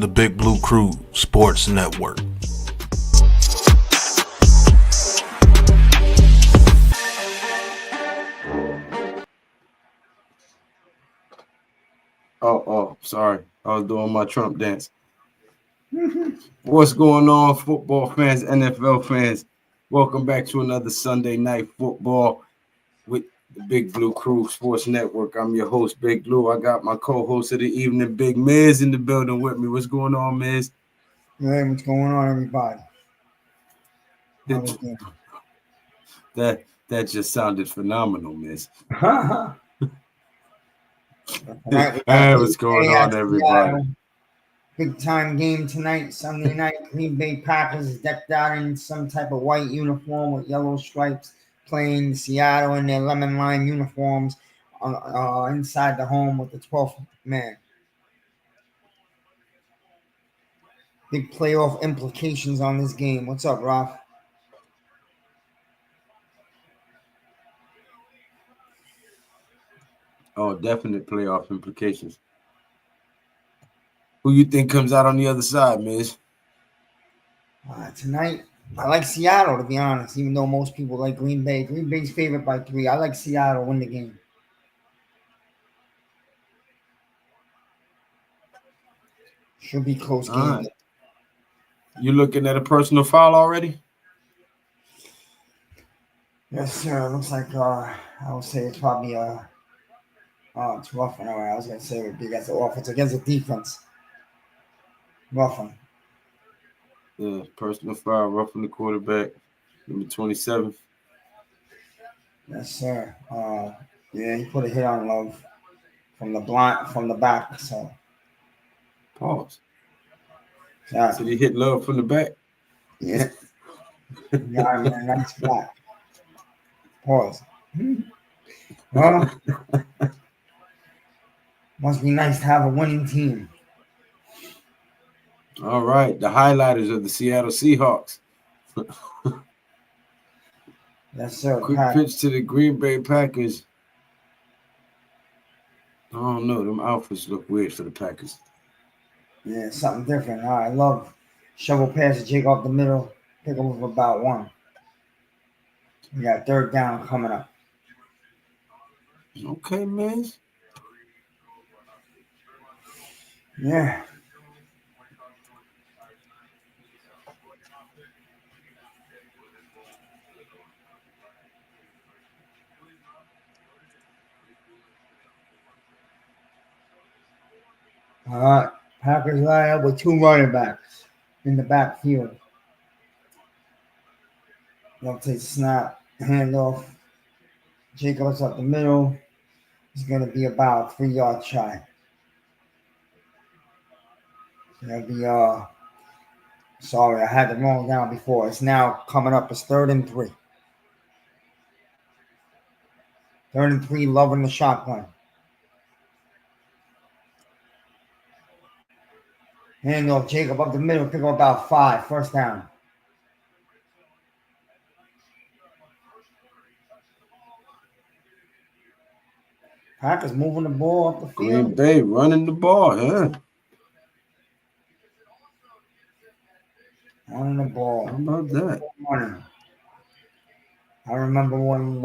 to the Big Blue Crew Sports Network. Oh, sorry. I was doing my Trump dance. What's going on, football fans, NFL fans? Welcome back to another Sunday Night Football with the Big Blue Crew Sports Network. I'm your host, Big Blue. I got my co-host of the evening, Big Miz, in the building with me. What's going on, Miz? Hey, what's going on, everybody? That just sounded phenomenal, Miz. Hey, what's going on, everybody? Big time game tonight, Sunday night. Green Bay Packers decked out in some type of white uniform with yellow stripes, playing Seattle in their lemon lime uniforms inside the home with the 12th man. Big playoff implications on this game. What's up, Rob? Oh, definite playoff implications. Who you think comes out on the other side, Miz? Tonight, I like Seattle, to be honest, even though most people like Green Bay. Green Bay's favored by 3. I like Seattle win the game. Should be close game. Right. You looking at a personal foul already? Yes, sir. Looks like I would say it's probably it's roughing. All right, I was gonna say it would be against the offense, against the defense. Roughing. Yeah, personal foul, roughing the quarterback, number 27. Yes, sir. Yeah, he put a hit on Love from the back. So Pause. yeah. So he hit Love from the back. Yeah. Yeah, man, nice flat. Pause. Well, must be nice to have a winning team. All right, the highlighters of the Seattle Seahawks. Yes, sir. Quick pitch to the Green Bay Packers. I don't know. Them outfits look weird for the Packers. Yeah, something different. I love shovel pass to Jake off the middle. Pick up with about 1. We got third down coming up. Okay, man. Yeah. All right. Packers line up with 2 running backs in the backfield. They'll take snap, handoff. Jacobs up the middle. It's going to be about 3 yards shy. It'll be sorry, I had the wrong down before. It's now coming up. It's 3rd and 3. 3rd and 3, loving the shotgun. Handoff, Jacob up the middle, pick up about 5. First down. Packers moving the ball up the field. Green Bay running the ball, yeah. Running the ball. How about that? I remember when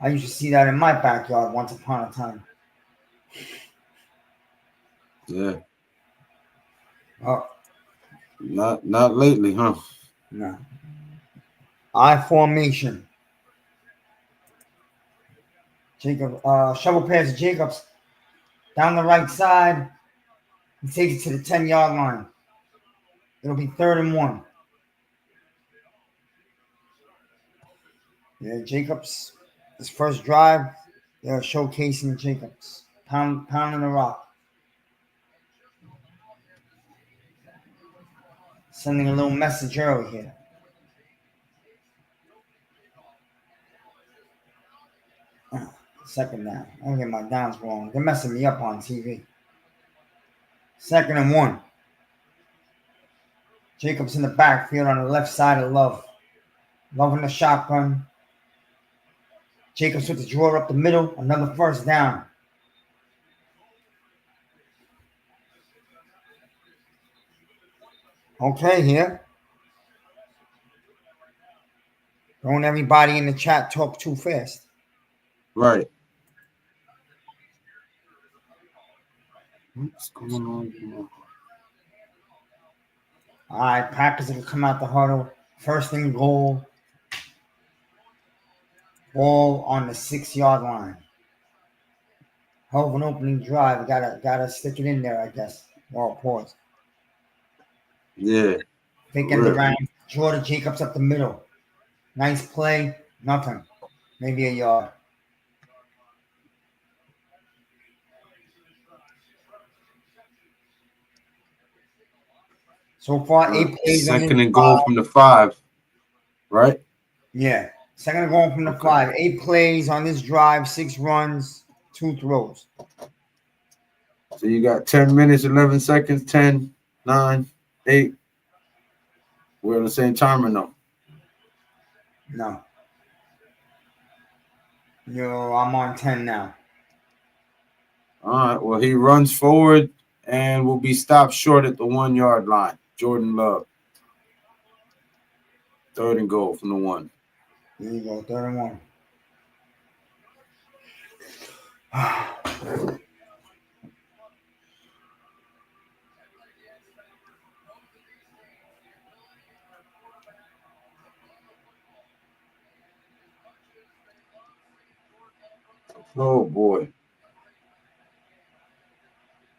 I used to see that in my backyard once upon a time. Yeah. Oh. Not lately, huh? No. I formation. Jacob, shovel pass to Jacobs down the right side. He takes it to the 10-yard line. It'll be 3rd and 1. Yeah, Jacobs, his first drive, they're showcasing Jacobs, pounding the rock. Sending a little message early here. Second down. I get my downs wrong. They're messing me up on TV. 2nd and 1. Jacobs in the backfield on the left side of Love. Love in the shotgun. Jacobs with the draw up the middle. Another first down. Okay, here. Don't everybody in the chat talk too fast. Right. What's going on here? All right, Packers are going to come out the huddle. First and goal. Ball on the 6-yard line. Hell of an opening drive. Gotta stick it in there, I guess. Well, pause. Yeah. Fake for end real. around. Jordan Jacobs up the middle. Nice play. Nothing. Maybe a yard. So far, 8 plays on this Second and goal drive. from the 5, right? Yeah. Second and goal from the Okay. 5. 8 plays on this drive. 6 runs. 2 throws. So you got 10 minutes, 11 seconds, 10, 9, 8. We're on the same timer now. No. I'm on 10 now. All right. Well, he runs forward and will be stopped short at the 1-yard line. Jordan Love. Third and goal from the 1. Here you go. 3rd and 1. Oh, boy.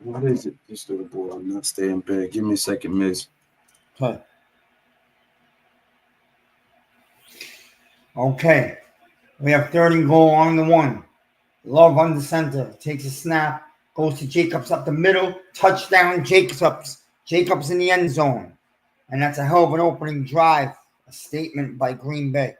What is it? This little boy. I'm not staying bad. Give me a second, miss. Okay. We have 3rd and goal on the 1. Love under center. Takes a snap. Goes to Jacobs up the middle. Touchdown, Jacobs. Jacobs in the end zone. And that's a hell of an opening drive. A statement by Green Bay.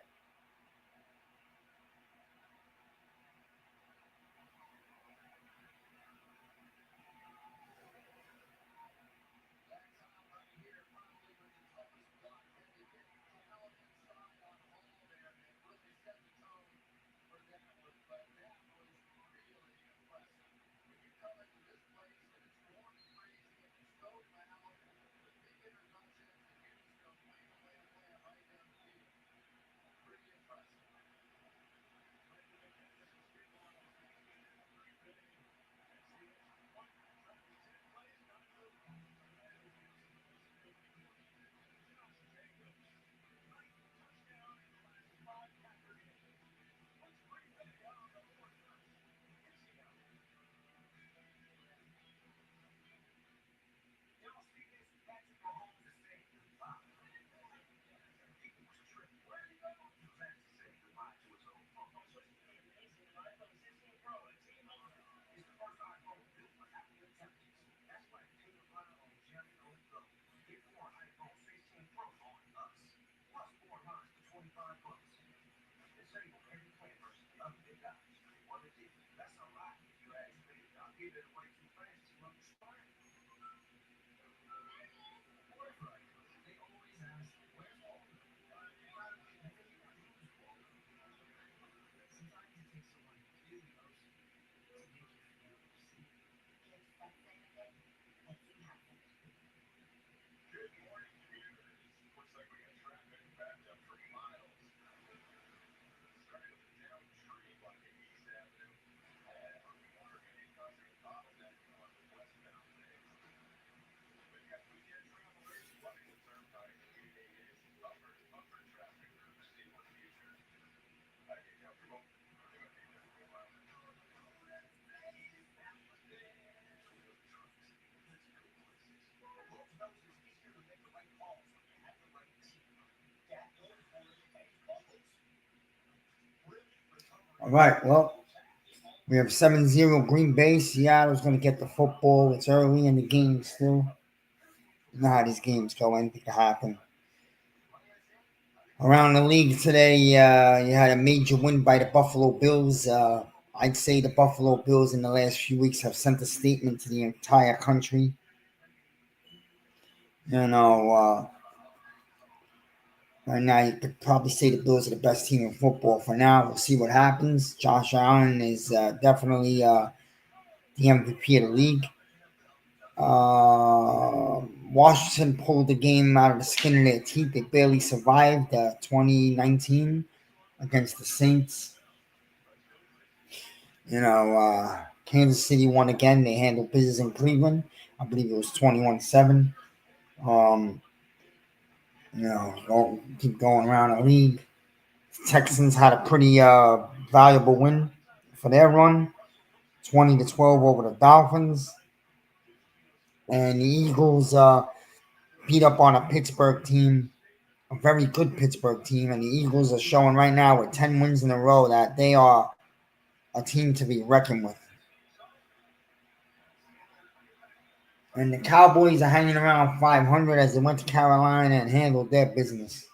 All right. Well, we have 7-0 Green Bay. Seattle's going to get the football. It's early in the game still. You know how these games go. Anything can happen. Around the league today, you had a major win by the Buffalo Bills. I'd say the Buffalo Bills in the last few weeks have sent a statement to the entire country. Right now you could probably say the Bills are the best team in football for now. We'll see what happens. Josh Allen is definitely the MVP of the league. Washington pulled the game out of the skin of their teeth. They barely survived 2019 against the Saints. Kansas City won again. They handled business in Cleveland. I believe it was 21-7. Keep going around the league. Texans had a pretty valuable win for their run, 20-12 over the Dolphins. And the Eagles beat up on a Pittsburgh team, a very good Pittsburgh team. And the Eagles are showing right now with 10 wins in a row that they are a team to be reckoned with. And the Cowboys are hanging around 500 as they went to Carolina and handled their business.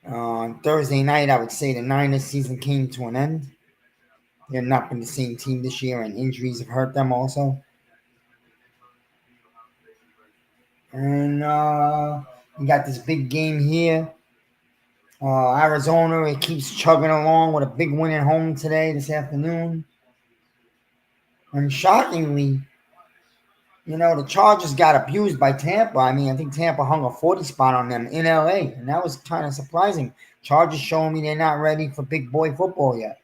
On Thursday night, I would say the Niners season came to an end. They're not been the same team this year, and injuries have hurt them also. And we got this big game here. Arizona, it keeps chugging along with a big win at home this afternoon. And shockingly, the Chargers got abused by Tampa. I mean, I think Tampa hung a 40 spot on them in LA, and that was kind of surprising. Chargers showing me they're not ready for big boy football yet.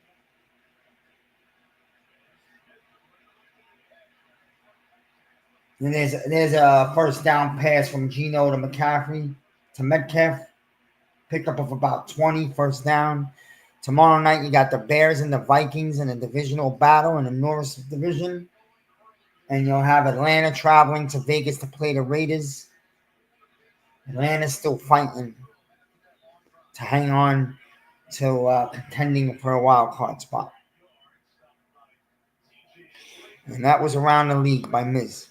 And there's a first down pass from Geno to McCaffrey to Metcalf. Pickup of about 20, first down. Tomorrow night, you got the Bears and the Vikings in a divisional battle in the Norris division. And you'll have Atlanta traveling to Vegas to play the Raiders. Atlanta's still fighting to hang on to contending for a wild card spot. And that was Around the League by Miz.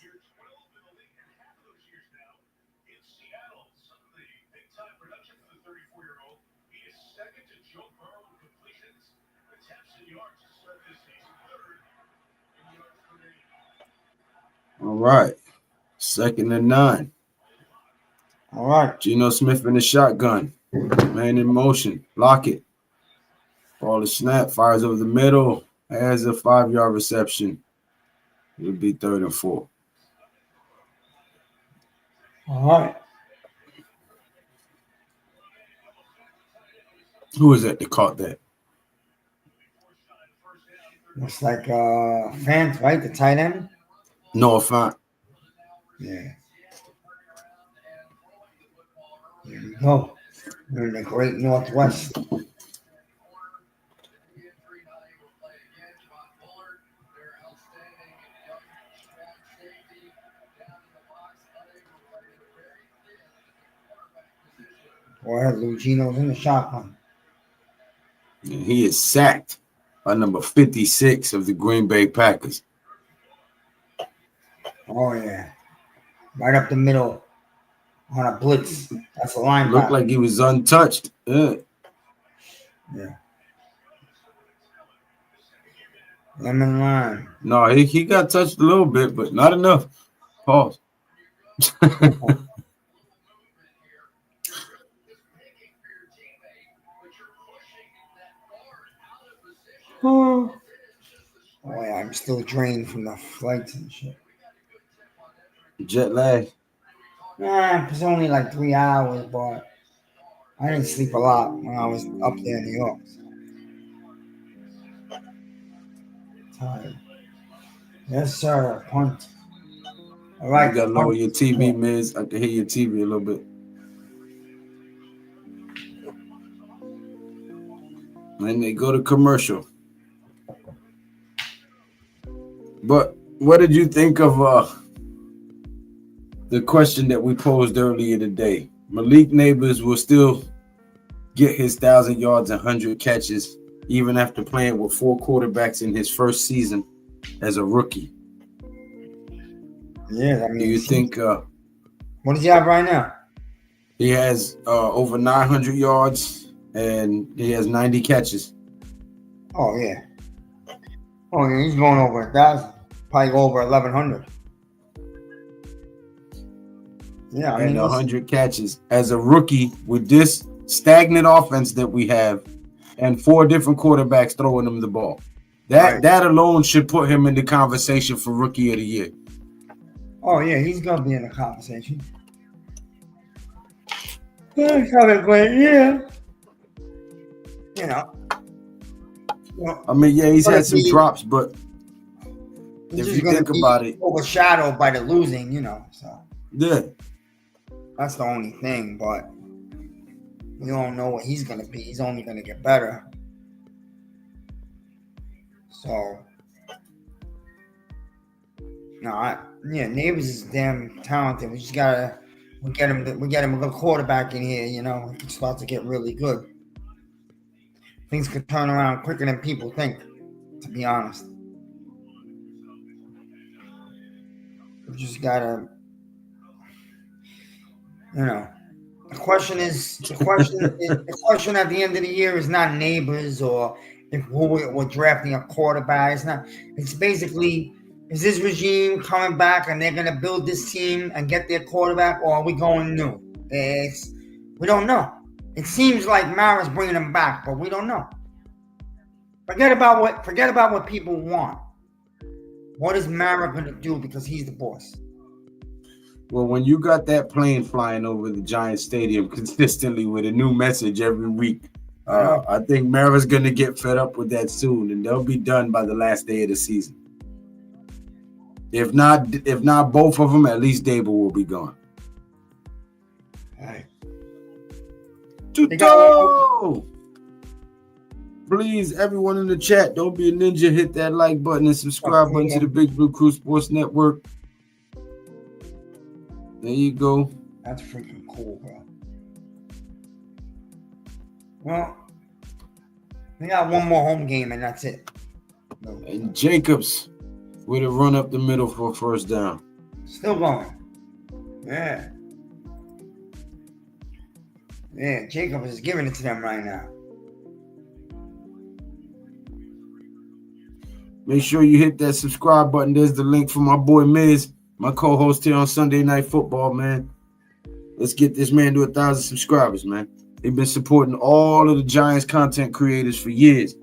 All right. 2nd and 9. All right. Geno Smith in the shotgun. Man in motion. Lock it. Ball is snap. Fires over the middle. Has a 5-yard reception. It'll be 3rd and 4. All right. Who is that that caught that? Looks like Fant, right? The tight end? Noah Fant. Yeah. There we go. We're in the great Northwest. Boy, Lou Geno's in the shotgun. And he is sacked by number 56 of the Green Bay Packers. Oh, yeah. Right up the middle on a blitz. That's a linebacker. Looked like he was untouched. Yeah. Lemon lime. No, he got touched a little bit, but not enough. Pause. Oh, yeah, I'm still drained from the flights and shit. Jet lag. It's only like 3 hours, but I didn't sleep a lot when I was up there in New York. So. Tired. Yes, sir. Punt. All right. You got to lower your TV, Miz. I can hear your TV a little bit. And they go to commercial. But what did you think of the question that we posed earlier today? Malik Neighbors will still get his 1,000 yards and 100 catches even after playing with 4 quarterbacks in his first season as a rookie. Yeah, I mean, do you think? What does he have right now? He has over 900 yards and he has 90 catches. Oh yeah. Oh yeah, he's going over 1,000. Probably go over 1,100. Yeah, I mean, 100 catches as a rookie with this stagnant offense that we have, and 4 different quarterbacks throwing him the ball. That alone should put him in the conversation for Rookie of the Year. Oh yeah, he's gonna be in the conversation. He's having a great year. You know. Well, I mean, yeah, he's but had if some he- drops, but he's if just you gonna think be about it, overshadowed by the losing, you know. So yeah. that's the only thing. But we don't know what he's gonna be. He's only gonna get better. So no, Neighbors is damn talented. We just gotta get him a good quarterback in here. You know, he can start to get really good. Things could turn around quicker than people think. To be honest, we just gotta, you know. The question at the end of the year is not Neighbors or if we're drafting a quarterback. It's not. It's basically, is this regime coming back and they're gonna build this team and get their quarterback, or are we going new? We don't know. It seems like Mara's bringing them back, but we don't know. Forget about what people want. What is Mara gonna do because he's the boss? Well, when you got that plane flying over the Giant Stadium consistently with a new message every week, I think Mara's going to get fed up with that soon, and they'll be done by the last day of the season. If not both of them, at least Dable will be gone. All right. Tuto! Please, everyone in the chat, don't be a ninja. Hit that like button and subscribe button to the Big Blue Crew Sports Network. There you go. That's freaking cool, bro. Well, we got one more home game and that's it. And Jacobs with a run up the middle for a first down. Still going. Yeah. Yeah, Jacobs is giving it to them right now. Make sure you hit that subscribe button. There's the link for my boy Miz, my co-host here on Sunday Night Football, man. Let's get this man to 1,000 subscribers, man. They've been supporting all of the Giants content creators for years.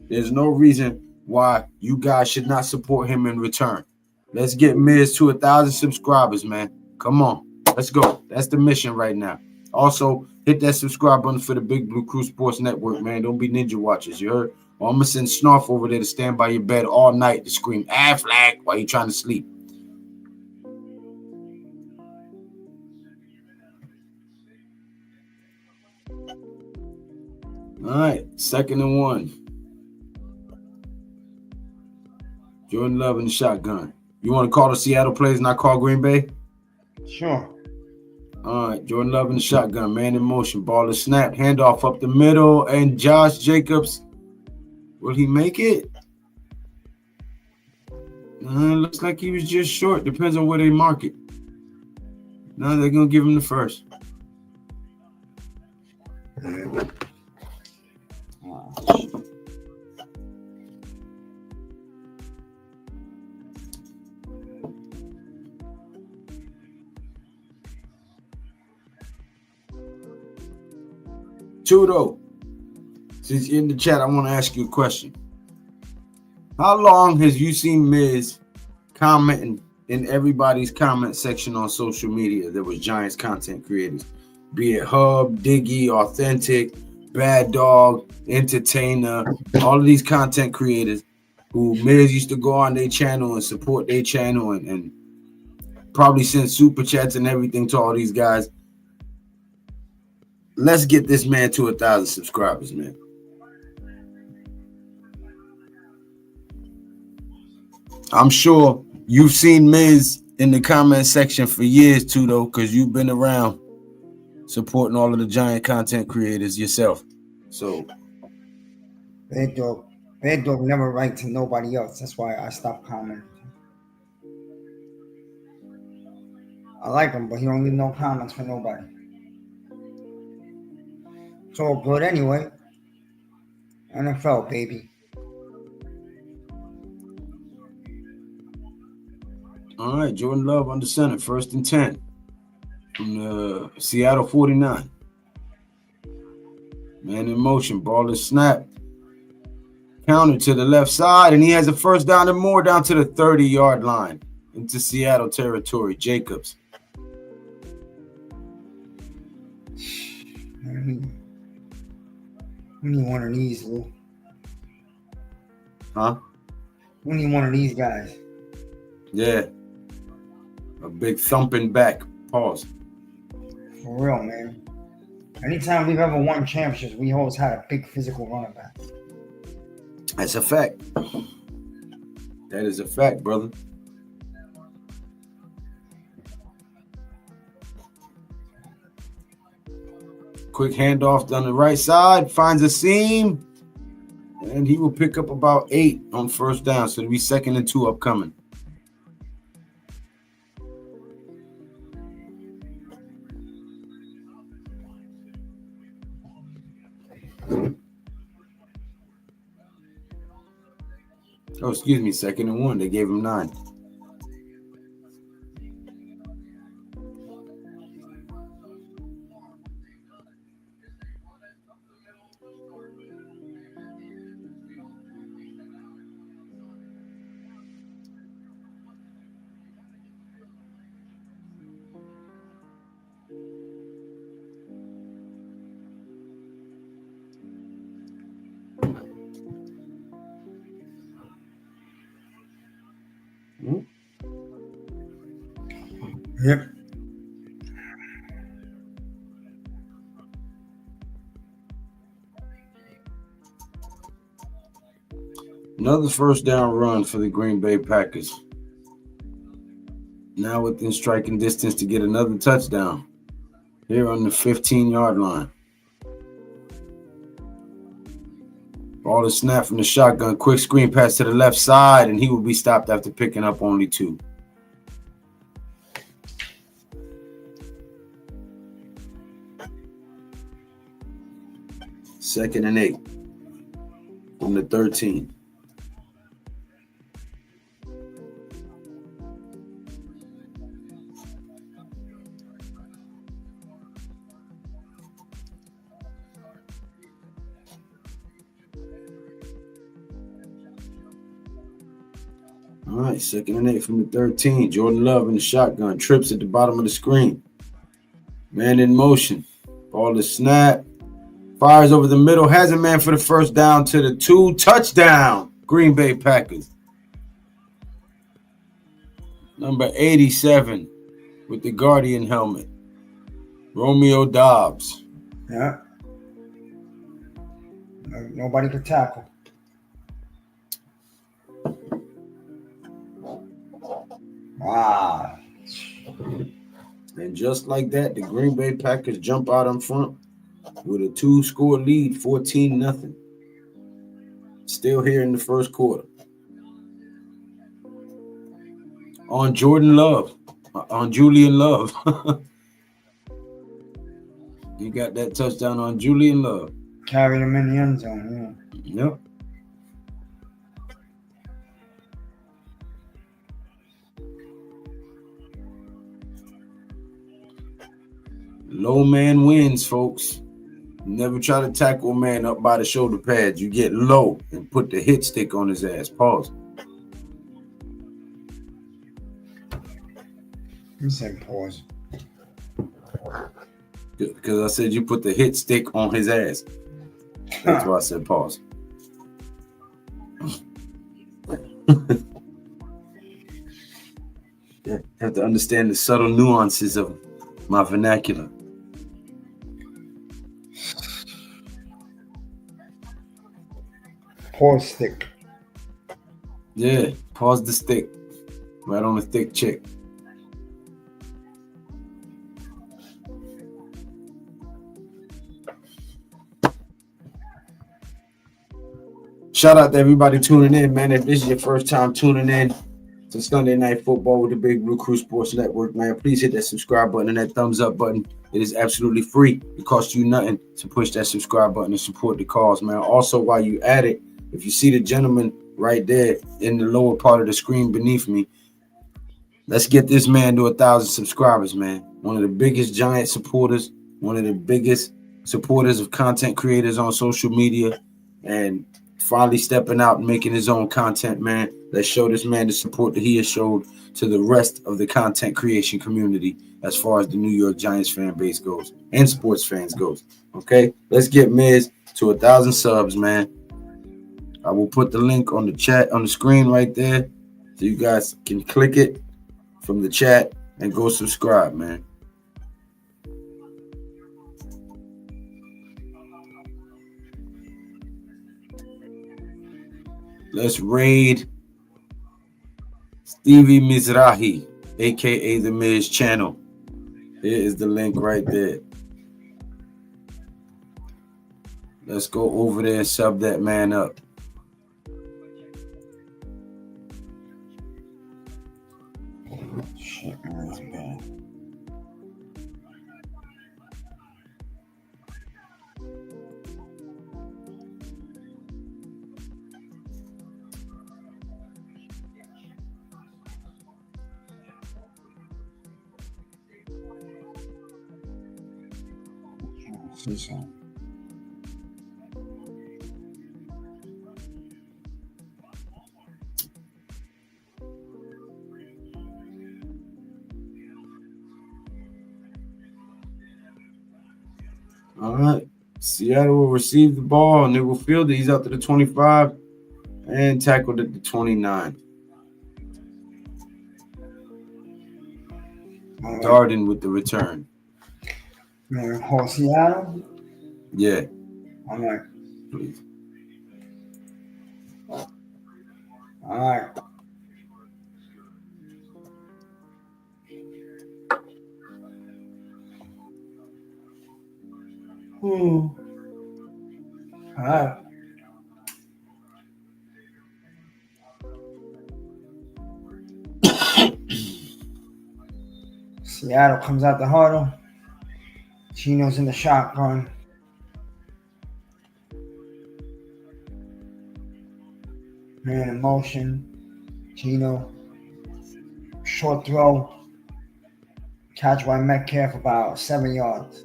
There's no reason why you guys should not support him in return. Let's get Miz to 1,000 subscribers, man. Come on. Let's go. That's the mission right now. Also, hit that subscribe button for the Big Blue Crew Sports Network, man. Don't be ninja watchers, you heard? Or I'm going to send Snarf over there to stand by your bed all night to scream Aflac while you're trying to sleep. All right, 2nd and 1. Jordan Love in the shotgun. You want to call the Seattle plays, not call Green Bay? Sure. All right, Jordan Love in the shotgun. Man in motion. Ball is snapped. Handoff up the middle. And Josh Jacobs, will he make it? Looks like he was just short. Depends on where they mark it. No, they're going to give him the first. Tudo, since you're in the chat, I want to ask you a question. How long has you seen Miz commenting in everybody's comment section on social media that was Giants content creators? Be it Hub, Diggy, Authentic, Bad Dog, Entertainer, all of these content creators who Miz used to go on their channel and support their channel and probably send super chats and everything to all these guys. Let's get this man to 1,000 subscribers, man. I'm sure you've seen Miz in the comment section for years too, though, because you've been around supporting all of the Giant content creators yourself. So, Bad Dog never write to nobody else. That's why I stopped commenting. I like him, but he don't leave no comments for nobody. It's all good anyway. NFL, baby. all right, Jordan Love under center, 1st and 10 from the Seattle 49. Man in motion, ball is snapped. Counter to the left side, and he has a first down and more down to the 30-yard line. into Seattle territory. Jacobs. We need one of these, Lou. Huh? We need one of these guys. Yeah. A big thumping back. Pause. For real, man. Anytime we've ever won championships, we always had a big physical running back. That's a fact. That is a fact, brother. Quick handoff down the right side. Finds a seam. And he will pick up about 8 on first down. So it'll be 2nd and 2 upcoming. Oh, excuse me, 2nd and 1. They gave him 9. Yep. Another first down run for the Green Bay Packers. Now within striking distance to get another touchdown. Here on the 15-yard line. Ball is snapped from the shotgun. Quick screen pass to the left side, and he will be stopped after picking up only 2. Second and 8 from the 13. All right, 2nd and 8 from the 13. Jordan Love in the shotgun. Trips at the bottom of the screen. Man in motion. Ball is snapped. Fires over the middle. Has a man for the first down to the 2. Touchdown. Green Bay Packers. Number 87 with the Guardian helmet. Romeo Dobbs. Yeah. Nobody could tackle. Wow. And just like that, the Green Bay Packers jump out in front with a 2-score lead, 14-0. Still here in the first quarter. On Julian Love. You got that touchdown on Julian Love. Carried him in the end zone, yeah. Yep. Low man wins, folks. Never try to tackle a man up by the shoulder pads. You get low and put the hit stick on his ass. Pause. You said pause. Because I said you put the hit stick on his ass. That's why I said pause. You have to understand the subtle nuances of my vernacular. Pause stick. Yeah, pause the stick. Right on the thick chick. Shout out to everybody tuning in, man. If this is your first time tuning in to Sunday Night Football with the Big Blue Crew Sports Network, man, please hit that subscribe button and that thumbs up button. It is absolutely free. It costs you nothing to push that subscribe button and support the cause, man. Also, while you at it, if you see the gentleman right there in the lower part of the screen beneath me, let's get this man to 1,000 subscribers, man. One of the biggest giant supporters, one of the biggest supporters of content creators on social media. And finally stepping out and making his own content, man. Let's show this man the support that he has showed to the rest of the content creation community as far as the New York Giants fan base goes and sports fans goes. Okay, let's get Miz to 1,000 subs, man. I will put the link on the chat on the screen right there, so you guys can click it from the chat and go subscribe, man. Let's raid Stevie Mizrahi, aka the Miz channel. Here is the link right there. Let's go over there and sub that man up. Shit, man, that's bad. See something. All right. Seattle will receive the ball and they will field it. He's out to the 25 and tackled at the 29. Right. Darden with the return. Call Seattle? Yeah. All right. Please. All right. All right. Seattle comes out the huddle. Gino's in the shotgun. Man in motion. Gino. Short throw. Catch by Metcalf about 7 yards.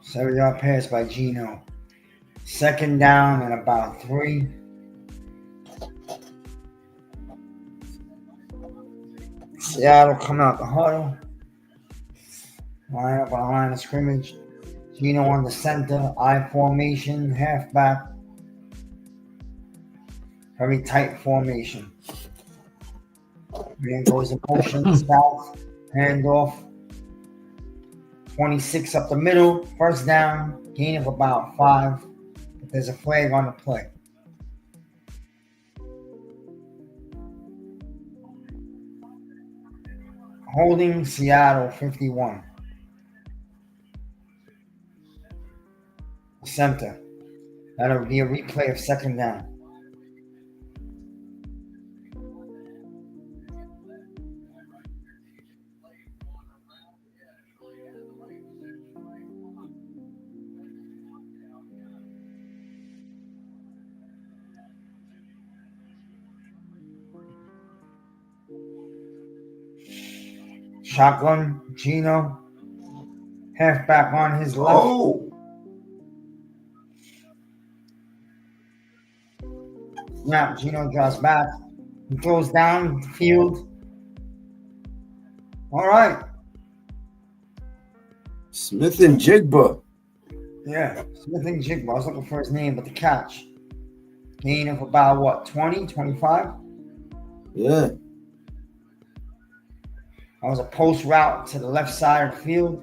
Seven-yard pass by Gino. Second down and about 3. Seattle coming out the huddle. Line up on the line of scrimmage. Gino on the center. I formation. Halfback. Very tight formation. Man goes in motion. South. Handoff. 26 up the middle. First down. Gain of about 5. But there's a flag on the play. Holding Seattle 51. Center. That'll be a replay of second down. Shotgun, Gino. Halfback on his left. Oh. Snap, Gino draws back. He throws down the field. All right. Smith and Jigba. Yeah, Smith and Jigba. I was looking for his name, but the catch. Gain of about what, 20, 25? Yeah. That was a post route to the left side of the field.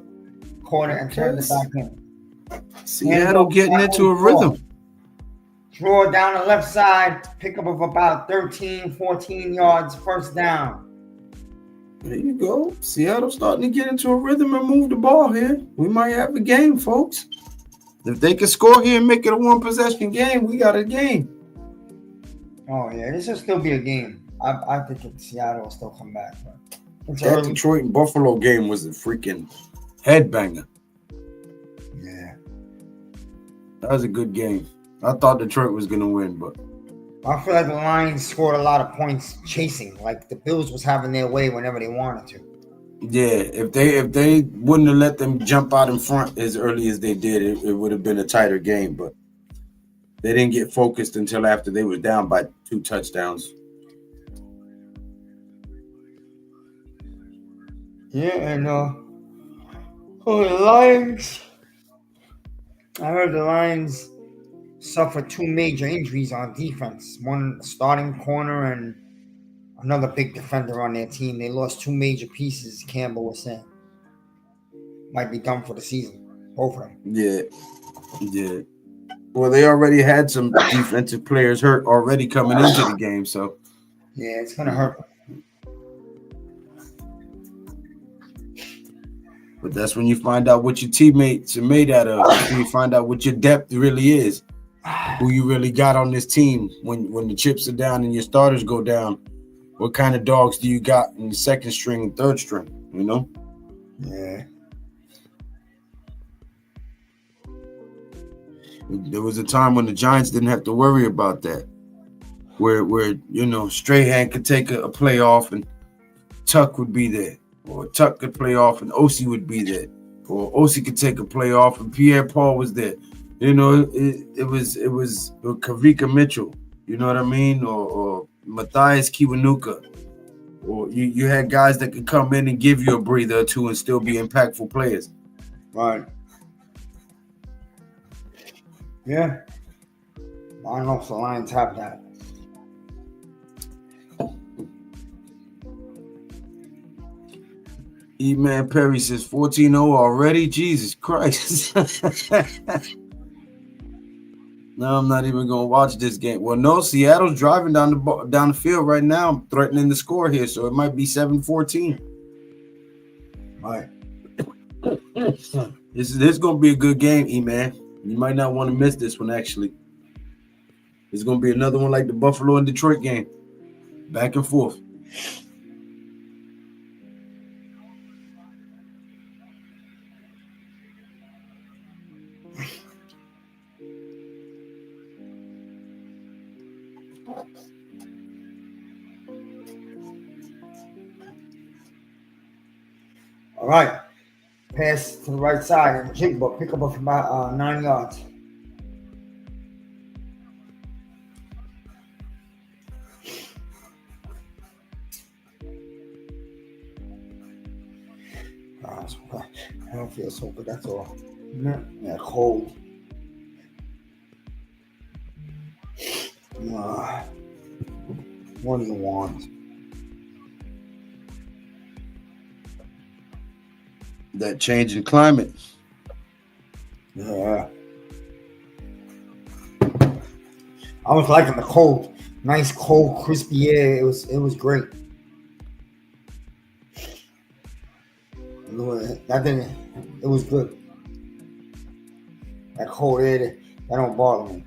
Caught it and turned it back in. Seattle getting into a rhythm. Draw down the left side. Pickup of about 13, 14 yards. First down. There you go. Seattle starting to get into a rhythm and move the ball here. We might have a game, folks. If they can score here and make it a one-possession game, we got a game. Oh, yeah. This will still be a game. I think Seattle will still come back. But That Detroit and Buffalo game was a freaking headbanger. yeah. That was a good game. I thought Detroit was going to win, but I feel like the Lions scored a lot of points chasing. Like the Bills was having their way whenever they wanted to. Yeah, if they wouldn't have let them jump out in front as early as they did, it would have been a tighter game. But they didn't get focused until after they were down by 2 touchdowns. Yeah, and the Lions. I heard the Lions suffered 2 major injuries on defense. One starting corner and another big defender on their team. They lost 2 major pieces, Campbell was saying. Might be done for the season. Both of them. Yeah. Well, they already had some defensive players hurt already coming into the game, so yeah, it's gonna hurt. But that's when you find out what your teammates are made out of. That's when you find out what your depth really is. Who you really got on this team when the chips are down and your starters go down. What kind of dogs do you got in the second string and third string? You know? Yeah. There was a time when the Giants didn't have to worry about that. Where Strahan could take a play off and Tuck would be there. Or Tuck could play off and Osi would be there. Or Osi could take a play off and Pierre Paul was there. You know, it was Kavika Mitchell, you know what I mean? Or Matthias Kiwanuka. Or you had guys that could come in and give you a breather or two and still be impactful players. Right. Yeah. I don't know if the Lions have that. E-Man Perry says 14-0 already? Jesus Christ. No, I'm not even going to watch this game. Well, no, Seattle's driving down the field right now, threatening the score here, so it might be 7-14. Right. This is going to be a good game, E-Man. You might not want to miss this one, actually. It's going to be another one like the Buffalo and Detroit game. Back and forth. All right. Pass to the right side and Jigba pick up for about 9 yards. I don't feel so good, that's all. Yeah, cold. What do you want? That change in climate. Yeah. I was liking the cold. Nice, cold, crispy air. It was great. It was good. That cold air, that don't bother me.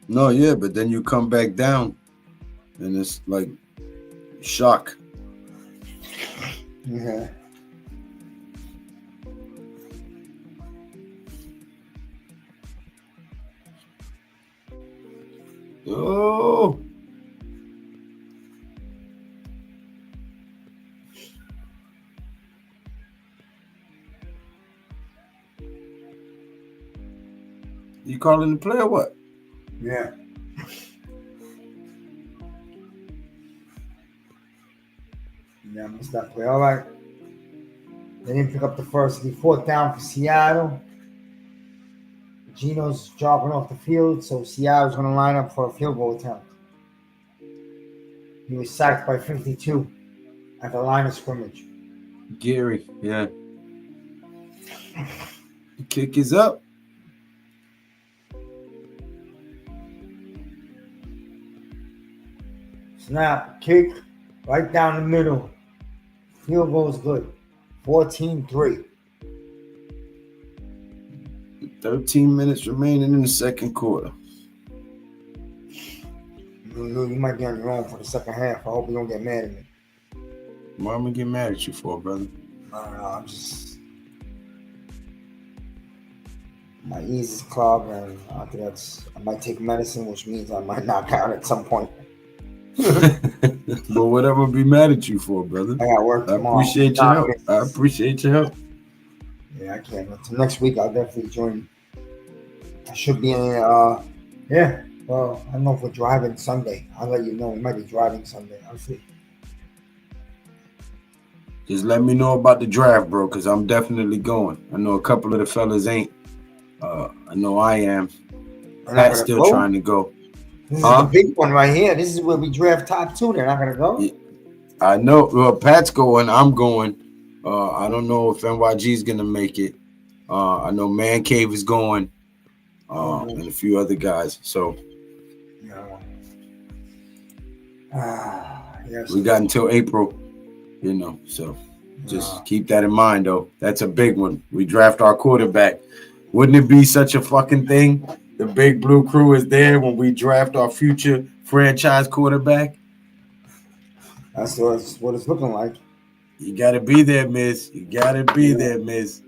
No, yeah, but then you come back down and it's like shock. Yeah. Oh. You calling the play or what? Yeah. Yeah, I missed that play. All right. They didn't pick up the first. It'll be 4th down for Seattle. Geno's dropping off the field, so Seattle's going to line up for a field goal attempt. He was sacked by 52 at the line of scrimmage. Gary, yeah. The kick is up. Snap, kick, right down the middle. Field goal is good. 14-3. 13 minutes remaining in the second quarter. You might be on your own for the second half. I hope you don't get mad at me. Why am I getting mad at you for, brother? I don't know. I'm just... My ease is clogged, and I might take medicine, which means I might knock out at some point. But whatever be mad at you for, brother. I got work I tomorrow. appreciate your help. I appreciate your help. Yeah, I can't. So next week I'll definitely join. I should be in. Yeah. Well, I don't know if we're driving Sunday. I'll let you know. We might be driving Sunday. I'll see. Just let me know about the draft, bro, because I'm definitely going. I know a couple of the fellas ain't. I know I am. Pat's still trying to go. This is the big one right here. This is where we draft top 2. They're not gonna go. Yeah, I know. Well, Pat's going. I'm going. I don't know if NYG's gonna make it. I know Man Cave is going, and a few other guys. So we got until April, So just keep that in mind, though. That's a big one. We draft our quarterback. Wouldn't it be such a fucking thing? The Big Blue Crew is there when we draft our future franchise quarterback. That's what it's looking like. You gotta be there, miss. You gotta be there, miss.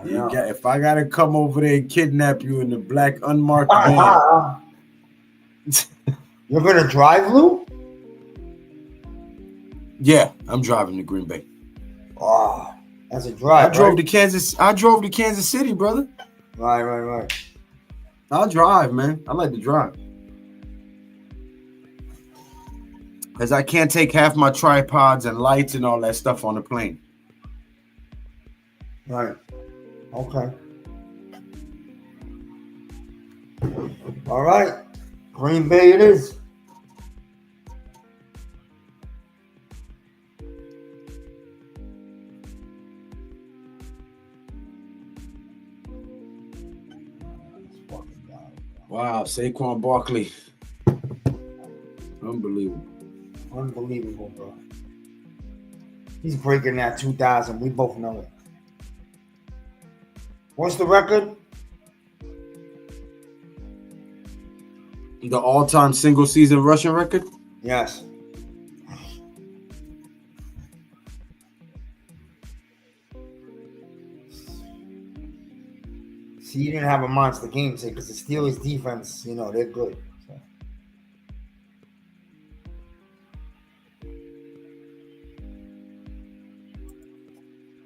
If I gotta come over there and kidnap you in the black unmarked van. You're gonna drive, Lou? Yeah, I'm driving to Green Bay. Oh, that's a drive. I drove to Kansas City, brother. Right. I'll drive, man. I like to drive. Because I can't take half my tripods and lights and all that stuff on the plane. Right. Okay. All right. Green Bay it is. Wow, Saquon Barkley. Unbelievable, bro. He's breaking that 2,000. We both know it. What's the record? The all-time single-season rushing record? Yes. See, you didn't have a monster game today because the Steelers defense, they're good. So.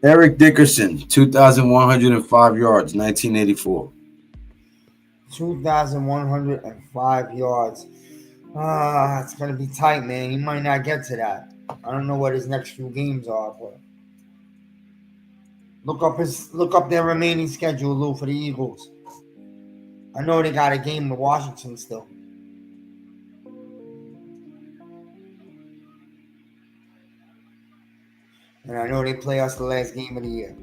Eric Dickerson, 2,105 yards, 1984. 2,105 yards. It's going to be tight, man. He might not get to that. I don't know what his next few games are, but look up their remaining schedule, Lou, for the Eagles. I know they got a game with Washington still. And I know they play us the last game of the year.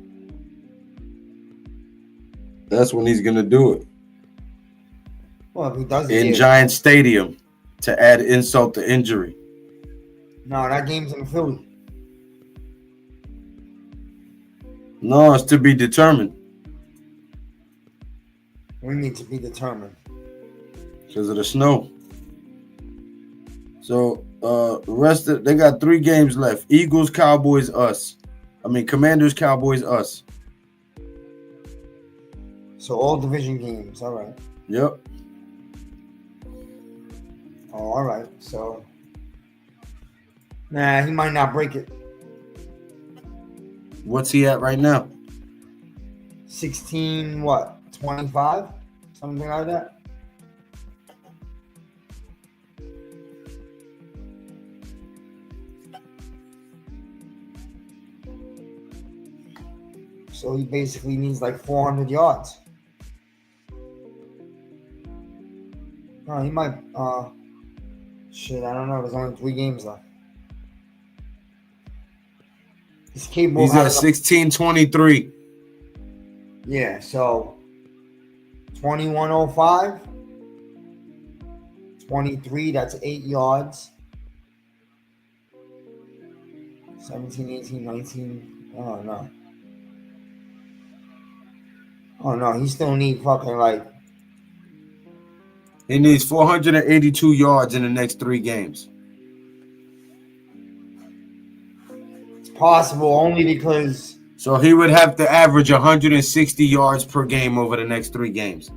That's when he's going to do it. Well, if he does it in Giant Stadium to add insult to injury. No, that game's in Philly. No, it's to be determined. We need to be determined. Because of the snow. So, they got 3 games left. Eagles, Cowboys, us. Commanders, Cowboys, us. So, all division games. All right. Yep. Oh, all right. So, he might not break it. What's he at right now? 16, 25? Something like that. So he basically needs like 400 yards. Oh, he might. Shit, I don't know. There's only 3 games left. He's capable. He's at 16-23. Yeah, so 2105, 23. That's 8 yards. 17, 18, 19. Oh no. Oh no, he still needs fucking He needs 482 yards in the next 3 games. It's possible only because. So he would have to average 160 yards per game over the next 3 games.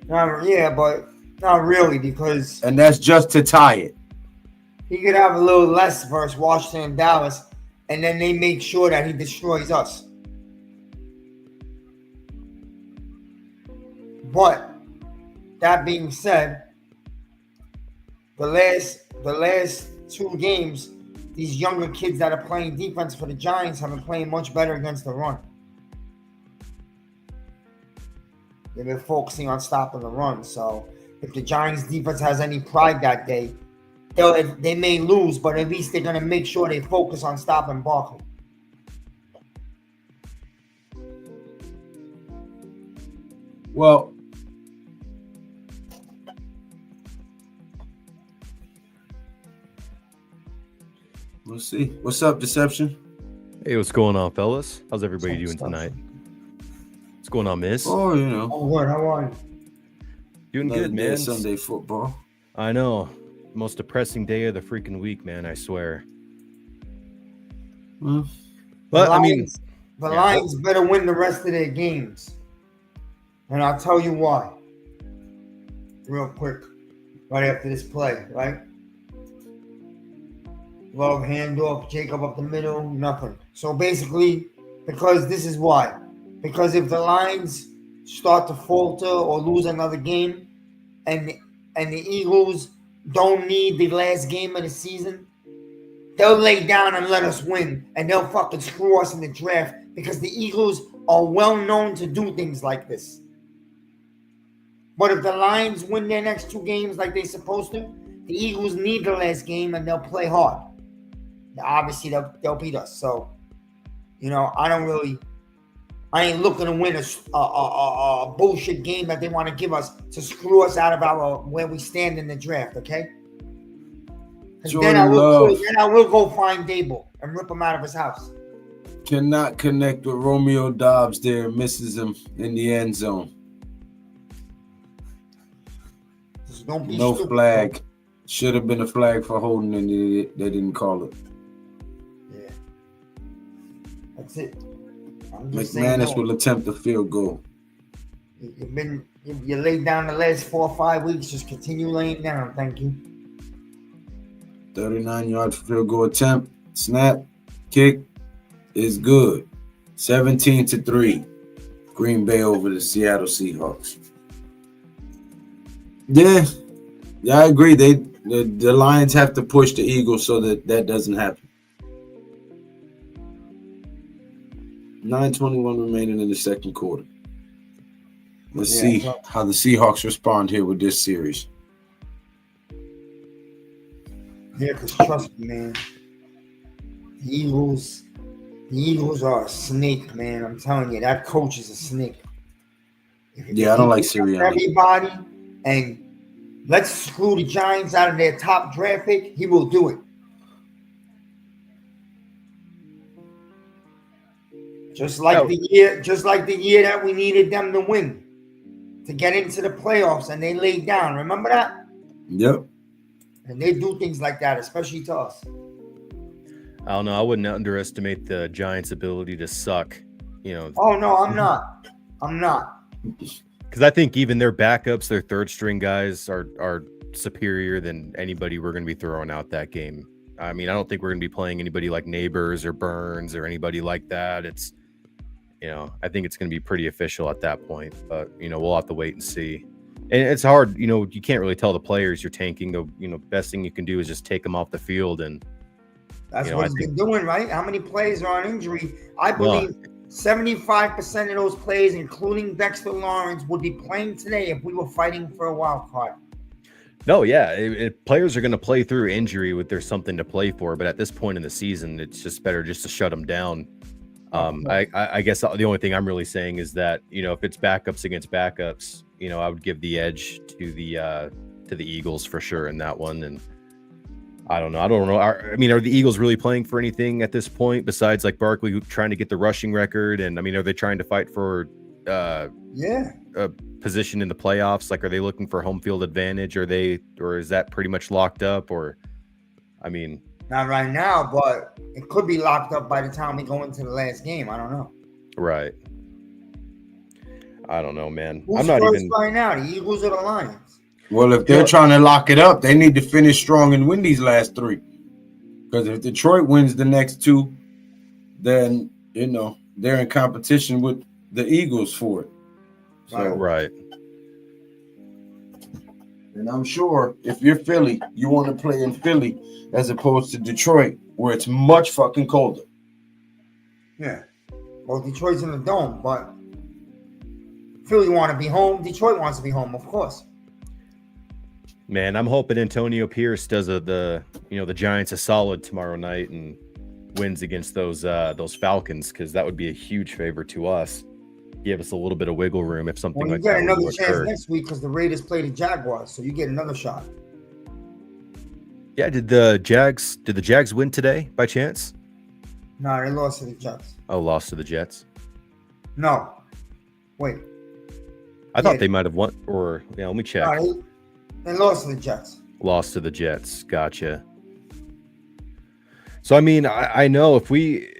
Yeah, but not really because. And that's just to tie it. He could have a little less versus Washington and Dallas, and then they make sure that he destroys us. But that being said, the last two games, these younger kids that are playing defense for the Giants have been playing much better against the run. They've been focusing on stopping the run. So if the Giants defense has any pride that day, they may lose, but at least they're going to make sure they focus on stopping Barkley. Well, we'll see. What's up, Deception? Hey, what's going on, fellas? How's everybody doing tonight? What's going on, miss? Oh, you know. Oh, good. How are you? Doing good, man. Sunday football. I know. Most depressing day of the freaking week, man, I swear. Well, But, the Lions better win the rest of their games. And I'll tell you why. Real quick. Right after this play, right? Love, handoff, Jacob up the middle, nothing. So basically, because this is why. Because if the Lions start to falter or lose another game, and the Eagles don't need the last game of the season, they'll lay down and let us win, and they'll fucking screw us in the draft because the Eagles are well known to do things like this. But if the Lions win their next two games like they're supposed to, the Eagles need the last game and they'll play hard. Obviously, they'll beat us. So, I ain't looking to win a bullshit game that they want to give us to screw us out of where we stand in the draft, okay? Then I will go find Dable and rip him out of his house. Cannot connect with Romeo Dobbs there, misses him in the end zone. No stupid. Flag. Should have been a flag for holding, and they didn't call it. Yeah. That's it. McManus will attempt a field goal. You laid down the last 4 or 5 weeks. Just continue laying down. Thank you. 39-yard field goal attempt. Snap. Kick is good. 17-3. Green Bay over the Seattle Seahawks. Yeah, I agree. The Lions have to push the Eagles so that doesn't happen. 9:21 remaining in the second quarter. Let's see how the Seahawks respond here with this series. Yeah, because trust me, man. The Eagles are a snake, man. I'm telling you, that coach is a snake. I don't like Sirianni. Everybody, and let's screw the Giants out of their top draft pick. He will do it. Just like the year that we needed them to win to get into the playoffs, and they laid down. Remember that? Yep. And they do things like that, especially to us. I don't know. I wouldn't underestimate the Giants' ability to suck. Oh no, I'm not. Because I think even their backups, their third string guys, are superior than anybody we're going to be throwing out that game. I mean, I don't think we're going to be playing anybody like Neighbors or Burns or anybody like that. It's, I think it's going to be pretty official at that point. But, we'll have to wait and see. And it's hard, you can't really tell the players you're tanking. The, best thing you can do is just take them off the field. And that's what he's been doing, right? How many players are on injury? I believe 75% of those players, including Dexter Lawrence, would be playing today if we were fighting for a wild card. No, yeah. Players are going to play through injury if there's something to play for. But at this point in the season, it's just better just to shut them down. I guess the only thing I'm really saying is that, if it's backups against backups, I would give the edge to the Eagles for sure in that one. And I don't know. Are the Eagles really playing for anything at this point besides like Barkley trying to get the rushing record? And are they trying to fight for a position in the playoffs? Like, are they looking for home field advantage? Or is that pretty much locked up? Not right now, but it could be locked up by the time we go into the last game. I don't know. Right. I don't know, man. Who's first right now, the Eagles or the Lions? Well, if they're trying to lock it up, they need to finish strong and win these last 3. Because if Detroit wins the next 2, then, they're in competition with the Eagles for it. So, right. And I'm sure if you're Philly, you want to play in Philly as opposed to Detroit, where it's much fucking colder. Yeah. Well, Detroit's in the dome, but Philly want to be home. Detroit wants to be home, of course. Man, I'm hoping Antonio Pierce does the Giants a solid tomorrow night and wins against those Falcons, because that would be a huge favor to us. Give us a little bit of wiggle room if something like that. You get another chance next week because the Raiders play the Jaguars, so you get another shot. Yeah, did the Jags win today by chance? No, they lost to the Jets. Oh, lost to the Jets. No, wait. I thought they might have won, or let me check. No, they lost to the Jets. Lost to the Jets. Gotcha. So I mean, I know if we,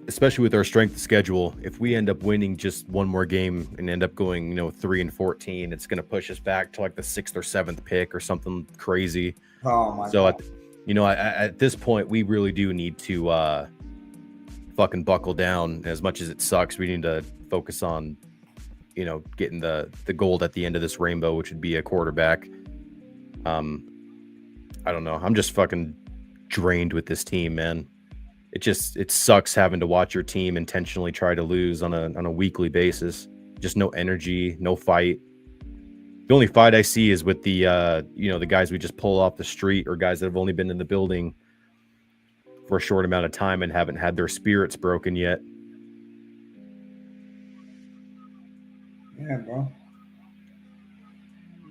especially with our strength of schedule, if we end up winning just one more game and end up going, 3-14, it's going to push us back to like the 6th or 7th pick or something crazy. Oh my God. At this point, we really do need to fucking buckle down. As much as it sucks, we need to focus on, getting the gold at the end of this rainbow, which would be a quarterback. I don't know. I'm just fucking drained with this team, man. It sucks having to watch your team intentionally try to lose on a weekly basis. Just no energy, no fight. The only fight I see is with the the guys we just pull off the street, or guys that have only been in the building for a short amount of time and haven't had their spirits broken yet. Yeah, bro.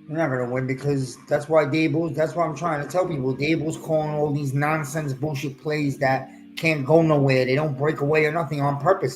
You're not gonna win, because that's why I'm trying to tell people. Dable's calling all these nonsense bullshit plays that can't go nowhere. They don't break away or nothing on purpose.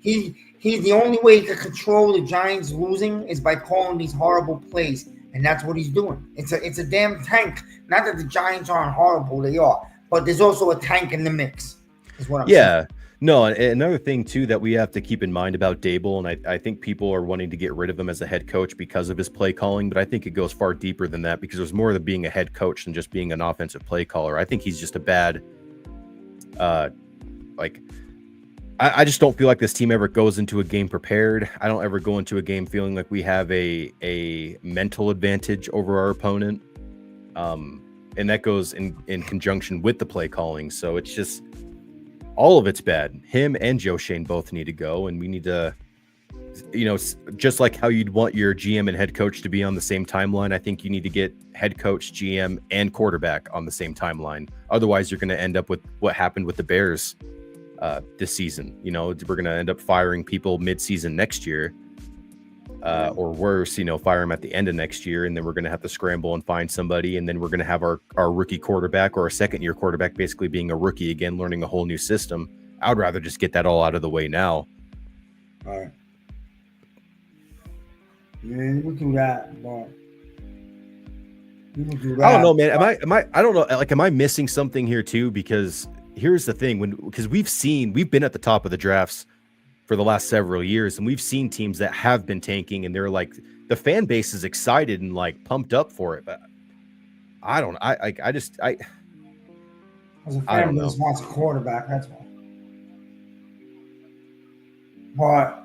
He's the only way he can control the Giants losing is by calling these horrible plays, and that's what he's doing. It's a damn tank. Not that the Giants aren't horrible, they are, but there's also a tank in the mix. Is what I'm saying. No, another thing too that we have to keep in mind about Dable, and I think people are wanting to get rid of him as a head coach because of his play calling, but I think it goes far deeper than that, because there's more to being a head coach than just being an offensive play caller. I think he's just a bad, I just don't feel like this team ever goes into a game prepared. I don't ever go into a game feeling like we have a mental advantage over our opponent, and that goes in conjunction with the play calling. So it's just, all of it's bad. Him and Joe Shane both need to go, and we need to, just like how you'd want your GM and head coach to be on the same timeline, I think you need to get head coach, GM, and quarterback on the same timeline. Otherwise, you're going to end up with what happened with the Bears this season. We're going to end up firing people mid-season next year, or worse, fire them at the end of next year, and then we're going to have to scramble and find somebody, and then we're going to have our rookie quarterback or a second-year quarterback basically being a rookie again, learning a whole new system. I would rather just get that all out of the way now. All right. Yeah, you can do that, but you can do that. I don't know, man. I don't know. Like, am I missing something here too? Because here's the thing: because we've been at the top of the drafts for the last several years, and we've seen teams that have been tanking, and they're like, the fan base is excited and like pumped up for it. But I don't. Because the fan base wants a quarterback. That's why. But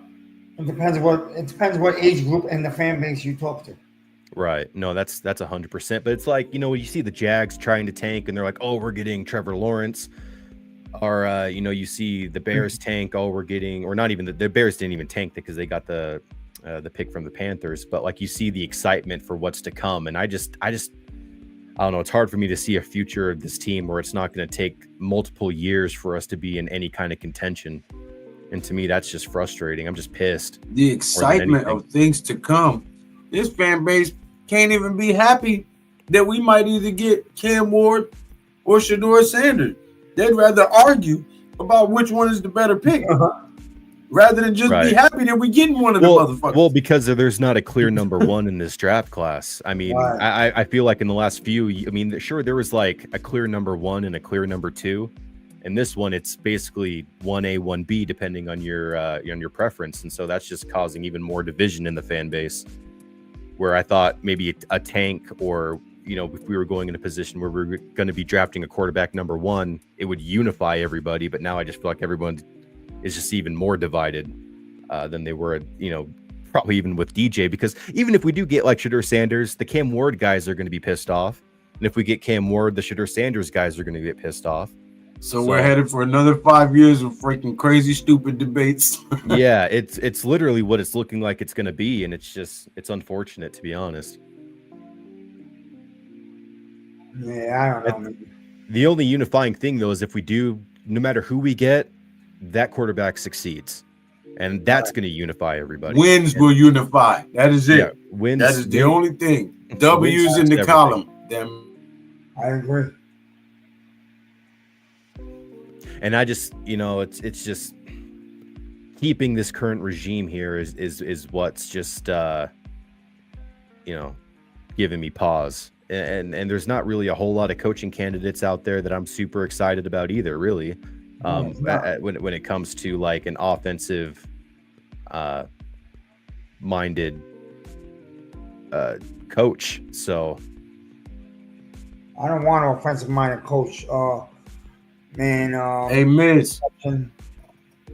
it depends what age group and the fan base you talk to. Right. No, that's 100%. But it's like, you see the Jags trying to tank, and they're like, oh, we're getting Trevor Lawrence. Or, you see the Bears tank. Oh, we're getting, or not even the Bears didn't even tank because they got the pick from the Panthers. But like, you see the excitement for what's to come. And I don't know. It's hard for me to see a future of this team where it's not going to take multiple years for us to be in any kind of contention. And to me, that's just frustrating. I'm just pissed. The excitement of things to come. This fan base can't even be happy that we might either get Cam Ward or Shedeur Sanders. They'd rather argue about which one is the better pick, rather than just be happy that we're getting one of the motherfuckers. Well, because there's not a clear number one in this draft class. I mean, I feel like in the last few, sure, there was like a clear number one and a clear number two. In this one, it's basically 1A, 1B, depending on your preference. And so that's just causing even more division in the fan base. where I thought maybe a tank, or if we were going in a position where we were going to be drafting a quarterback number 1, it would unify everybody. But now I just feel like everyone is just even more divided than they were, probably even with DJ, because even if we do get like Shadur Sanders, the Cam Ward guys are going to be pissed off. And if we get Cam Ward, the Shadur Sanders guys are going to get pissed off. So we're headed for another 5 years of freaking crazy, stupid debates. Yeah, it's literally what it's looking like it's going to be. And it's unfortunate, to be honest. Yeah, I don't know. The only unifying thing, though, is if we do, no matter who we get, that quarterback succeeds. And that's going to unify everybody. Wins will unify. That is it. Yeah, wins. That is the only thing. W's in the column. I agree. And I just, it's just keeping this current regime here is what's just, giving me pause. And there's not really a whole lot of coaching candidates out there that I'm super excited about either, really. When it comes to like an offensive minded coach. So I don't want an offensive minded coach. Hey, Miz.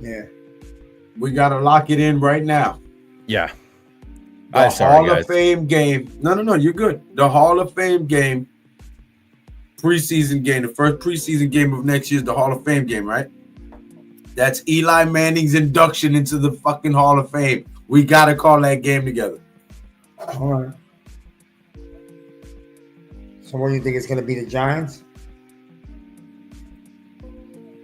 Yeah. We gotta lock it in right now. Yeah. The Hall of Fame game. No, you're good. The Hall of Fame game, preseason game, the first preseason game of next year is the Hall of Fame game, right? That's Eli Manning's induction into the fucking Hall of Fame. We gotta call that game together. All right. So what do you think it's gonna be, the Giants?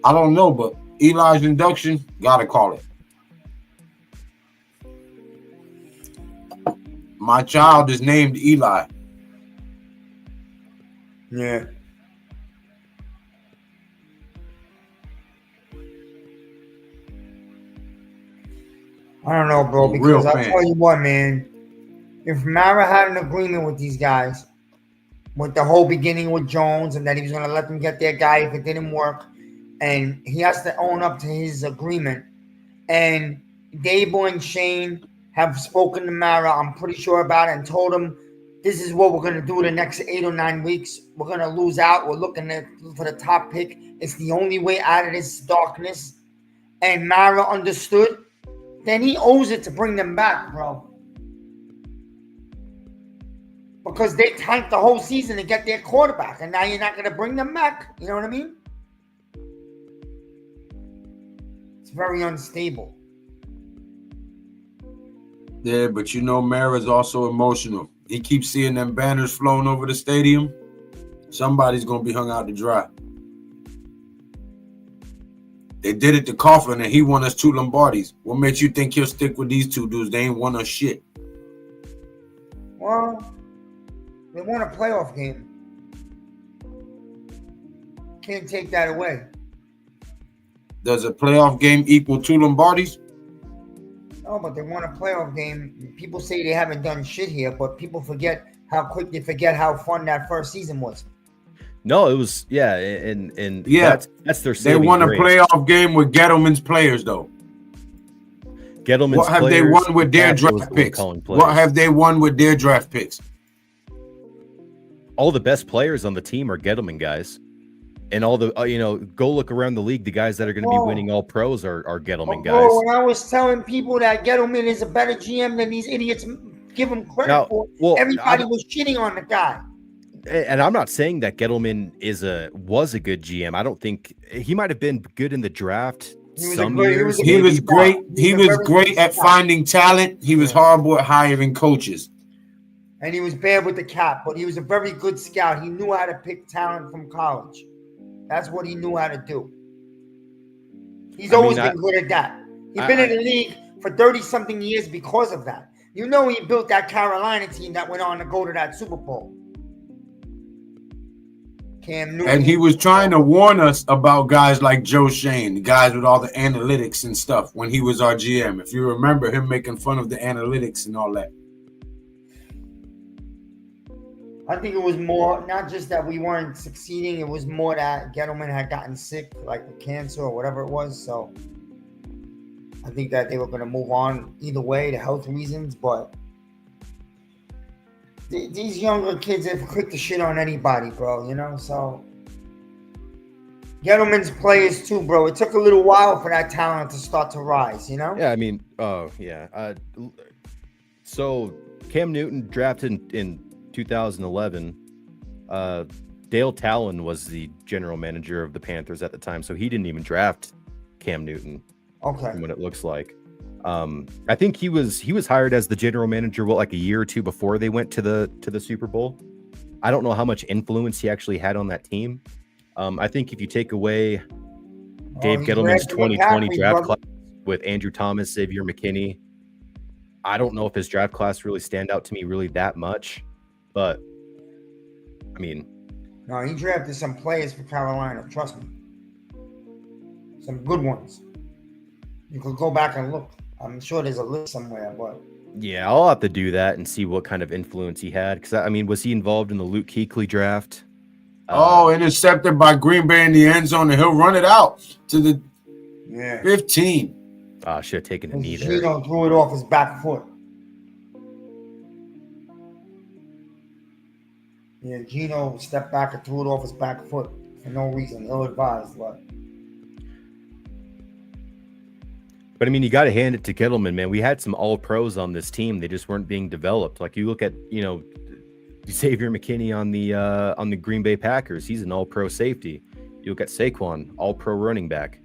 I don't know, but Eli's induction, gotta call it. My child is named Eli. Yeah. I don't know, bro, because I'll tell you what, man. If Mara had an agreement with these guys, with the whole beginning with Jones, and that he was going to let them get their guy if it didn't work, and he has to own up to his agreement, and Dable and Shane have spoken to Mara, I'm pretty sure about it, and told him, this is what we're going to do the next 8 or 9 weeks. We're going to lose out. We're looking for the top pick. It's the only way out of this darkness. And Mara understood. Then he owes it to bring them back, bro. Because they tanked the whole season to get their quarterback. And now you're not going to bring them back. You know what I mean? It's very unstable. Yeah, but Mara's also emotional. He keeps seeing them banners flown over the stadium. Somebody's going to be hung out to dry. They did it to Coughlin, and he won us 2 Lombardis. What makes you think he'll stick with these 2 dudes? They ain't won us shit. Well, they won a playoff game. Can't take that away. Does a playoff game equal 2 Lombardis? No, but they won a playoff game. People say they haven't done shit here, but people forget how quick they forget how fun that first season was. No, it was, and that's their saving. They won a playoff game with Gettleman's players, though. Gettleman's what have players, they won with their draft picks? What have they won with their draft picks? All the best players on the team are Gettleman guys. And all the, go look around the league. The guys that are going to be winning all pros are Gettleman guys. When I was telling people that Gettleman is a better GM than these idiots give him credit for, everybody was shitting on the guy. And I'm not saying that Gettleman was a good GM. I don't think he might have been good in the draft. Some years he was great. He was great at finding talent. He was horrible at hiring coaches. And he was bad with the cap, but he was a very good scout. He knew how to pick talent from college. That's what he knew how to do. He's always been good at that. He's been in the league for 30-something years because of that. He built that Carolina team that went on to go to that Super Bowl. Cam Newton. And he was trying to warn us about guys like Joe Shane, the guys with all the analytics and stuff when he was our GM. If you remember him making fun of the analytics and all that. I think it was more, not just that we weren't succeeding, it was more that Gettleman had gotten sick, like with cancer or whatever it was. So I think that they were going to move on either way to health reasons. But these younger kids have quick to shit on anybody, bro. You know, so Gettleman's players too, bro. It took a little while for that talent to start to rise. You know. Yeah, I mean, so Cam Newton drafted in 2011. Dale Talon was the general manager of the Panthers at the time, so he didn't even draft Cam Newton. Okay. From what it looks like. I think he was hired as the general manager like a year or two before they went to the Super Bowl. I don't know how much influence he actually had on that team. I think if you take away Dave Gettleman's 2020 draft class with Andrew Thomas, Xavier McKinney, I don't know if his draft class really stand out to me really that much, but I mean, no, he drafted some players for Carolina. Trust me, some good ones. You could go back and look. I'm sure there's a list somewhere, but yeah, I'll have to do that and see what kind of influence he had. Because I mean, was he involved in the Luke Kuechly draft? Intercepted by Green Bay in the end zone, and he'll run it out to the 15. Should have taken a knee there. Gino threw it off his back foot. Yeah, Gino stepped back and threw it off his back foot for no reason, ill-advised, but I mean, you got to hand it to Gettleman, man. We had some all-pros on this team; they just weren't being developed. Like you look at, Xavier McKinney on the Green Bay Packers. He's an all-pro safety. You look at Saquon, all-pro running back.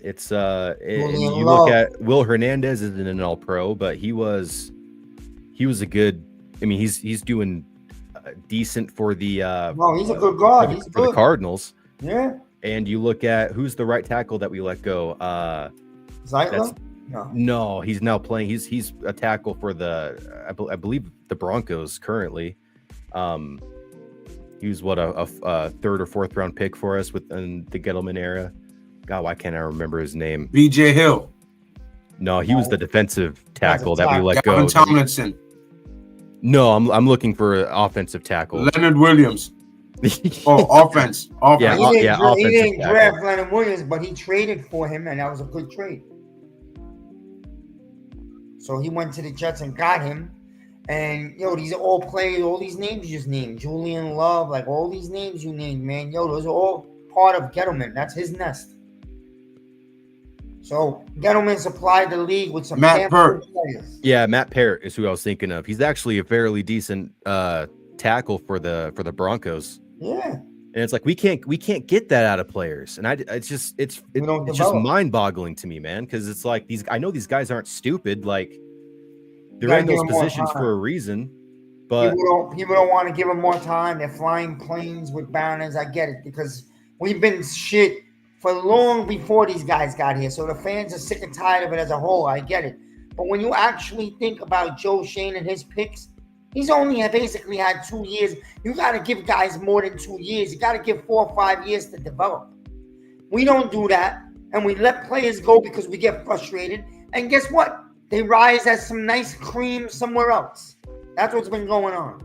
It's and you look at Will Hernandez isn't an all-pro, but he was a good. I mean, he's doing decent for the. He's a good guard. He's for good. The Cardinals. Yeah. And you look at who's the right tackle that we let go. Zeitler? No, he's now playing. He's a tackle for the I believe the Broncos currently. He was a third or fourth round pick for us within the Gettleman era. God, why can't I remember his name? BJ Hill. No, he was the defensive tackle that we let Gavin go. Tomlinson. No, I'm looking for an offensive tackle. Leonard Williams. Offense. Yeah, he didn't tackle. draft Leonard Williams, but he traded for him, and that was a good trade. So he went to the Jets and got him. And, these are all players, all these names you just named. Julian Love, like all these names you named, man. Those are all part of Gettleman. That's his nest. So Gettleman supplied the league with some Matt Peart. players. Yeah, Matt Peart is who I was thinking of. He's actually a fairly decent tackle for the Broncos. Yeah. And it's like we can't get that out of players. And it's just mind-boggling to me, man, because it's like I know these guys aren't stupid, like they're in those positions for a reason. But people don't want to give them more time. They're flying planes with banners. I get it, because we've been shit for long before these guys got here. So the fans are sick and tired of it as a whole. I get it. But when you actually think about Joe Shane and his picks, he's only basically had 2 years. You got to give guys more than 2 years. You got to give 4 or 5 years to develop. We don't do that, and we let players go because we get frustrated. And guess what? They rise as some nice cream somewhere else. That's what's been going on.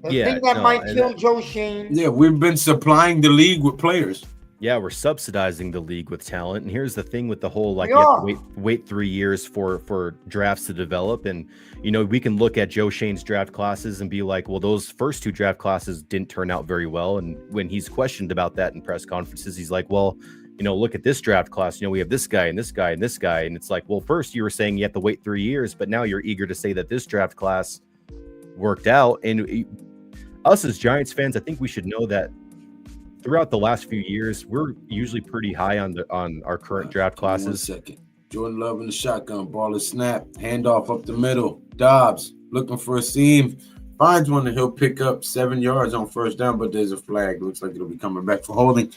The thing that might kill Joe Shane. Yeah, we've been supplying the league with players. Yeah, we're subsidizing the league with talent. And here's the thing with the whole, like, you have to wait 3 years for drafts to develop. And, we can look at Joe Shane's draft classes and be like, well, those first 2 draft classes didn't turn out very well. And when he's questioned about that in press conferences, he's like, well, look at this draft class. We have this guy and this guy and this guy. And it's like, well, first you were saying you have to wait 3 years, but now you're eager to say that this draft class worked out. And us as Giants fans, I think we should know that throughout the last few years, we're usually pretty high on our current draft classes. 1 second. Jordan Love in the shotgun. Ball is snapped. Handoff up the middle. Dobbs looking for a seam. Finds one that he'll pick up 7 yards on first down, but there's a flag. Looks like it'll be coming back for holding.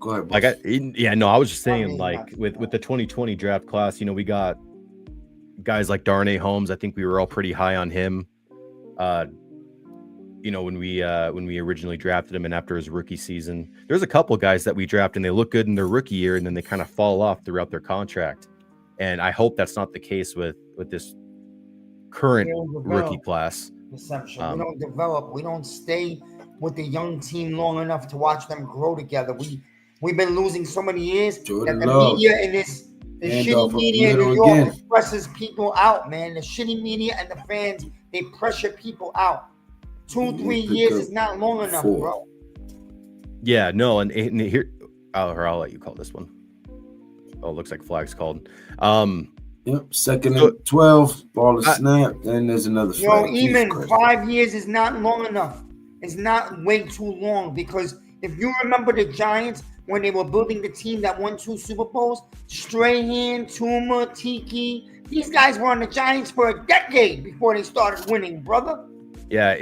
Go ahead. I was just saying, like, with the 2020 draft class, we got guys like Darnay Holmes. I think we were all pretty high on him. When we originally drafted him and after his rookie season. There's a couple guys that we draft and they look good in their rookie year and then they kind of fall off throughout their contract. And I hope that's not the case with this current rookie class. Deception. We don't develop. We don't stay with the young team long enough to watch them grow together. We've been losing so many years that the media in this The And shitty off of media in middle New York again. presses people out, man. The shitty media and the fans, they pressure people out. 2-3 Pick years up is not long enough, 4. bro. Yeah, no, and here, I'll let you call this one. Oh, it looks like flag's called. Yep, second and 12, ball is snapped, then there's another Yo, flag. Jesus even Christ. 5 years is not long enough. It's not way too long because if you remember the Giants when they were building the team that won 2 Super Bowls, Strahan, Tuma, Tiki, these guys were on the Giants for a decade before they started winning, brother. Yeah,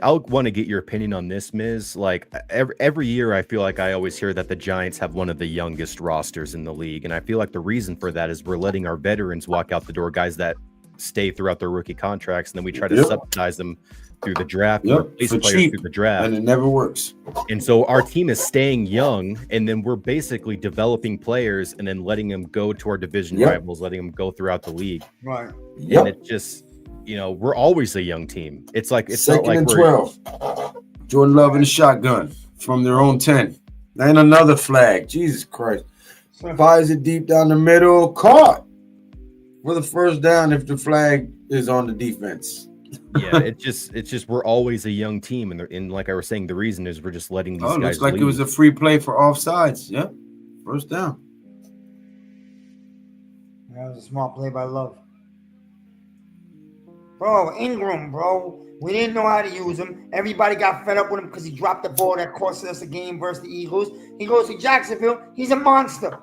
I'll want to get your opinion on this, Miz. Like every year, I feel like I always hear that the Giants have one of the youngest rosters in the league, and I feel like the reason for that is we're letting our veterans walk out the door, guys that stay throughout their rookie contracts, and then we try to subsidize them through the draft, and replace for players cheap, through the draft, and it never works. And so our team is staying young, and then we're basically developing players, and then letting them go to our division rivals, letting them go throughout the league, right? And it just. We're always a young team. It's second not like and 12. Jordan Love in the shotgun from their own 10. And another flag. Jesus Christ. Fires it deep down the middle. Caught for the first down if the flag is on the defense. Yeah, it's just we're always a young team, and like I was saying, the reason is we're just letting these guys. Looks like lead. It was a free play for offsides. Yep, first down. That was a smart play by Love. Bro, Ingram, bro. We didn't know how to use him. Everybody got fed up with him because he dropped the ball that cost us a game versus the Eagles. He goes to Jacksonville. He's a monster.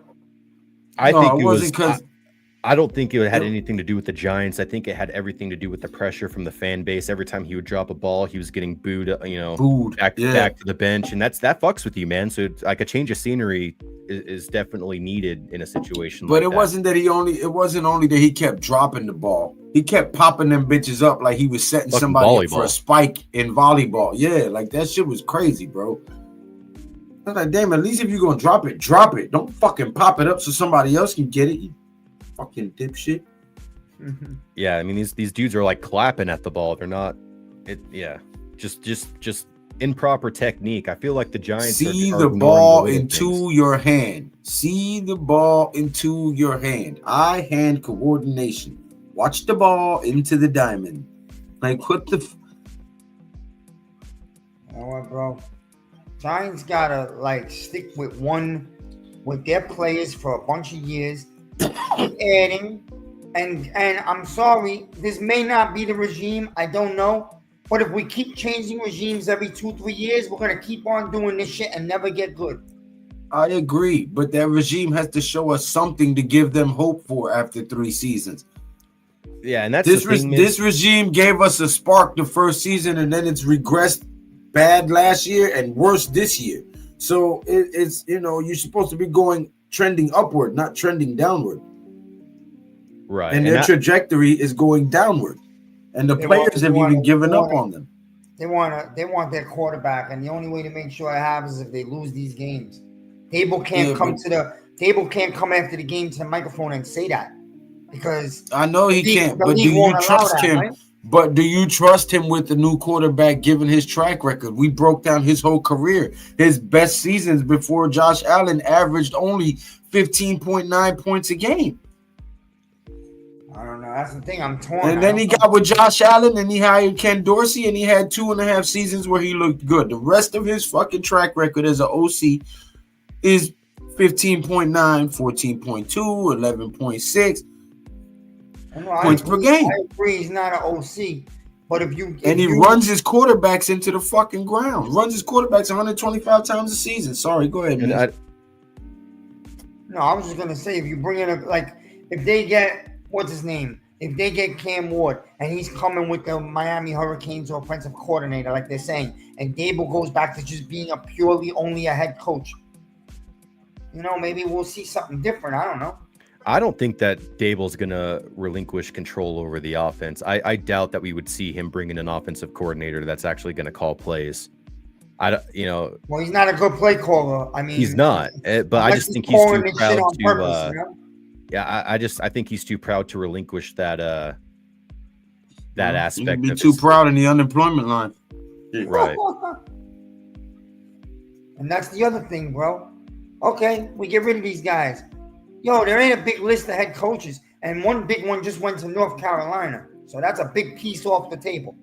I think it was because I don't think it had anything to do with the Giants. I think it had everything to do with the pressure from the fan base. Every time he would drop a ball, he was getting booed. Back to the bench, and that fucks with you, man. So like a change of scenery is definitely needed in a situation. But it wasn't that it wasn't only that he kept dropping the ball. He kept popping them bitches up like he was setting somebody up for a spike in volleyball. Yeah, like that shit was crazy, bro. I was like, damn, at least if you're gonna drop it, drop it. Don't fucking pop it up so somebody else can get it. You fucking dipshit. Yeah, I mean these dudes are like clapping at the ball. They're not. Just improper technique. I feel like the Giants see the ball into your hand. See the ball into your hand. Eye-hand coordination. Watch the ball into the diamond. Like what the? You know what, bro? Giants gotta stick with their players for a bunch of years, adding, and I'm sorry, this may not be the regime. I don't know. But if we keep changing regimes every 2-3 years, we're going to keep on doing this shit and never get good. I agree, but that regime has to show us something to give them hope for after 3 seasons. Yeah, and that's this regime gave us a spark the first season, and then it's regressed bad last year and worse this year. So it's you're supposed to be trending upward, not trending downward. Right. And their trajectory is going downward. And the players have even given up on them. They want their quarterback, and the only way to make sure it happens is if they lose these games. Dable can't come after the game to the microphone and say that because I know he can't. But do you trust him? Right? But do you trust him with the new quarterback given his track record? We broke down his whole career. His best seasons before Josh Allen averaged only 15.9 points a game. I don't know. That's the thing. I'm torn. And then he got with Josh Allen and he hired Ken Dorsey and he had 2.5 seasons where he looked good. The rest of his fucking track record as an OC is 15.9, 14.2, 11.6 points per game. I agree he's not an OC. But if you runs his quarterbacks into the fucking ground. Runs his quarterbacks 125 times a season. Sorry, go ahead, man. No, I was just gonna say if you bring in if they get what's his name? If they get Cam Ward and he's coming with the Miami Hurricanes offensive coordinator, like they're saying, and Dable goes back to just being only a head coach, maybe we'll see something different. I don't know. I don't think that Dable's going to relinquish control over the offense. I doubt that we would see him bring in an offensive coordinator that's actually going to call plays. Well, he's not a good play caller. I mean, he's not, but I just think he's too proud to. Yeah, I think he's too proud to relinquish that aspect. He'd be too proud in the unemployment line. Right. And that's the other thing, bro. Okay, we get rid of these guys. Yo, there ain't a big list of head coaches, and one big one just went to North Carolina. So that's a big piece off the table.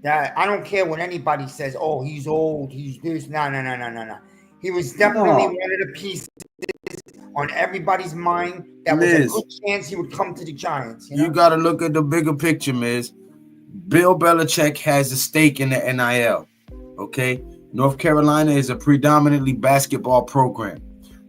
That I don't care what anybody says. Oh, he's old. He's this. No. He was definitely one of the pieces on everybody's mind that was a good chance he would come to the Giants. You got to look at the bigger picture, Miz. Bill Belichick has a stake in the NIL. Okay, North Carolina is a predominantly basketball program.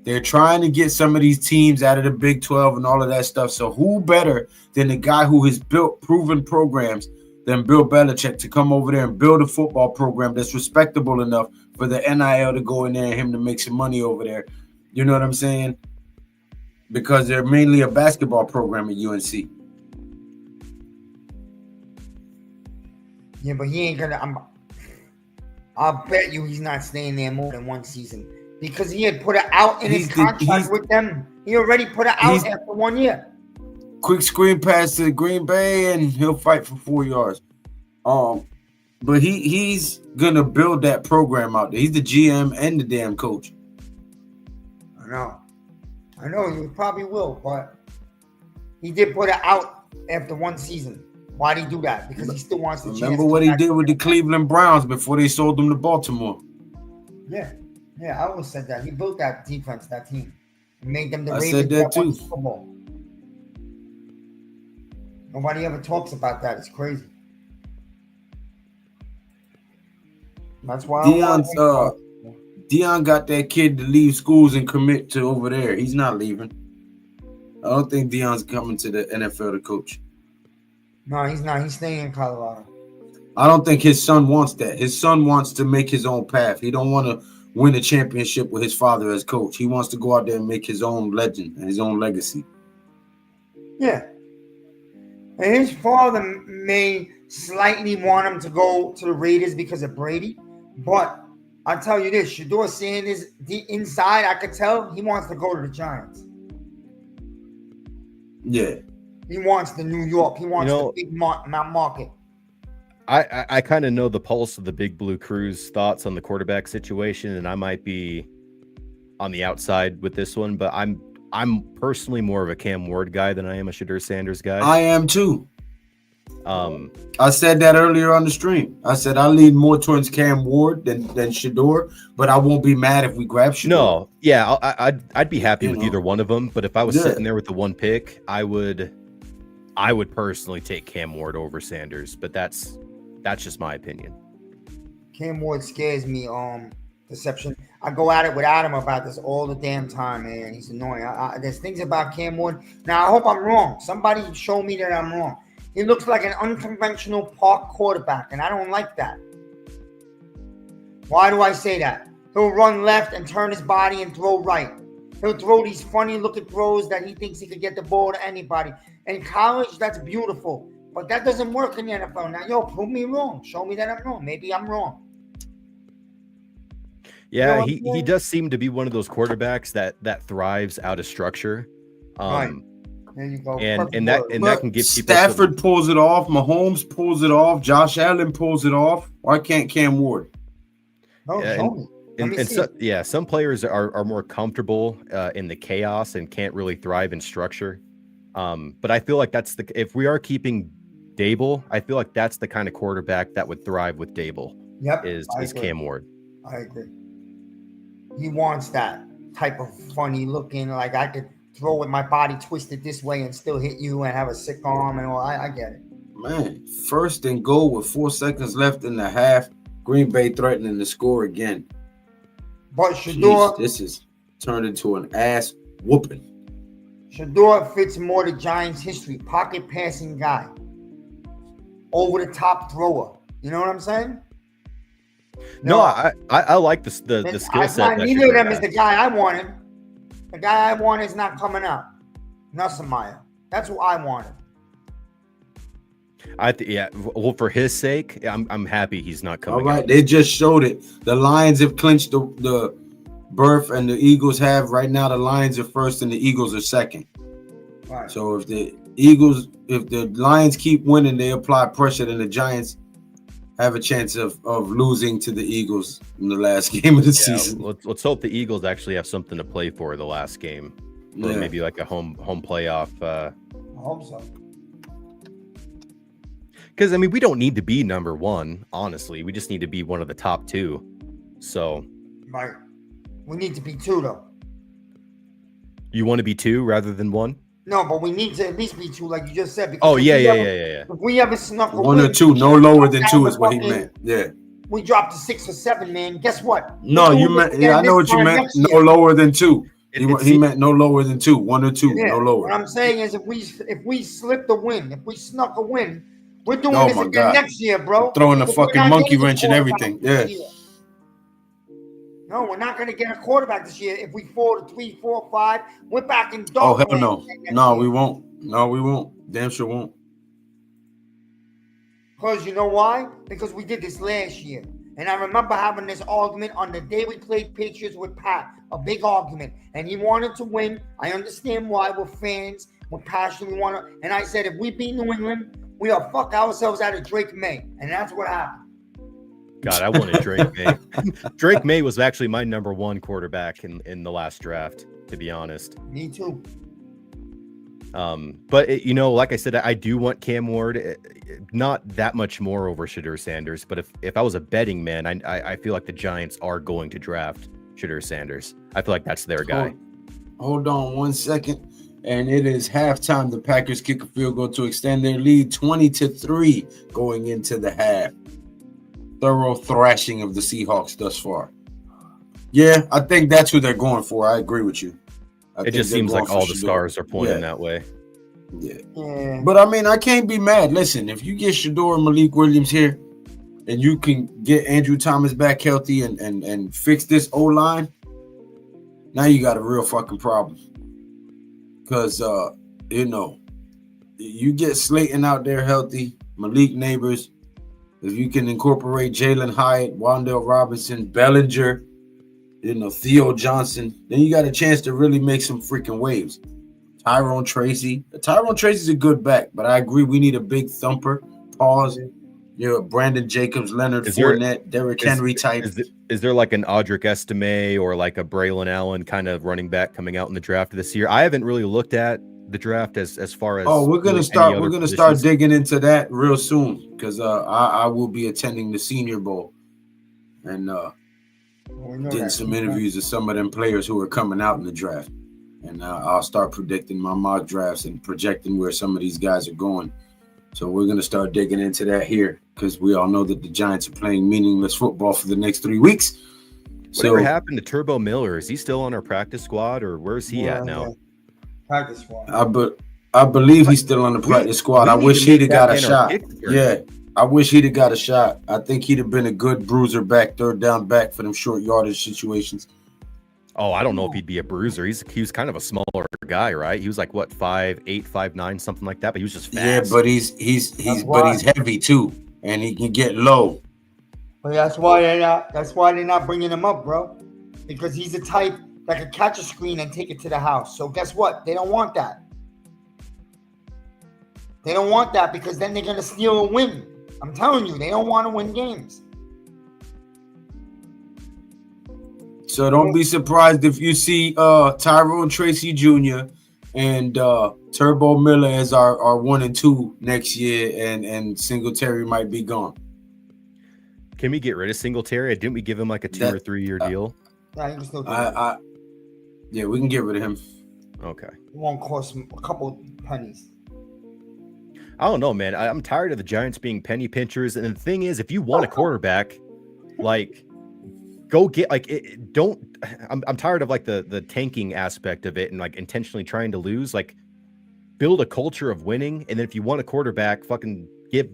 They're trying to get some of these teams out of the Big 12 and all of that stuff. So who better than the guy who has built proven programs than Bill Belichick to come over there and build a football program that's respectable enough for the NIL to go in there and him to make some money over there. You know what I'm saying? Because they're mainly a basketball program at UNC. Yeah, but he ain't gonna. I'll bet you he's not staying there more than one season because he had put it out in his contract with them. He already put it out after 1 year. Quick screen pass to Green Bay, and he'll fight for 4 yards. But he's gonna build that program out there. He's the GM and the damn coach. I know he probably will, but he did put it out after one season. Why'd he do that? Because he still wants to. Remember what he did with the Cleveland Browns before they sold him to Baltimore. Yeah, I always said that. He built that defense, that team. He made them the Ravens. I said that too. Super Bowl. Nobody ever talks about that. It's crazy. That's why Deion got that kid to leave schools and commit to over there. He's not leaving. I don't think Deion's coming to the NFL to coach. No, he's not. He's staying in Colorado. I don't think his son wants that. His son wants to make his own path. He don't want to win a championship with his father as coach. He wants to go out there and make his own legend and his own legacy. Yeah. And his father may slightly want him to go to the Raiders because of Brady. But I'll tell you this, Shedeur Sanders, the inside, I could tell he wants to go to the Giants. Yeah. He wants the New York. He wants the big market. I kind of know the pulse of the Big Blue Crew's thoughts on the quarterback situation, and I might be on the outside with this one, but I'm personally more of a Cam Ward guy than I am a Shedeur Sanders guy. I am too. I said that earlier on the stream. I said I lean more towards Cam Ward than Shedeur, but I won't be mad if we grab Shedeur. No, yeah, I'd be happy with either one of them. But if I was sitting there with the one pick, I would personally take Cam Ward over Sanders. But that's just my opinion. Cam Ward scares me. Deception. I go at it with Adam about this all the damn time, man. He's annoying. There's things about Cam Ward. Now I hope I'm wrong. Somebody show me that I'm wrong. He looks like an unconventional park quarterback, and I don't like that. Why do I say that? He'll run left and turn his body and throw right. He'll throw these funny-looking throws that he thinks he could get the ball to anybody. In college, that's beautiful, but that doesn't work in the NFL. Now, prove me wrong. Show me that I'm wrong. Maybe I'm wrong. Yeah, he does seem to be one of those quarterbacks that thrives out of structure. Right. There you go. And that can give people. Stafford pulls it off. Mahomes pulls it off. Josh Allen pulls it off. Why can't Cam Ward? Oh, show me. Some players are more comfortable in the chaos and can't really thrive in structure. But I feel like if we are keeping Dable, I feel like that's the kind of quarterback that would thrive with Dable. Yep, is Cam Ward. I agree. He wants that type of funny looking, like I could throw with my body twisted this way and still hit you and have a sick arm and all. I get it. Man, 1st and goal with 4 seconds left in the half. Green Bay threatening to score again. But Shedeur, this is turned into an ass whooping. Shedeur fits more the Giants' history. Pocket passing guy. Over the top thrower. You know what I'm saying? No, I like the skill set. Neither of them is the guy I wanted. The guy I wanted is not coming out. Nussmeier. That's who I wanted. Well, for his sake, I'm happy he's not coming. All right, out. They just showed it. The Lions have clinched the berth, and the Eagles have right now. The Lions are first, and the Eagles are second. Right. So if the Lions keep winning, they apply pressure, then the Giants have a chance of losing to the Eagles in the last game of the season. Let's hope the Eagles actually have something to play for the last game, or maybe like a home playoff. I hope so. Because I mean, we don't need to be number one. Honestly, we just need to be one of the top two. So, right, we need to be 2 though. You want to be 2 rather than 1? No, but we need to at least be 2, like you just said. Oh yeah. If we ever snuck a 1 or 2, no lower than 2 is what he meant. Yeah. We dropped to 6 or 7, man. Guess what? No, you meant. Yeah, I know what you meant. No lower than 2. He meant no lower than 2, 1 or 2, no lower. What I'm saying is, if we slipped a win, if we snuck a win, we're doing this again next year, bro. You're throwing a fucking monkey wrench and everything. Yeah. No, we're not going to get a quarterback this year. If we fall to 3, 4, 5, we're back in dog. Oh hell no! No, we won't. No, we won't. Damn sure won't. Because you know why? Because we did this last year. And I remember having this argument on the day we played Patriots with Pat, a big argument. And he wanted to win. I understand why. We're fans. We're passionate. We want to. And I said, if we beat New England, we'll fuck ourselves out of Drake May. And that's what happened. God, I wanted Drake May. Drake May was actually my number 1 quarterback in the last draft, to be honest. Me too. But like I said, I do want Cam Ward, not that much more over Shadur Sanders. But if I was a betting man, I feel like the Giants are going to draft Shadur Sanders. I feel like that's their guy. Hold on 1 second. And it is halftime. The Packers kick a field goal to extend their lead 20-3 going into the half. Thorough thrashing of the Seahawks thus far. Yeah, I think that's who they're going for. I agree with you. It just seems like all the stars are pointing that way. Yeah. But I mean, I can't be mad. Listen, if you get Shador and Malik Williams here, and you can get Andrew Thomas back healthy and fix this O-line, now you got a real fucking problem. Because, you get Slayton out there healthy, Malik Neighbors. If you can incorporate Jalen Hyatt, Wan'Dale Robinson, Bellinger, Theo Johnson, then you got a chance to really make some freaking waves. Tyrone Tracy's a good back, but I agree we need a big thumper. Pause. Brandon Jacobs, Leonard Fournette, Derrick Henry type. Is there like an Audric Estime or like a Braylon Allen kind of running back coming out in the draft this year? I haven't really looked at the draft as far as we're gonna start digging into that real soon because I will be attending the Senior Bowl and getting some interviews of some of them players who are coming out in the draft, and I'll start predicting my mock drafts and projecting where some of these guys are going. So we're gonna start digging into that here because we all know that the Giants are playing meaningless football for the next 3 weeks. Whatever happened to Turbo Miller? Is he still on our practice squad or where's he at now? Practice squad. I believe he's still on the practice squad. I wish he'd have got a shot. Yeah, I wish he'd have got a shot. I think he'd have been a good bruiser back, third down back for them short yardage situations. Oh, I don't know if he'd be a bruiser. He was kind of a smaller guy, right? He was like what 5'8", 5'9", something like that. But he was just fast. Yeah, but he's heavy too, and he can get low. But that's why they're not bringing him up, bro, because he's the type that can catch a screen and take it to the house. So guess what? They don't want that. They don't want that because then they're going to steal a win. I'm telling you, they don't want to win games. So don't be surprised if you see Tyrone Tracy Jr. and Turbo Miller as our 1 and 2 next year, and Singletary might be gone. Can we get rid of Singletary? Didn't we give him like a 2 or 3 year deal? Yeah, we can get rid of him. Okay. It won't cost a couple pennies. I don't know, man. I'm tired of the Giants being penny pinchers. And the thing is, if you want a quarterback, like, go get I'm tired of like the tanking aspect of it and like intentionally trying to lose. Like, build a culture of winning. And then if you want a quarterback, fucking give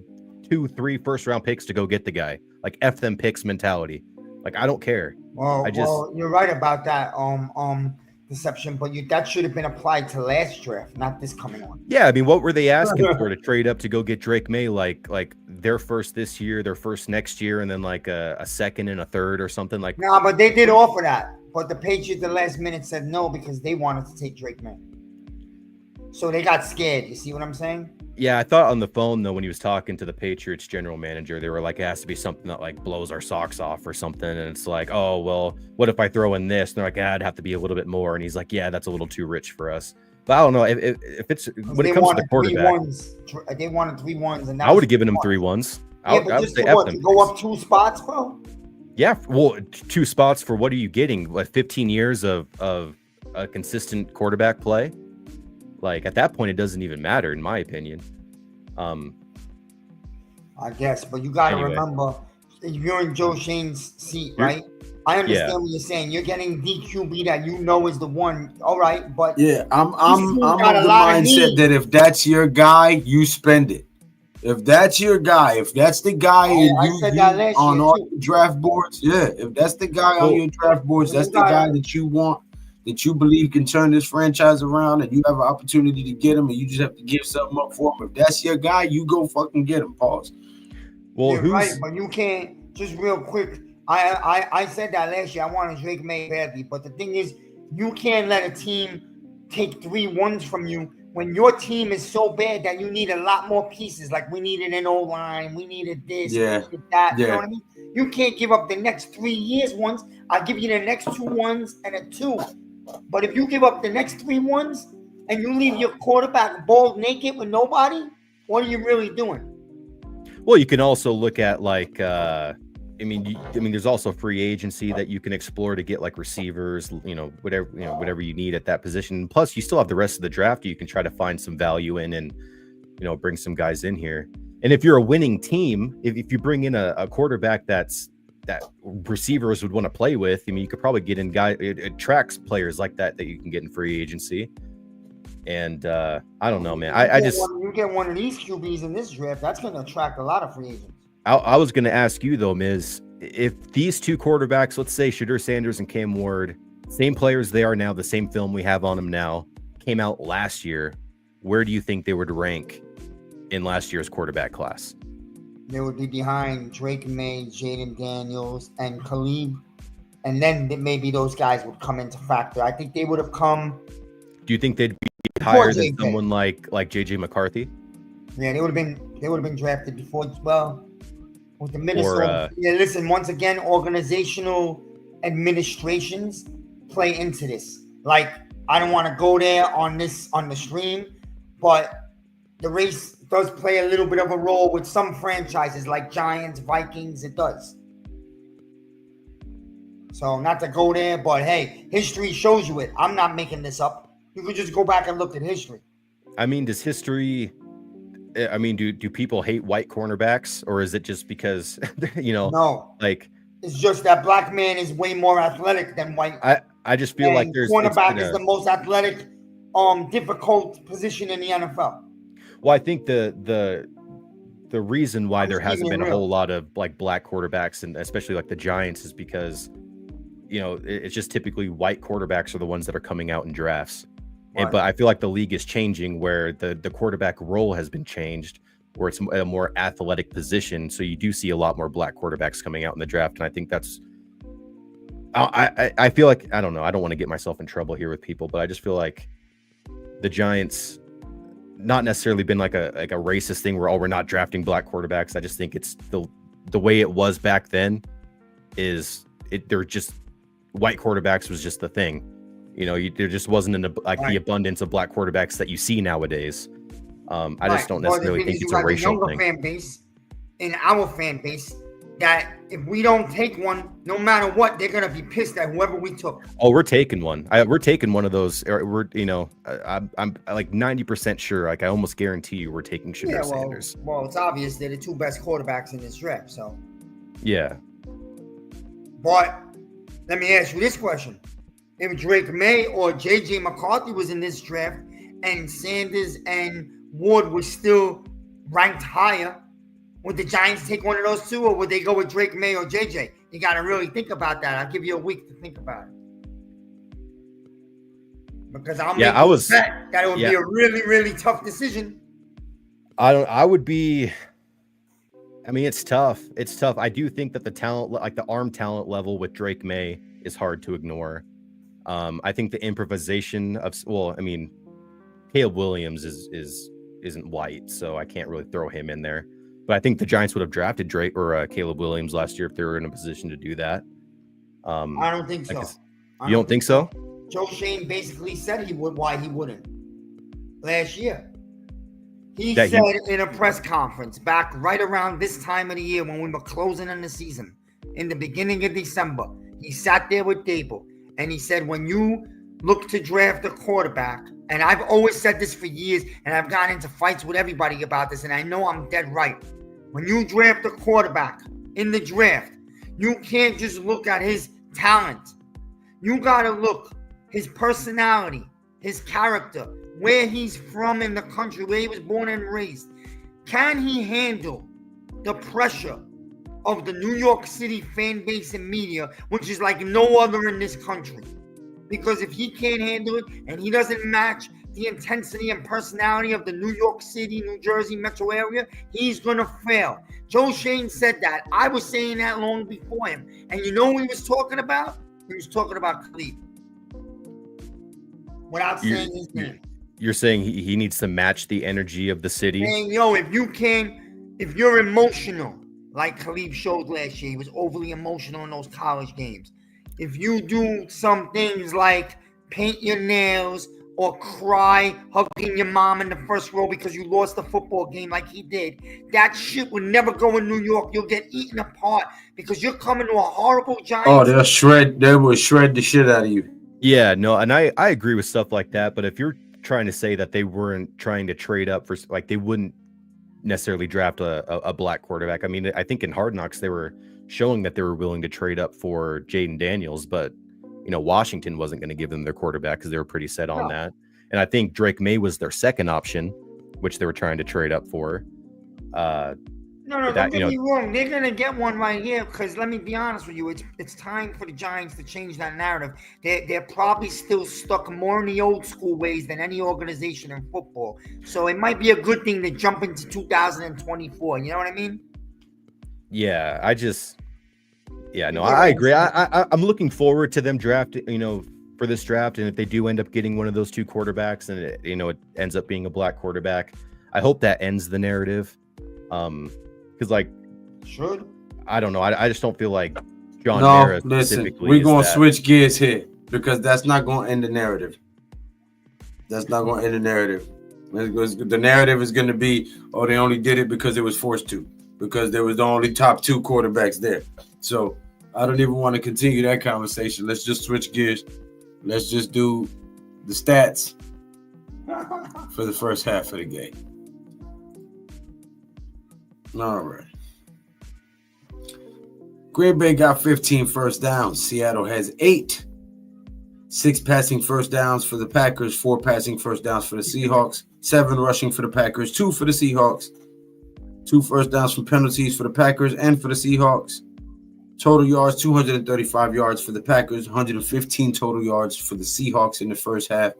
2-3 first round picks to go get the guy. Like, F them picks mentality. Like, I don't care. Well, you're right about that deception, but that should have been applied to last draft, not this coming on. Yeah, I mean, what were they asking for to trade up to go get Drake May? Like their first this year, their first next year, and then like a second and a third or something like. No, but they did offer that, but the Patriots at the last minute said no because they wanted to take Drake May. So they got scared. You see what I'm saying? Yeah, I thought on the phone though when he was talking to the Patriots general manager, they were like, it has to be something that like blows our socks off or something. And it's like, oh well, what if I throw in this? And they're like, it'd have to be a little bit more. And he's like, yeah, that's a little too rich for us. But I don't know if it's when it comes to the quarterback. They wanted 3 1s, and I would have given him 3 1s. Yeah, but just to what? To go up 2 spots, bro. Yeah, well, 2 spots for what are you getting? What 15 years of a consistent quarterback play? Like at that point, it doesn't even matter, in my opinion. I guess, but you got to remember, if you're in Joe Shane's seat, right? I understand what you're saying. You're getting DQB that you know is the one. All right, but I'm of the mindset that if that's your guy, you spend it. If that's your guy, if that's the guy on all your draft boards, if that's the guy on your draft boards, that's the guy that you want, that you believe can turn this franchise around, and you have an opportunity to get him, and you just have to give something up for him. If that's your guy, you go fucking get him. Pause. Well, you're right, but you can't. Just real quick, I said that last year. I wanted Drake May badly, but the thing is, you can't let a team take 3 1s from you when your team is so bad that you need a lot more pieces. Like we needed an O-line, we needed this, we needed that. You know what I mean? You can't give up the next 3 years ones. I'll give you the next 2 1s and a 2. But if you give up the next 3 1s and you leave your quarterback bald naked with nobody, what are you really doing? Well, you can also look at like, I mean, there's also free agency that you can explore to get like receivers, whatever you need at that position. Plus, you still have the rest of the draft you can try to find some value in and, bring some guys in here. And if you're a winning team, if you bring in a quarterback that receivers would want to play with, I mean, you could probably get in guys. It attracts players like that you can get in free agency. And I don't know, man. You get one of these QBs in this draft, that's going to attract a lot of free agents. I was going to ask you though, Miz, if these 2 quarterbacks, let's say Shedeur Sanders and Cam Ward, same players they are now, the same film we have on them now, came out last year, where do you think they would rank in last year's quarterback class? They would be behind Drake May, Jaden Daniels, and Khalib, and then maybe those guys would come into factor. I think they would have come. Do you think they'd be higher than someone like JJ McCarthy? Yeah, they would have been drafted before. Well, with the Minnesota. Listen. Once again, organizational administrations play into this. Like, I don't want to go there on the stream, but the race does play a little bit of a role with some franchises like Giants, Vikings. It does. So not to go there, but hey, history shows you it. I'm not making this up. You could just go back and look at history. I mean, does history? I mean, do people hate white cornerbacks, or is it just because No, like it's just that black man is way more athletic than white. I just feel like cornerback is the most athletic, difficult position in the NFL. Well, I think the reason why there hasn't been a whole lot of like black quarterbacks, and especially like the Giants, is because it's just typically white quarterbacks are the ones that are coming out in drafts. Right. But I feel like the league is changing where the quarterback role has been changed, where it's a more athletic position. So you do see a lot more black quarterbacks coming out in the draft. And I think that's, I feel like, I don't know, I don't want to get myself in trouble here with people, but I just feel like the Giants, not necessarily been like a racist thing where, we're not drafting black quarterbacks. I just think it's the way it was back then they're just white quarterbacks was just the thing. There just wasn't the abundance of black quarterbacks that you see nowadays. I just don't necessarily think it's a racial thing. Fan base, in our fan base, that if we don't take one, no matter what, they're gonna be pissed at whoever we took. Oh, we're taking one. We're taking one of those. I'm like 90% sure. Like I almost guarantee you, we're taking Shedeur Sanders. Well, it's obvious they're the 2 best quarterbacks in this draft. So yeah. But let me ask you this question. If Drake May or JJ McCarthy was in this draft and Sanders and Ward was still ranked higher, would the Giants take one of those 2, or would they go with Drake May or JJ? You got to really think about that. I'll give you a week to think about it. Because that it would be a really, really tough decision. It's tough. It's tough. I do think that the talent, like the arm talent level with Drake May, is hard to ignore. I think the improvisation of, Caleb Williams is isn't white, so I can't really throw him in there. But I think the Giants would have drafted Drake or Caleb Williams last year if they were in a position to do that. I don't think so. You don't think so? Joe Shane basically said he would. Why he wouldn't? Last year, he said in a press conference back right around this time of the year when we were closing in the season, in the beginning of December, he sat there with Dable and he said, when you look to draft a quarterback, and I've always said this for years, and I've gotten into fights with everybody about this, and I know I'm dead right. When you draft a quarterback in the draft, you can't just look at his talent. You got to look his personality, his character, where he's from in the country, where he was born and raised. Can he handle the pressure of the New York City fan base and media, which is like no other in this country? Because if he can't handle it and he doesn't match the intensity and personality of the New York City, New Jersey metro area, he's going to fail. Joe Shane said that. I was saying that long before him. And you know what he was talking about? He was talking about Cleveland. Without saying his name. You're saying he needs to match the energy of the city? And if you're emotional, like Khalid showed last year, he was overly emotional in those college games. If you do some things like paint your nails or cry hugging your mom in the first row because you lost the football game like he did, that shit would never go in New York. You'll get eaten apart because you're coming to a horrible Giants. Oh, they will shred the shit out of you. Yeah, no, and I agree with stuff like that, but if you're trying to say that they weren't trying to trade up for, like, they wouldn't necessarily draft a black quarterback. I mean, I think in Hard Knocks they were showing that they were willing to trade up for Jaden Daniels, but Washington wasn't going to give them their quarterback because they were pretty set on that. And I think Drake May was their second option, which they were trying to trade up for. No, don't get me wrong. They're going to get one right here because let me be honest with you. It's time for the Giants to change that narrative. They're probably still stuck more in the old school ways than any organization in football. So it might be a good thing to jump into 2024. You know what I mean? Yeah, I agree. I'm looking forward to them drafting, for this draft. And if they do end up getting one of those two quarterbacks and it ends up being a black quarterback, I hope that ends the narrative. Because I don't know. I just don't feel like John Mara specifically. We're going to switch gears here because that's not going to end the narrative. That's not going to end the narrative. The narrative is going to be, they only did it because it was forced to, because there was the only top two quarterbacks there. So I don't even want to continue that conversation. Let's just switch gears. Let's just do the stats for the first half of the game. All right. Green Bay got 15 first downs. Seattle has 8. 6 passing first downs for the Packers, 4 passing first downs for the Seahawks, 7 rushing for the Packers, 2 for the Seahawks, 2 first downs from penalties for the Packers and for the Seahawks. Total yards, 235 yards for the Packers, 115 total yards for the Seahawks in the first half.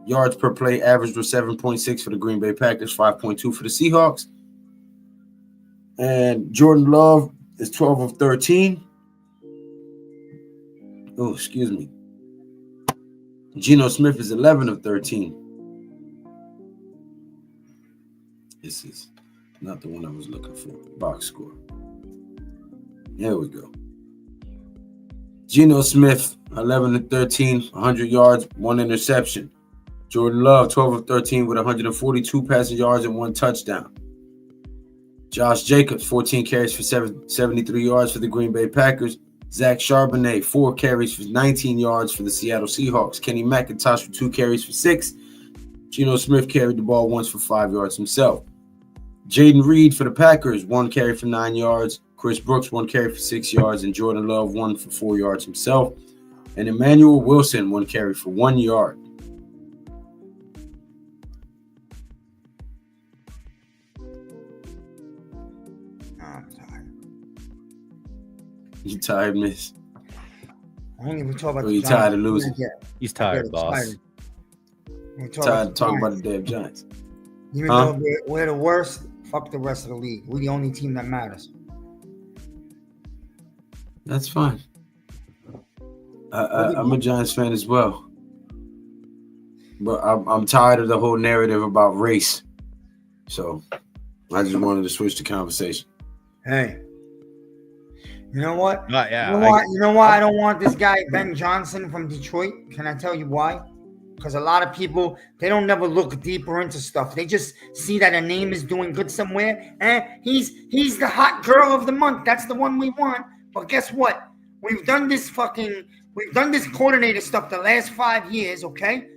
Yards per play average was 7.6 for the Green Bay Packers, 5.2 for the Seahawks. And Jordan Love is 12 of 13. Oh, excuse me. Geno Smith is 11 of 13. This is not the one I was looking for. Box score. There we go. Geno Smith, 11 of 13, 100 yards, 1 interception. Jordan Love, 12 of 13 with 142 passing yards and 1 touchdown. Josh Jacobs, 14 carries for 73 yards for the Green Bay Packers. Zach Charbonnet, 4 carries for 19 yards for the Seattle Seahawks. Kenny McIntosh with 2 carries for 6. Geno Smith carried the ball once for 5 yards himself. Jaden Reed for the Packers, 1 carry for 9 yards. Chris Brooks, 1 carry for 6 yards. And Jordan Love, 1 for 4 yards himself. And Emmanuel Wilson, 1 carry for 1 yard. I'm tired. You tired, miss? I don't even talk about you tired of losing? He's tired, boss. Tired of talking about the damn Giants. Even though we're the worst, fuck the rest of the league. We're the only team that matters. That's fine. I'm a Giants fan as well. but I'm tired of the whole narrative about race. So I just wanted to switch the conversation. Hey, you know what? Yeah, You know why I don't want this guy Ben Johnson from Detroit? Can I tell you why? Because a lot of people, they don't never look deeper into stuff. They just see that a name is doing good somewhere, and he's the hot girl of the month. That's the one we want. But guess what? We've done this coordinator stuff the last 5 years. Okay,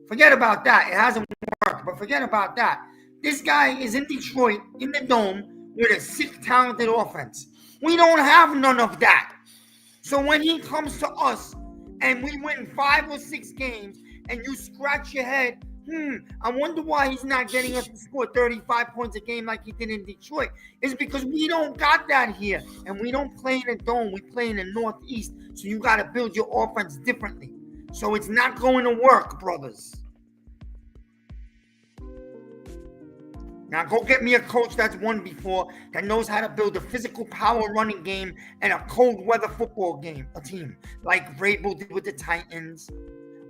forget about that. It hasn't worked. But forget about that. This guy is in Detroit in the dome with a sick, talented offense. We don't have none of that. So when he comes to us and we win 5 or 6 games and you scratch your head, I wonder why he's not getting us to score 35 points a game like he did in Detroit. It's because we don't got that here. And we don't play in a dome. We play in the Northeast. So you got to build your offense differently. So it's not going to work, brothers. Now go get me a coach that's won before, that knows how to build a physical power running game and a cold weather football game, a team like Vrabel did with the Titans,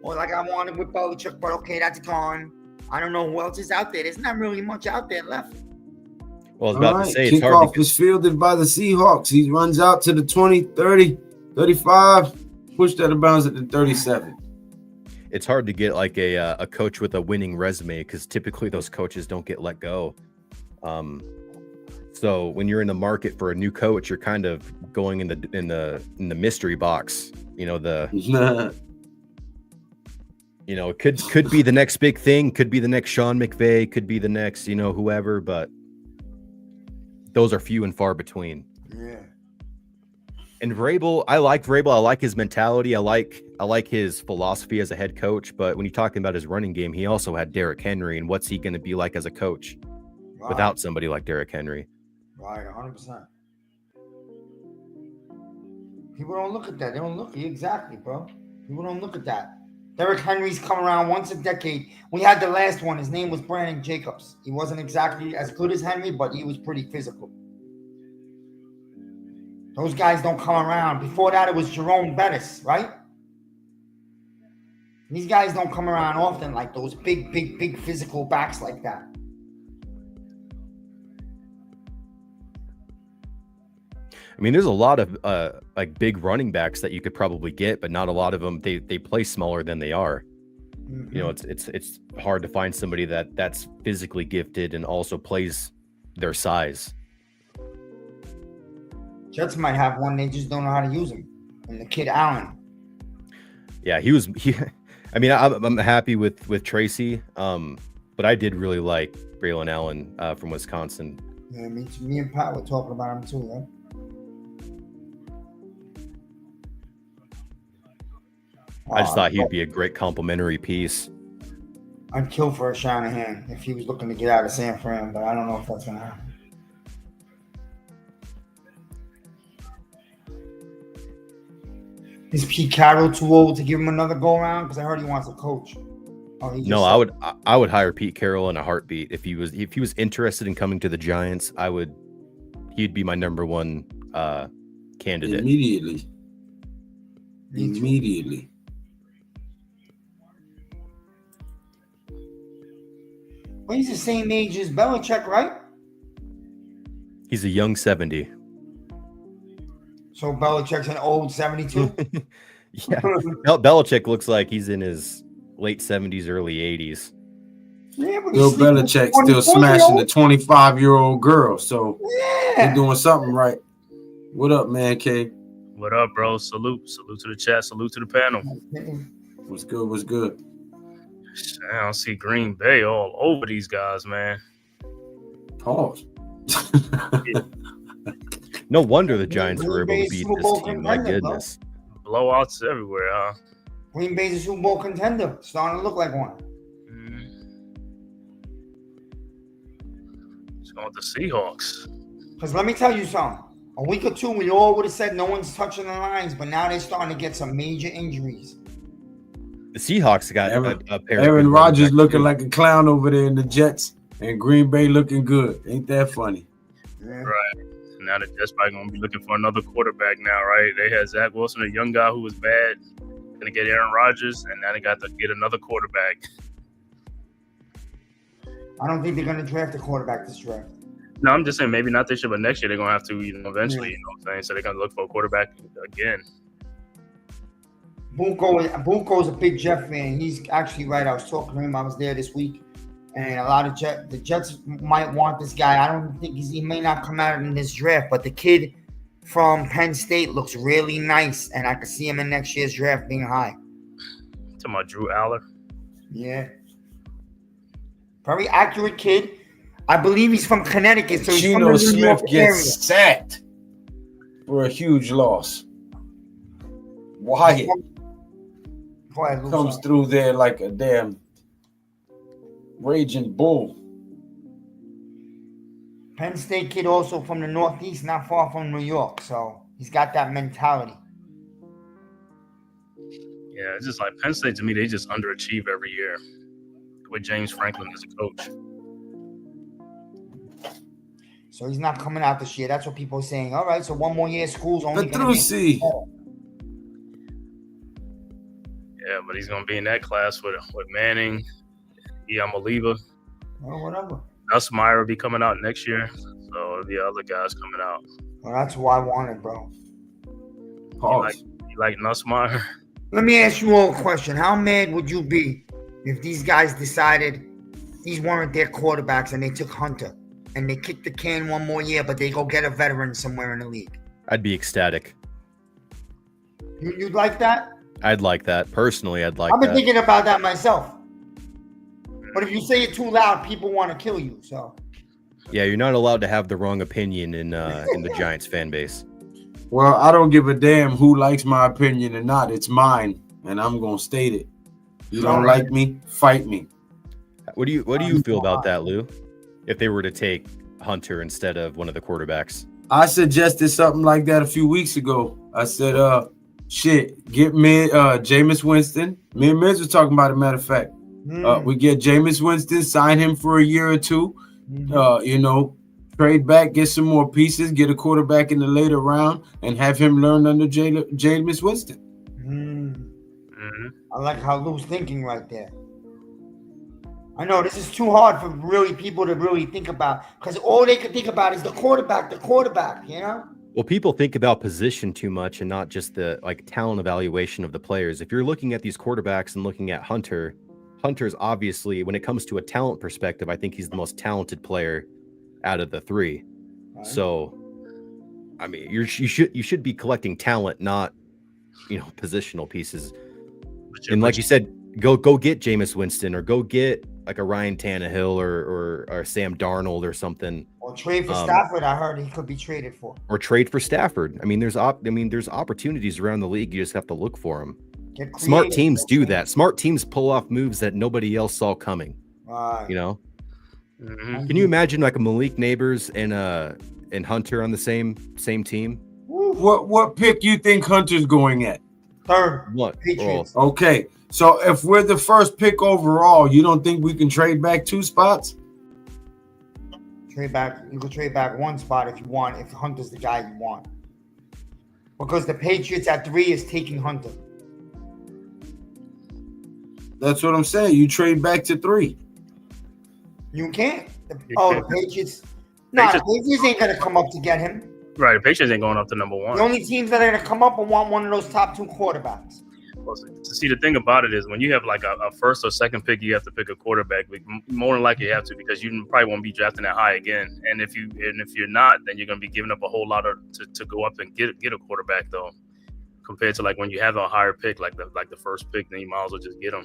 or like I wanted with Belichick, but okay, that's gone. I don't know who else is out there. There's not really much out there left. Well, I was about to say, it's hard. Kickoff is fielded by the Seahawks. He runs out to the 20, 30, 35, pushed out of bounds at the 37. It's hard to get like a coach with a winning resume because typically those coaches don't get let go. So when you're in the market for a new coach, you're kind of going in the mystery box. You know, it could be the next big thing, could be the next Sean McVay, could be the next, whoever, but those are few and far between. Yeah. And Vrabel, I like Vrabel. I like his mentality. I like his philosophy as a head coach. But when you're talking about his running game, he also had Derrick Henry. And what's he going to be like as a coach without somebody like Derrick Henry? Right, 100%. People don't look at that. They don't look exactly, bro. People don't look at that. Derrick Henry's come around once a decade. We had the last one. His name was Brandon Jacobs. He wasn't exactly as good as Henry, but he was pretty physical. Those guys don't come around. Before that, it was Jerome Bettis, right? These guys don't come around often like those big physical backs like that. I mean, there's a lot of like big running backs that you could probably get, but not a lot of them. They play smaller than they are. Mm-hmm. It's hard to find somebody that's physically gifted and also plays their size. Jets might have one. They just don't know how to use him. And the kid Allen. Yeah, I mean, I'm happy with Tracy, but I did really like Braylon Allen from Wisconsin. Yeah, me and Pat were talking about him too, right? I just thought he'd be a great complimentary piece. I'd kill for a Shanahan if he was looking to get out of San Fran, but I don't know if that's going to happen. Is Pete Carroll too old to give him another go around? Because I heard he wants a coach. No, I would hire Pete Carroll in a heartbeat if he was interested in coming to the Giants. He'd be my number one candidate immediately. Well, he's the same age as Belichick, right? He's a young 70. So Belichick's an old 72? Yeah. Belichick looks like he's in his late 70s, early 80s. Yeah, but Bill Belichick still smashing the 25-year-old girl, so he's doing something right. What up, man, K? What up, bro? Salute to the chat. Salute to the panel. What's good? I don't see Green Bay all over these guys, man. Pause. No wonder the Giants were able to beat this team. My goodness. Blowouts everywhere, huh? Green Bay's a Super Bowl contender. Starting to look like one. It's going with the Seahawks. Because let me tell you something. A week or two, we all would have said no one's touching the lines, but now they're starting to get some major injuries. The Seahawks got a pair of Aaron Rodgers looking like a clown over there in the Jets, and Green Bay looking good. Ain't that funny? Yeah. Right. Now the Jets probably going to be looking for another quarterback now, right? They had Zach Wilson, a young guy who was bad. Going to get Aaron Rodgers, and now they got to get another quarterback. I don't think they're going to draft a quarterback this draft. No, I'm just saying maybe not this year, but next year they're gonna have to, eventually. Yeah. You know what I'm saying? So they're gonna look for a quarterback again. Bunko's a big Jet fan. He's actually right. I was talking to him. I was there this week, and a lot of the Jets might want this guy. I don't think he may not come out in this draft, but the kid from Penn State looks really nice, and I could see him in next year's draft being high. Talking about Drew Aller. Yeah, very accurate kid. I believe he's from Connecticut, so he's from the Geno New Smith York area. gets sacked for a huge loss. Wyatt Go ahead, Lou, comes sorry. through there like a damn raging bull. Penn State kid also from the Northeast, not far from New York, so he's got that mentality. Yeah, it's just like Penn State to me, they just underachieve every year with James Franklin as a coach. So he's not coming out this year. That's what people are saying. All right, so one more year, school's only The going to Trucy. Yeah, but he's gonna be in that class with Manning, Iamaliva. Well, whatever. Nussmeier will be coming out next year, so the other guys coming out. Well, that's who I wanted, bro. Pause. You like Nussmeier? Let me ask you all a question. How mad would you be if these guys decided these weren't their quarterbacks and they took Hunter and they kicked the can one more year, but they go get a veteran somewhere in the league? I'd be ecstatic. You'd like that? I'd like that. Personally, I'd like I've been that. thinking about that myself. But if you say it too loud, people want to kill you. So Yeah, you're not allowed to have the wrong opinion in the Giants fan base. Well, I don't give a damn who likes my opinion or not. It's mine, and I'm gonna state it. You don't like me, fight me. What do you feel about that, Lou? If they were to take Hunter instead of one of the quarterbacks? I suggested something like that a few weeks ago. I said, get Jameis Winston. Me and Miz was talking about it, matter of fact. We get Jameis Winston, sign him for a year or two, trade back, get some more pieces, get a quarterback in the later round, and have him learn under Jameis Winston. Mm-hmm. I like how Lou's thinking right there. I know this is too hard for really people to really think about because all they can think about is the quarterback, you know? Well, people think about position too much and not just the talent evaluation of the players. If you're looking at these quarterbacks and looking at Hunter's obviously, when it comes to a talent perspective, I think he's the most talented player out of the three. Right. So, I mean, you should be collecting talent, not positional pieces. And like you said, go get Jameis Winston or go get like a Ryan Tannehill or Sam Darnold or something. Or trade for Stafford. I heard he could be traded for. Or trade for Stafford. I mean, there's opportunities around the league. You just have to look for them. Smart teams do that. Smart teams pull off moves that nobody else saw coming. Right. Mm-hmm. Can you imagine like a Malik Neighbors and Hunter on the same team? What pick you think Hunter's going at? Third. What? Patriots. Okay, so if we're the first pick overall, you don't think we can trade back 2 spots? Trade back. You can trade back 1 spot if you want. If Hunter's the guy you want, because the Patriots at 3 is taking Hunter. That's what I'm saying. You trade back to 3. You can't. can't. The Patriots. The Patriots ain't gonna come up to get him. Right, the Patriots ain't going up to number 1. The only teams that are gonna come up and want one of those top 2 quarterbacks. Well, see, the thing about it is when you have like a first or second pick, you have to pick a quarterback. More than likely, you have to because you probably won't be drafting that high again. And if you're not, then you're gonna be giving up a whole lot to go up and get a quarterback though. Compared to like when you have a higher pick, like the first pick, then you might as well just get him.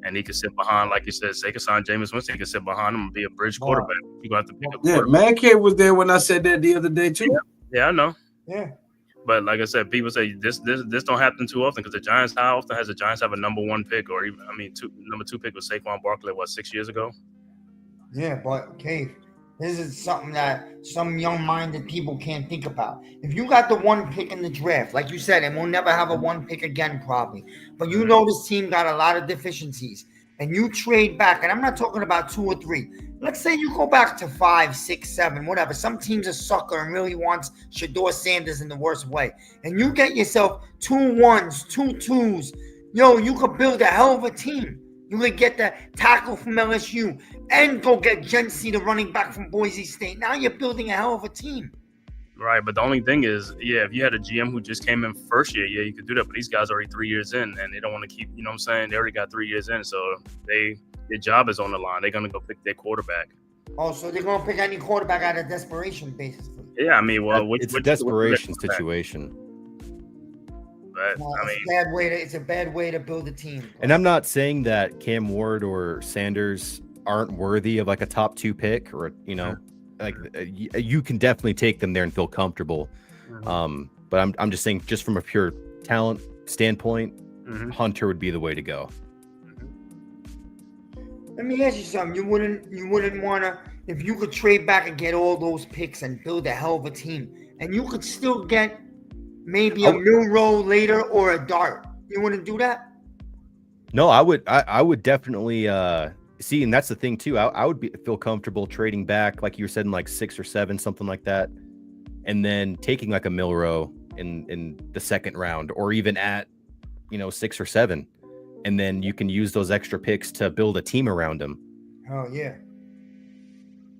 And he can sit behind, like you said, they can sign Jameis Winston. He can sit behind him and be a bridge quarterback. You're gonna have to pick a quarterback. Man Cave was there when I said that the other day too. Yeah, I know. Yeah. But like I said, people say this don't happen too often because the Giants. How often has the Giants have a number 1 pick or even number 2 pick was Saquon Barkley 6 years ago? Yeah, but Cave, this is something that some young-minded people can't think about. If you got the 1 pick in the draft, like you said, and we'll never have a 1 pick again probably, but this team got a lot of deficiencies, and you trade back, and I'm not talking about 2 or 3. Let's say you go back to 5, 6, 7, whatever. Some teams are sucker and really wants Shador Sanders in the worst way, and you get yourself 2 1s, 2 2s. You could build a hell of a team. You could get the tackle from LSU, and go get Jency, the running back from Boise State. Now you're building a hell of a team. Right, but the only thing is, if you had a GM who just came in first year, you could do that. But these guys are already 3 years in, and they don't want to keep, you know what I'm saying? They already got 3 years in, so their job is on the line. They're going to go pick their quarterback. Oh, so they're going to pick any quarterback out of desperation, basically. Yeah, I mean, well, it's a desperation situation. But, It's a bad way to build a team. And I'm not saying that Cam Ward or Sanders aren't worthy of like a top 2 pick, or like you can definitely take them there and feel comfortable. But I'm just saying, just from a pure talent standpoint, Hunter would be the way to go. Let me ask you something. You wouldn't want to, if you could trade back and get all those picks and build a hell of a team, and you could still get maybe a Milroe later or a Dart. You wouldn't do that? No, I would definitely see, and that's the thing too. I would feel comfortable trading back, like you were saying, like 6 or 7, something like that, and then taking like a Milroe in the second round, or even at 6 or 7, and then you can use those extra picks to build a team around him. Oh yeah,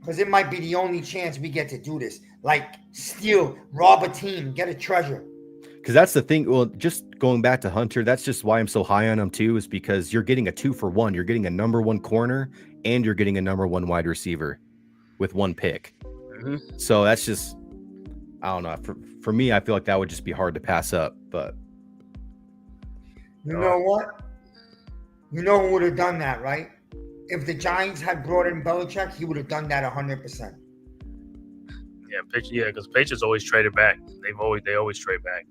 because it might be the only chance we get to do this. Like steal, rob a team, get a treasure. Because that's the thing. Well, just going back to Hunter, that's just why I'm so high on him too, is because you're getting a 2-for-1. You're getting a number 1 corner, and you're getting a number 1 wide receiver with 1 pick. So that's just, I don't know. For me, I feel like that would just be hard to pass up. But you know what? You know who would have done that, right? If the Giants had brought in Belichick, he would have done that 100%. Yeah, because Patriots always traded back. They always trade back.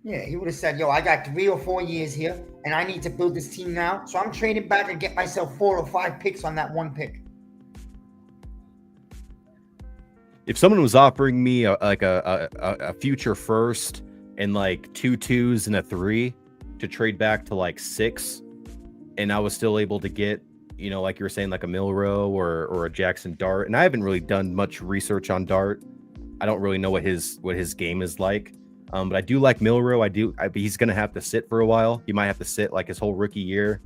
Yeah, he would have said, yo, I got 3 or 4 years here, and I need to build this team now. So I'm trading back and get myself 4 or 5 picks on that 1 pick. If someone was offering me a future first and like 2 2s and a 3 to trade back to like 6, and I was still able to get, like you were saying, like a Milroe or a Jackson Dart, and I haven't really done much research on Dart. I don't really know what his game is like. But I do like Milroe. He's going to have to sit for a while. He might have to sit like his whole rookie year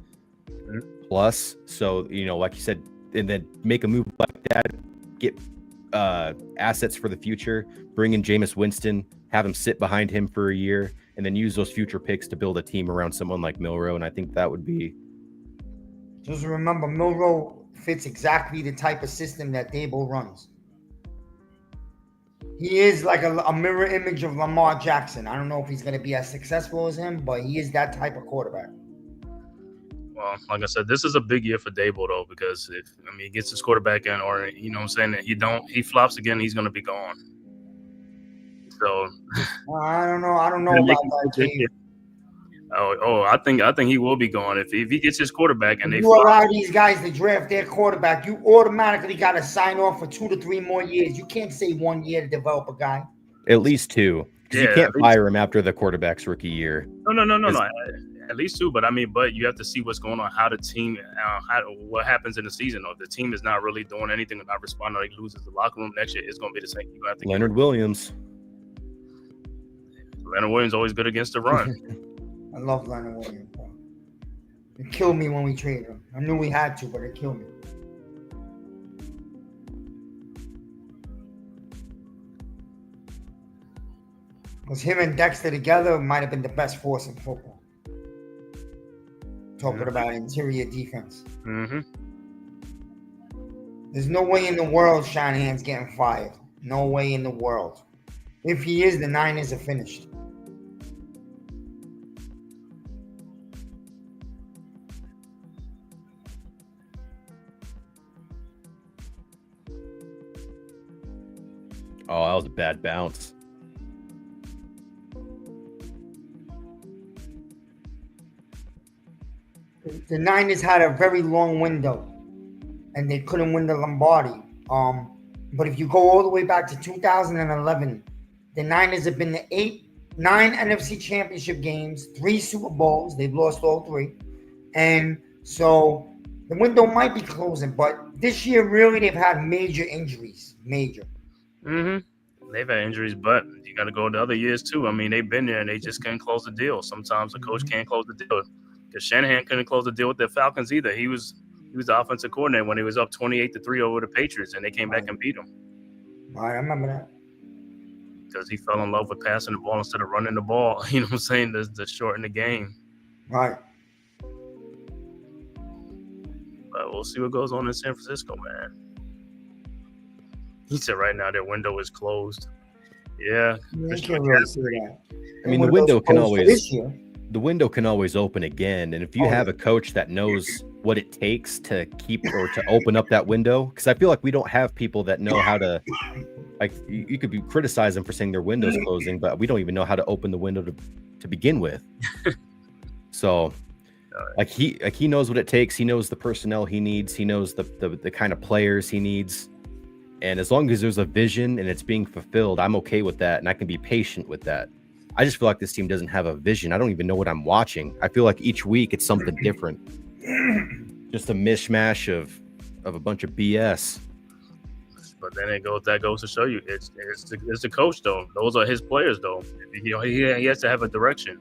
plus. So, like you said, and then make a move like that, get assets for the future, bring in Jameis Winston, have him sit behind him for a year, and then use those future picks to build a team around someone like Milroe. And I think that would be. Just remember, Milroe fits exactly the type of system that Dable runs. He is like a mirror image of Lamar Jackson. I don't know if he's going to be as successful as him, but he is that type of quarterback. Well, like I said, this is a big year for Dable, though, because if he gets his quarterback in, or he flops again, he's going to be gone. So I don't know about that, Dave. I think he will be gone if he gets his quarterback and you allow these guys to draft their quarterback. You automatically got to sign off for 2 to 3 more years. You can't say 1 year to develop a guy. At least 2, because you can't fire him after the quarterback's rookie year. No. At least 2, but you have to see what's going on, how the team, what happens in the season. If the team is not really doing anything and not responding, or he loses the locker room next year, it's going to be the same. You have to Leonard Williams always good against the run. I love Leonard Williams. Bro. It killed me when we traded him. I knew we had to, but it killed me. Because him and Dexter together might have been the best force in football. Talking about interior defense. There's no way in the world Shanahan's getting fired. No way in the world. If he is, the Niners are finished. Oh, that was a bad bounce. The Niners had a very long window, and they couldn't win the Lombardi. But if you go all the way back to 2011, the Niners have been to 9 NFC Championship games, 3 Super Bowls. They've lost all 3, and so the window might be closing. But this year, really, they've had major injuries. Major. They've had injuries, but you got to go to other years too. They've been there and they just couldn't close the deal. Sometimes the coach can't close the deal, because Shanahan couldn't close the deal with the Falcons either. He was He was the offensive coordinator when he was up 28-3 over the Patriots, and they came back and beat him. Right, I remember that. Because he fell in love with passing the ball instead of running the ball. You know what I'm saying? To shorten the game. Right. But we'll see what goes on in San Francisco, man. He said right now their window is closed. Yeah. I can't really see that. I mean, the window can always open again. And if you have a coach that knows what it takes to keep or to open up that window, because I feel like we don't have people that know how to, like, you could be criticizing for saying their window's closing, but we don't even know how to open the window to begin with. So like he knows what it takes. He knows the personnel he needs. He knows the kind of players he needs. And as long as there's a vision and it's being fulfilled, I'm okay with that. And I can be patient with that. I just feel like this team doesn't have a vision. I don't even know what I'm watching. I feel like each week it's something different. Just a mishmash of a bunch of BS. But then that goes to show you it's the coach though. Those are his players though. He has to have a direction.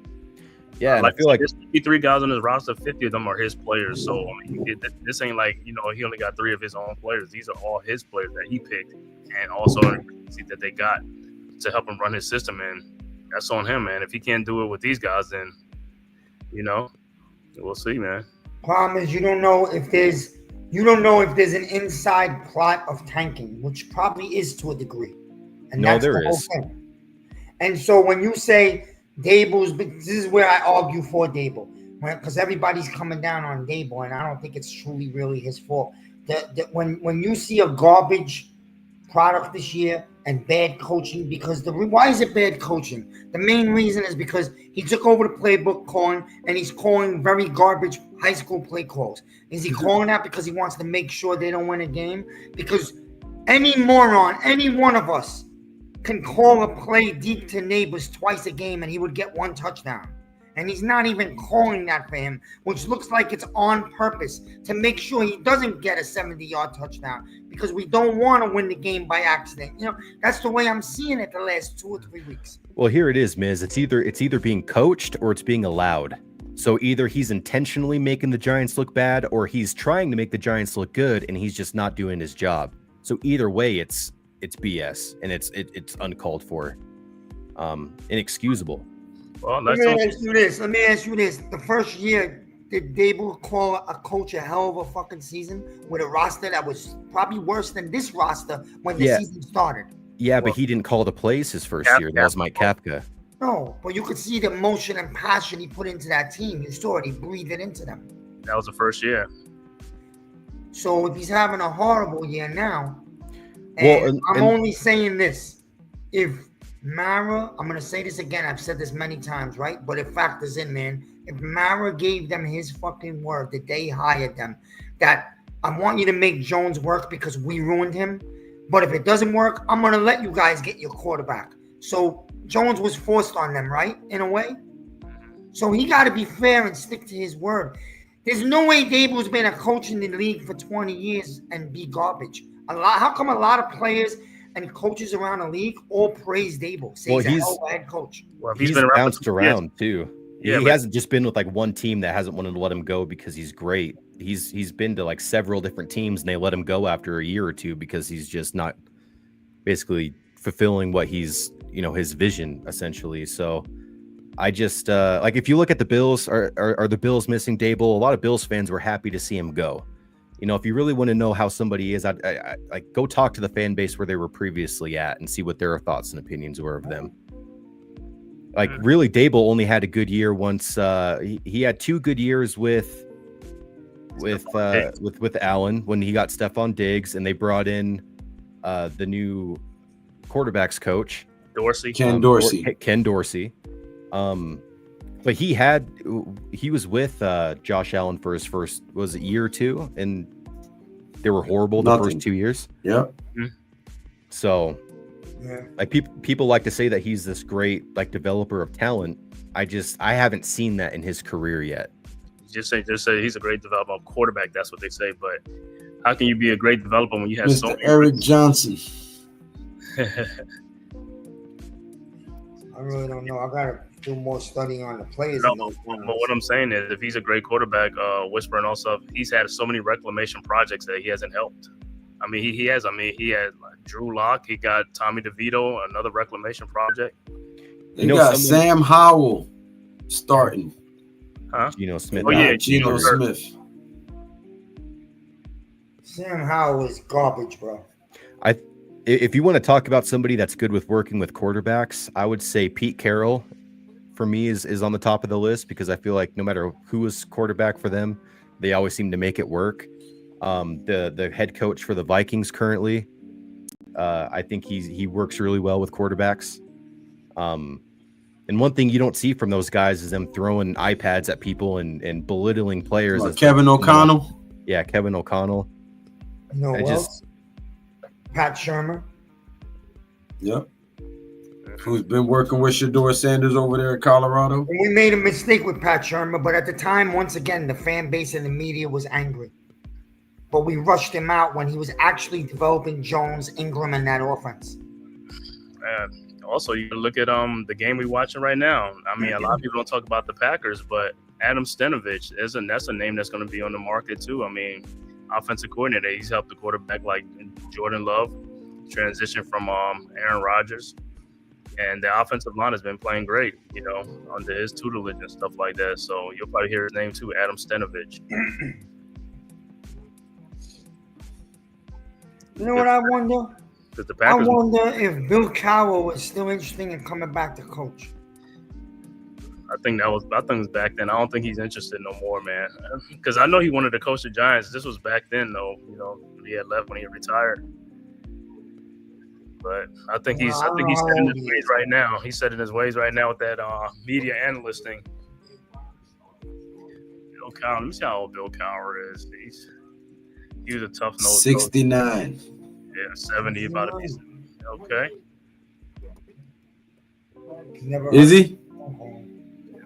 Yeah, and I feel like there's 53 guys on his roster, 50 of them are his players. So I mean, this ain't like he only got 3 of his own players. These are all his players that he picked, and also that they got to help him run his system. And that's on him, man. If he can't do it with these guys, then we'll see, man. Problem is, you don't know if there's an inside plot of tanking, which probably is to a degree, and that's the whole thing. And so when you say Dable's, this is where I argue for Dable, because everybody's coming down on Dable, and I don't think it's truly really his fault. When you see a garbage product this year and bad coaching, because why is it bad coaching? The main reason is because he took over the playbook calling, and he's calling very garbage high school play calls. Is he calling that because he wants to make sure they don't win a game? Because any moron, any one of us, can call a play deep to neighbors twice a game and he would get 1 touchdown. And he's not even calling that for him, which looks like it's on purpose to make sure he doesn't get a 70-yard touchdown, because we don't want to win the game by accident. That's the way I'm seeing it the last 2 or 3 weeks. Well, here it is, Miz. It's either being coached or it's being allowed. So either he's intentionally making the Giants look bad, or he's trying to make the Giants look good and he's just not doing his job. So either way, it's BS and it's uncalled for, inexcusable. Well, let me ask you this. The first year, did Dable call a coach a hell of a fucking season with a roster that was probably worse than this roster when the season started? Yeah, but he didn't call the plays his first year. That was Mike Kafka. No, but you could see the emotion and passion he put into that team. You saw it. He breathed it into them. That was the first year. So if he's having a horrible year now, I'm only saying this. If Mara, I'm going to say this again. I've said this many times, right? But it factors in, man. If Mara gave them his fucking word the day he hired them, that I want you to make Jones work because we ruined him. But if it doesn't work, I'm going to let you guys get your quarterback. So Jones was forced on them, right? In a way. So he got to be fair and stick to his word. There's no way Dable's been a coach in the league for 20 years and be garbage. How come a lot of players and coaches around the league all praise Dable? Say he's a head coach. Well, he's been bounced around too. Yeah, he hasn't just been with like one team that hasn't wanted to let him go because he's great. He's been to like several different teams and they let him go after a year or two because he's just not basically fulfilling what he's, his vision essentially. So I just like, if you look at the Bills, are the Bills missing Dable? A lot of Bills fans were happy to see him go. If you really want to know how somebody is, I go talk to the fan base where they were previously at and see what their thoughts and opinions were of them. Like, really, Dable only had a good year once. He had 2 good years with Allen when he got Stephon Diggs, and they brought in the new quarterbacks coach, Ken Dorsey. But he was with Josh Allen for his first, was it year or 2? And they were horrible the first 2 years. Yeah. So like people like to say that he's this great like developer of talent. I haven't seen that in his career yet. Just say he's a great developer of quarterback. That's what they say. But how can you be a great developer when you have Mr. so many Eric Johnson? I really don't know. I gotta do more studying on the players. No, in those but what I'm saying is, if he's a great quarterback, Whisper and all stuff, he's had so many reclamation projects that he hasn't helped. I mean, he has. I mean, he had like Drew Lock. He got Tommy DeVito, another reclamation project. They got Sam Howell starting. Huh? Geno Smith. Oh yeah, Geno Smith. Sam Howell is garbage, bro. If you want to talk about somebody that's good with working with quarterbacks, I would say Pete Carroll for me is on the top of the list, because I feel like no matter who is quarterback for them, they always seem to make it work. The head coach for the Vikings currently, I think he works really well with quarterbacks. And one thing you don't see from those guys is them throwing iPads at people and belittling players. Like Kevin O'Connell. Yeah, Kevin O'Connell. You know what else? Pat Shermer. Yep. Who's been working with Shedeur Sanders over there in Colorado. And we made a mistake with Pat Shermer, but at the time, once again, the fan base and the media was angry. But we rushed him out when he was actually developing Jones, Ingram, and that offense. Also, you look at the game we're watching right now. I mean, a lot of people don't talk about the Packers, but Adam Stenovich that's a name that's going to be on the market too. I mean, offensive coordinator. He's helped the quarterback like Jordan Love transition from Aaron Rodgers, and the offensive line has been playing great, you know, under his tutelage and stuff like that. So you'll probably hear his name too, Adam Stenovich. You know what I wonder? The Packers, I wonder if Bill Cowell is still interested in coming back to coach. I think it was back then. I don't think he's interested no more, man. Because I know he wanted to coach the Giants. This was back then, though. You know, he had left when he retired. But I think he's set in his ways right now. He's set in his ways right now with that media analyst thing. Bill Cowell. Let me see how old Bill Cowell is. He was a tough nose. 69. Yeah, 70 about to be. Okay. Is he?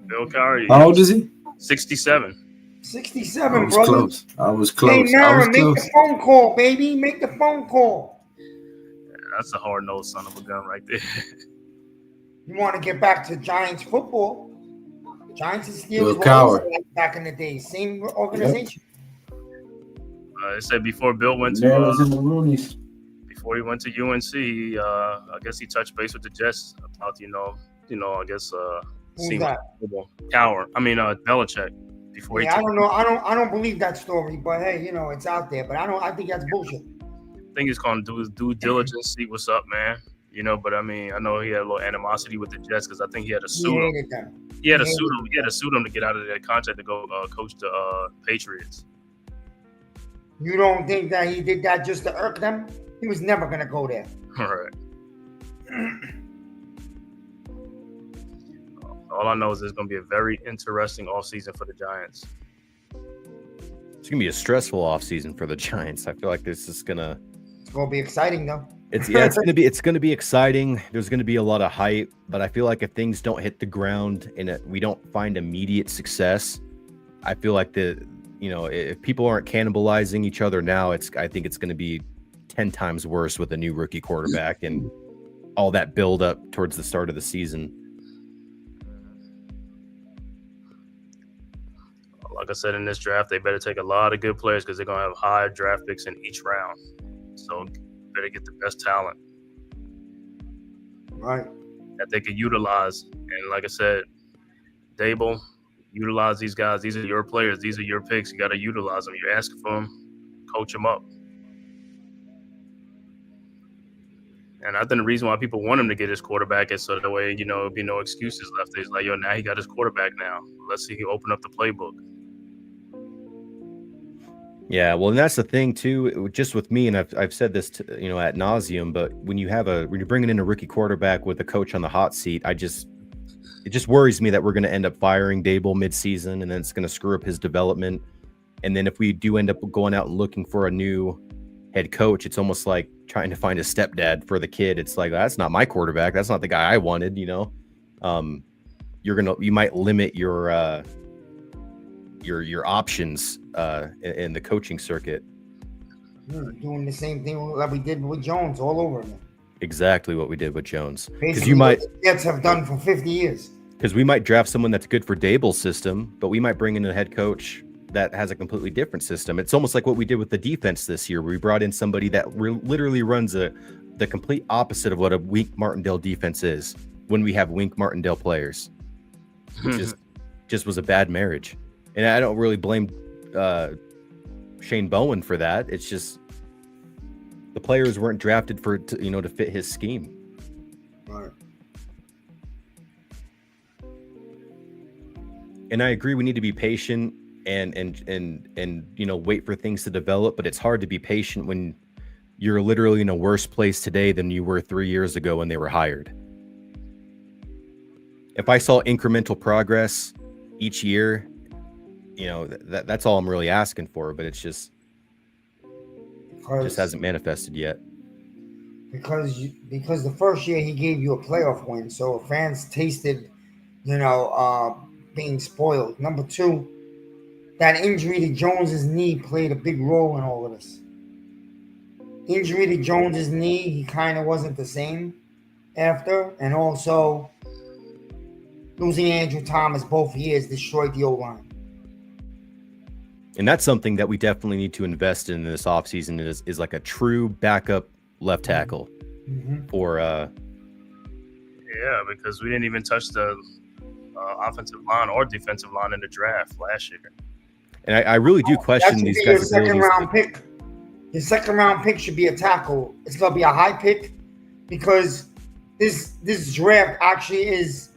Bill Cowell. How old is he? 67. 67, brother. I was close. Hey, Mara, make the phone call, baby. Make the phone call. Yeah, that's a hard-nosed son of a gun right there. You want to get back to Giants football? Giants and Steelers were like back in the day. Same organization. They said before Bill went to before he went to UNC, I guess he touched base with the Jets about I guess Who's that? Cowher. I mean Belichick. Before I don't know. I don't believe that story, but hey, it's out there. But I think that's bullshit. I think he's gonna do his due diligence, see what's up, man. But I mean, I know he had a little animosity with the Jets because I think he had to sue him. He had to sue him to get out of that contract to go coach the Patriots. You don't think that he did that just to irk them? He was never going to go there. All right. All I know is it's going to be a very interesting offseason for the Giants. It's going to be a stressful offseason for the Giants. I feel like this is going to... It's going to be exciting, though. It's going to be exciting. There's going to be a lot of hype, but I feel like if things don't hit the ground and we don't find immediate success, I feel like if people aren't cannibalizing each other now, I think it's going to be 10 times worse with a new rookie quarterback and all that build up towards the start of the season. Like I said, in this draft, they better take a lot of good players because they're going to have high draft picks in each round. So better get the best talent. Right. That they can utilize. And like I said, Dable, utilize these guys. These are your players. These are your picks. You got to utilize them. You ask for them, coach them up. And I think the reason why people want him to get his quarterback is so that way, there'll be no excuses left. It's like, now he got his quarterback now. Let's see him open up the playbook. Yeah, well, and that's the thing too. Just with me, and I've said this ad nauseum, but when you're bringing in a rookie quarterback with a coach on the hot seat, it just worries me that we're going to end up firing Dable midseason, and then it's going to screw up his development. And then if we do end up going out and looking for a new head coach, it's almost like trying to find a stepdad for the kid. It's like, that's not my quarterback. That's not the guy I wanted. You might limit your options in the coaching circuit. Doing the same thing that we did with Jones all over again. Exactly what we did with Jones. Because Basically, what the Jets have done for 50 years. Because we might draft someone that's good for Dable's system, but we might bring in a head coach that has a completely different system. It's almost like what we did with the defense this year. We brought in somebody that literally runs the complete opposite of what a Wink Martindale defense is when we have Wink Martindale players, which just was a bad marriage. And I don't really blame Shane Bowen for that. It's just the players weren't drafted to fit his scheme. Right. And I agree, we need to be patient and wait for things to develop, but it's hard to be patient when you're literally in a worse place today than you were 3 years ago when they were hired. If I saw incremental progress each year, that's all I'm really asking for, but it just hasn't manifested yet. Because the first year he gave you a playoff win, so fans tasted, being spoiled. Number two, that injury to Jones's knee played a big role in all of this. Injury to Jones's knee, he kind of wasn't the same after, and also losing Andrew Thomas both years destroyed the O-line. And that's something that we definitely need to invest in this offseason is like a true backup left tackle for because we didn't even touch the offensive line or defensive line in the draft last year. And I really do question these guys' second round pick. Your second round pick should be a tackle. It's gonna be a high pick because this draft actually is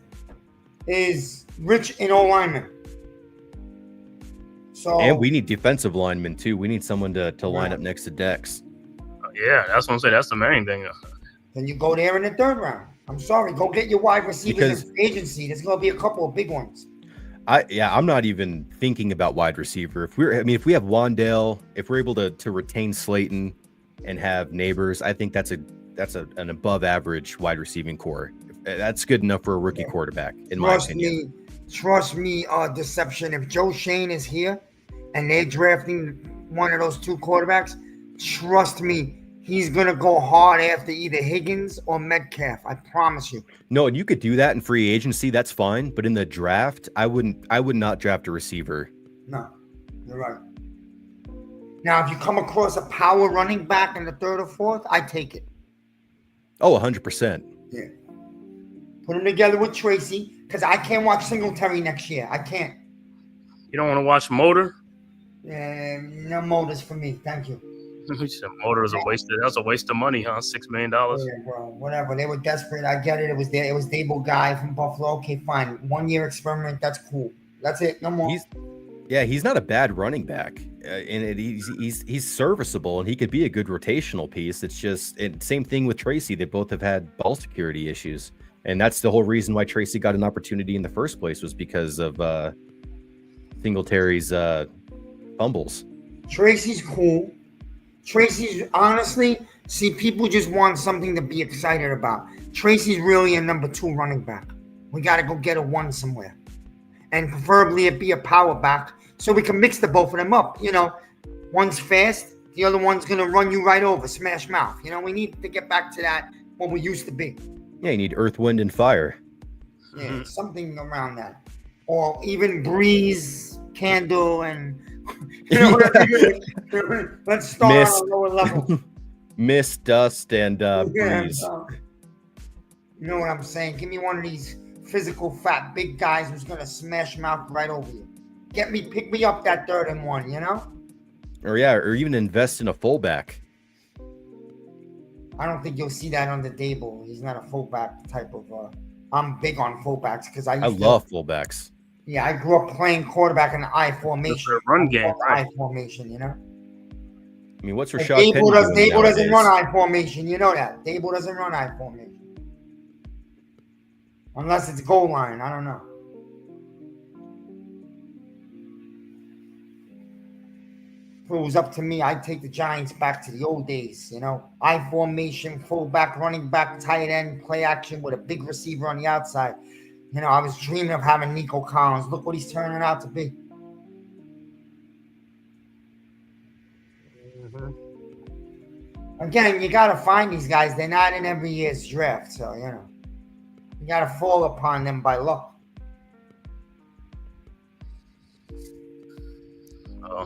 rich in O-linemen. So, and we need defensive linemen too. We need someone to line up next to Dex. Yeah, that's what I'm saying. That's the main thing. Then you go there in the third round. I'm sorry, go get your wide receivers in free agency. There's gonna be a couple of big ones. I'm not even thinking about wide receiver. If we have Wandale, if we're able to retain Slayton and have Neighbors, I think that's an above average wide receiving core. That's good enough for a rookie quarterback, in my opinion. Trust me, Deception. If Joe Shane is here and they're drafting one of those two quarterbacks, trust me, he's going to go hard after either Higgins or Metcalf. I promise you. No, and you could do that in free agency. That's fine. But in the draft, I would not draft a receiver. No, you're right. Now, if you come across a power running back in the third or fourth, I take it. Oh, 100%. Yeah. Put him together with Tracy because I can't watch Singletary next year. I can't. You don't want to watch Motor? No Motors for me. Thank you. Motor is that's a waste of money, huh? $6 million. Yeah, bro. Whatever. They were desperate. I get it. It was Dable guy from Buffalo. Okay, fine. 1 year experiment. That's cool. That's it. No more. He's not a bad running back, and he's serviceable, and he could be a good rotational piece. It's just same thing with Tracy. They both have had ball security issues, and that's the whole reason why Tracy got an opportunity in the first place was because of Singletary's fumbles. Tracy's cool. Tracy's honestly, people just want something to be excited about. Tracy's really a number 2 running back. We got to go get a 1 somewhere. And preferably it be a power back so we can mix the both of them up. One's fast, the other one's going to run you right over, smash mouth. We need to get back to that, what we used to be. Yeah, you need earth, wind, and fire. Yeah, something around that. Or even breeze, candle, and... let's start on a lower level. Mist, dust, and breeze. You know what I'm saying? Give me one of these physical, fat, big guys who's gonna smash mouth right over you. Pick me up that 3rd and 1, Or even invest in a fullback. I don't think you'll see that on the Dable. He's not a fullback type of. I'm big on fullbacks because I love fullbacks. Yeah, I grew up playing quarterback in the I formation. Run game, right? I formation, I mean, what's Rashad Penny doing Dable doesn't nowadays? run I formation. You know that. Dable doesn't run I formation. Unless it's goal line. I don't know. If it was up to me, I'd take the Giants back to the old days, I formation, fullback, running back, tight end, play action with a big receiver on the outside. I was dreaming of having Nico Collins. Look what he's turning out to be. Again, you got to find these guys. They're not in every year's draft, so you got to fall upon them by luck.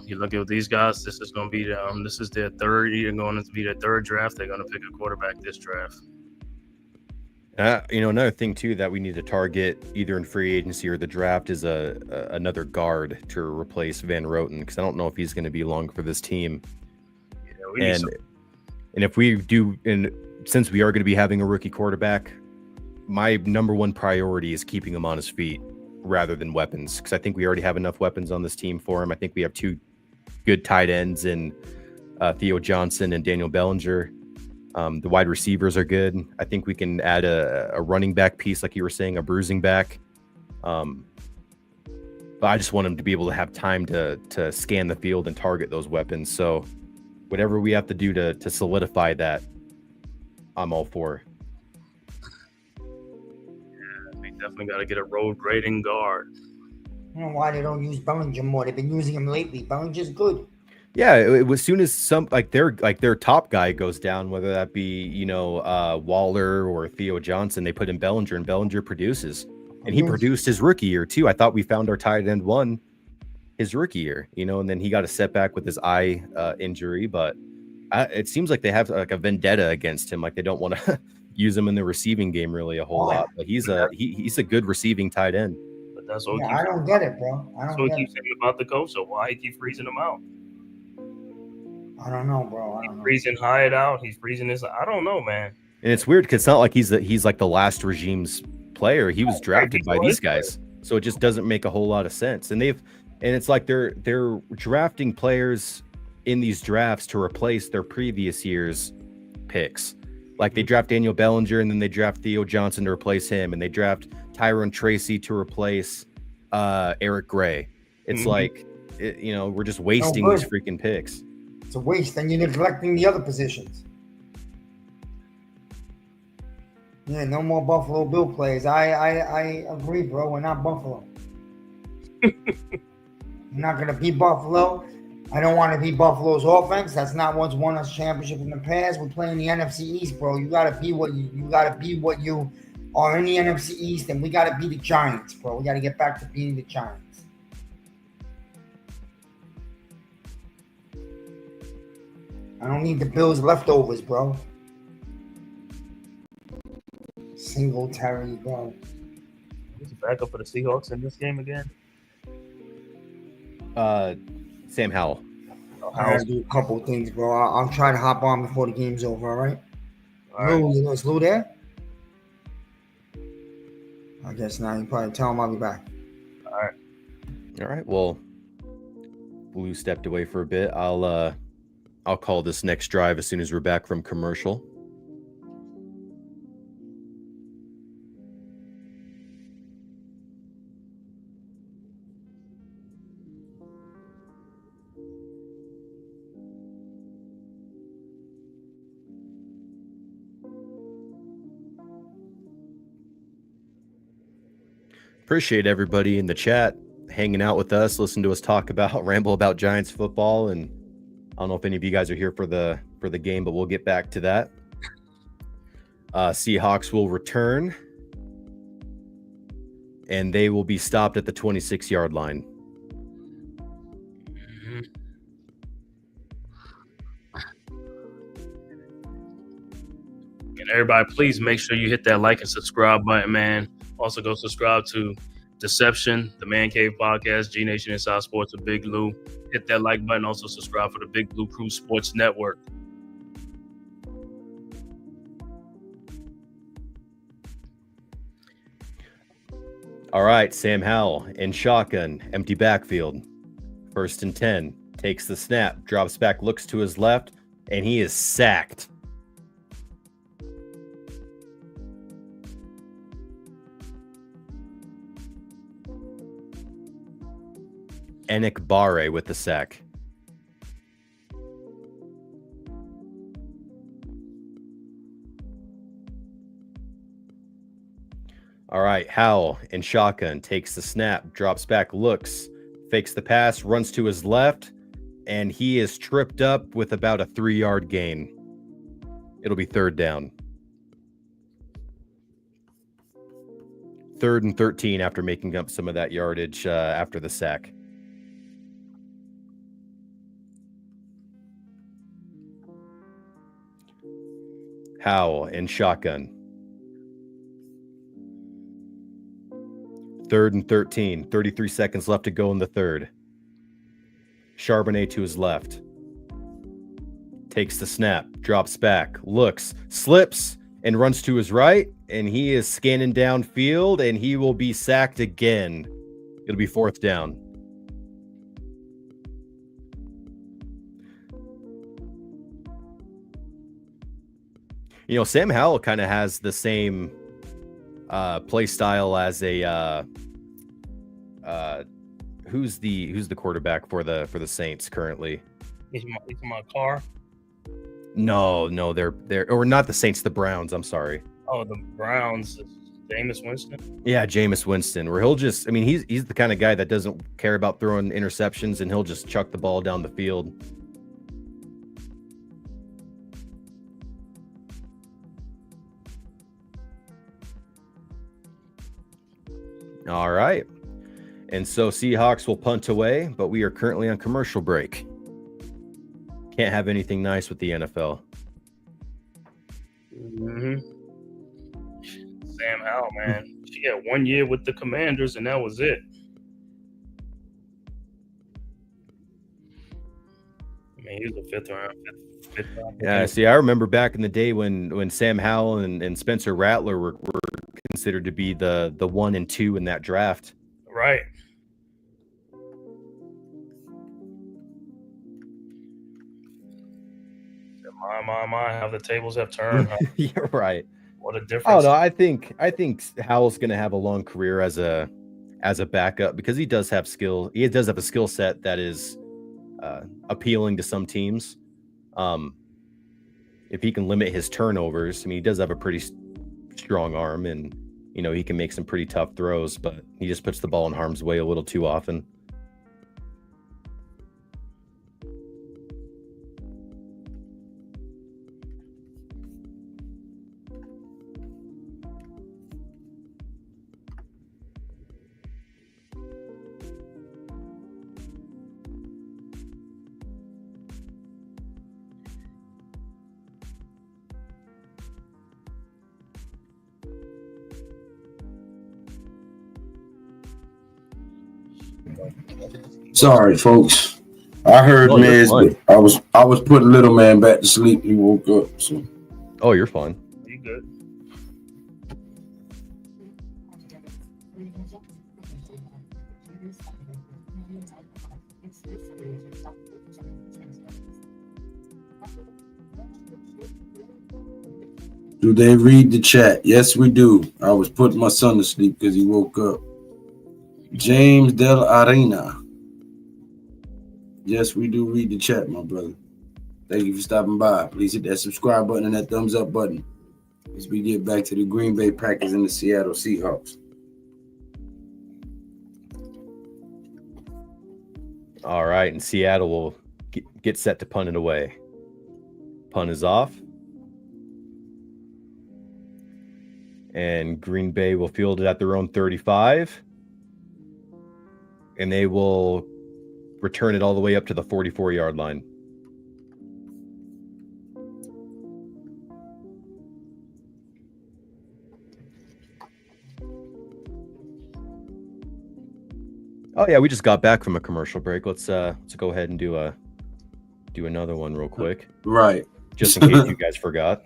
You look at these guys. This is going to be this is their third year, going to be their third draft. They're going to pick a quarterback this draft. Another thing too that we need to target either in free agency or the draft is another guard to replace Van Roten, because I don't know if he's going to be long for this team. Yeah, and if we do, and since we are going to be having a rookie quarterback, my number one priority is keeping him on his feet rather than weapons, because I think we already have enough weapons on this team for him. I think we have two good tight ends in Theo Johnson and Daniel Bellinger. The wide receivers are good. I think we can add a running back piece, like you were saying, a bruising back. But I just want him to be able to have time to scan the field and target those weapons. So whatever we have to do to solidify that, I'm all for. Yeah, we definitely got to get a road grading guard. I don't know why they don't use Bellinger more. They've been using him lately. Bellinger's good. Yeah, as soon as their top guy goes down, whether that be Waller or Theo Johnson, they put in Bellinger, and Bellinger produces, and he produced his rookie year too. I thought we found our tight end one his rookie year, and then he got a setback with his eye injury, but it seems like they have like a vendetta against him, like they don't want to use him in the receiving game really a whole lot. But he's a good receiving tight end. But that's what I don't get it, bro. That's what keeps saying about the coach. So why he keep freezing him out? I don't know, bro. He's freezing Hyatt out. He's freezing this. I don't know, man. And it's weird because it's not like he's like the last regime's player. He was drafted by these guys, so it just doesn't make a whole lot of sense. And it's like they're drafting players in these drafts to replace their previous year's picks. Like they draft Daniel Bellinger, and then they draft Theo Johnson to replace him, and they draft Tyrone Tracy to replace Eric Gray. It's like we're just wasting these freaking picks. It's a waste, and you're neglecting the other positions. Yeah, no more Buffalo Bill players. I agree, bro. We're not Buffalo. We're not going to be Buffalo. I don't want to be Buffalo's offense. That's not what's won us championship in the past. We're playing the NFC East, bro. You got to be what you are in the NFC East, and we got to be the Giants, bro. We got to get back to being the Giants. I don't need the Bills leftovers, bro. Singletary, bro. Who's the backup for the Seahawks in this game again? Sam Howell. I gotta do a couple of things, bro. I'll try to hop on before the game's over, all right? Lou, is Lou there? I guess not. You probably tell him I'll be back. All right. Well, Lou stepped away for a bit. I'll call this next drive as soon as we're back from commercial. Appreciate everybody in the chat hanging out with us, listen to us ramble about Giants football, and I don't know if any of you guys are here for the game, but we'll get back to that. Seahawks will return, and they will be stopped at the 26-yard line. And everybody, please make sure you hit that like and subscribe button, man. Also, go subscribe to Deception, the Man Cave Podcast, GNATION Inside Sports with Big Lou. Hit that like button. Also, subscribe for the Big Blue Crew Sports Network. All right, Sam Howell in shotgun, empty backfield. 1st and 10. Takes the snap, drops back, looks to his left, and he is sacked. Enik Barre with the sack. All right, Howell in shotgun takes the snap, drops back, looks, fakes the pass, runs to his left, and he is tripped up with about a 3-yard gain. It'll be third down. 3rd and 13 after making up some of that yardage after the sack. Howell in shotgun. 3rd and 13. 33 seconds left to go in the third. Charbonnet to his left. Takes the snap, drops back, looks, slips, and runs to his right. And he is scanning downfield, and he will be sacked again. It'll be 4th down. You know, Sam Howell kind of has the same play style as a who's the quarterback for the Saints currently? He's my car. No, they're or not the Saints, the Browns. I'm sorry. Oh, the Browns. Jameis Winston. Yeah, Jameis Winston. Where he'll just, I mean, he's the kind of guy that doesn't care about throwing interceptions, and he'll just chuck the ball down the field. All right. And so Seahawks will punt away, but we are currently on commercial break. Can't have anything nice with the NFL. Mm-hmm. Sam Howell, man. She had 1 year with the Commanders, and that was it. I mean, he was a fifth round. Yeah, see, I remember back in the day when Sam Howell and Spencer Rattler were considered to be the 1 and 2 in that draft. Right. My, how the tables have turned. Huh? You're right. What a Oh difference. no, I think Howell's going to have a long career as a backup because he does have skill. He does have a skill set that is appealing to some teams. If he can limit his turnovers, I mean, he does have a pretty strong arm, and you know he can make some pretty tough throws, but he just puts the ball in harm's way a little too often. Sorry, folks. I heard Oh, you're Miz, fine. but I was putting little man back to sleep. He woke up. So Oh, you're fine. You good? do they read the chat? Yes, we do. I was putting my son to sleep because he woke up. James Del Arena. Yes, we do read the chat, my brother. Thank you for stopping by. Please hit that subscribe button and that thumbs up button as we get back to the Green Bay Packers and the Seattle Seahawks. All right, and Seattle will get set to punt it away. Punt is off. And Green Bay will field it at their own 35. And they will return it all the way up to the 44-yard line. Oh yeah, we just got back from a commercial break. Let's go ahead and do another one real quick, Right. just in case you guys forgot.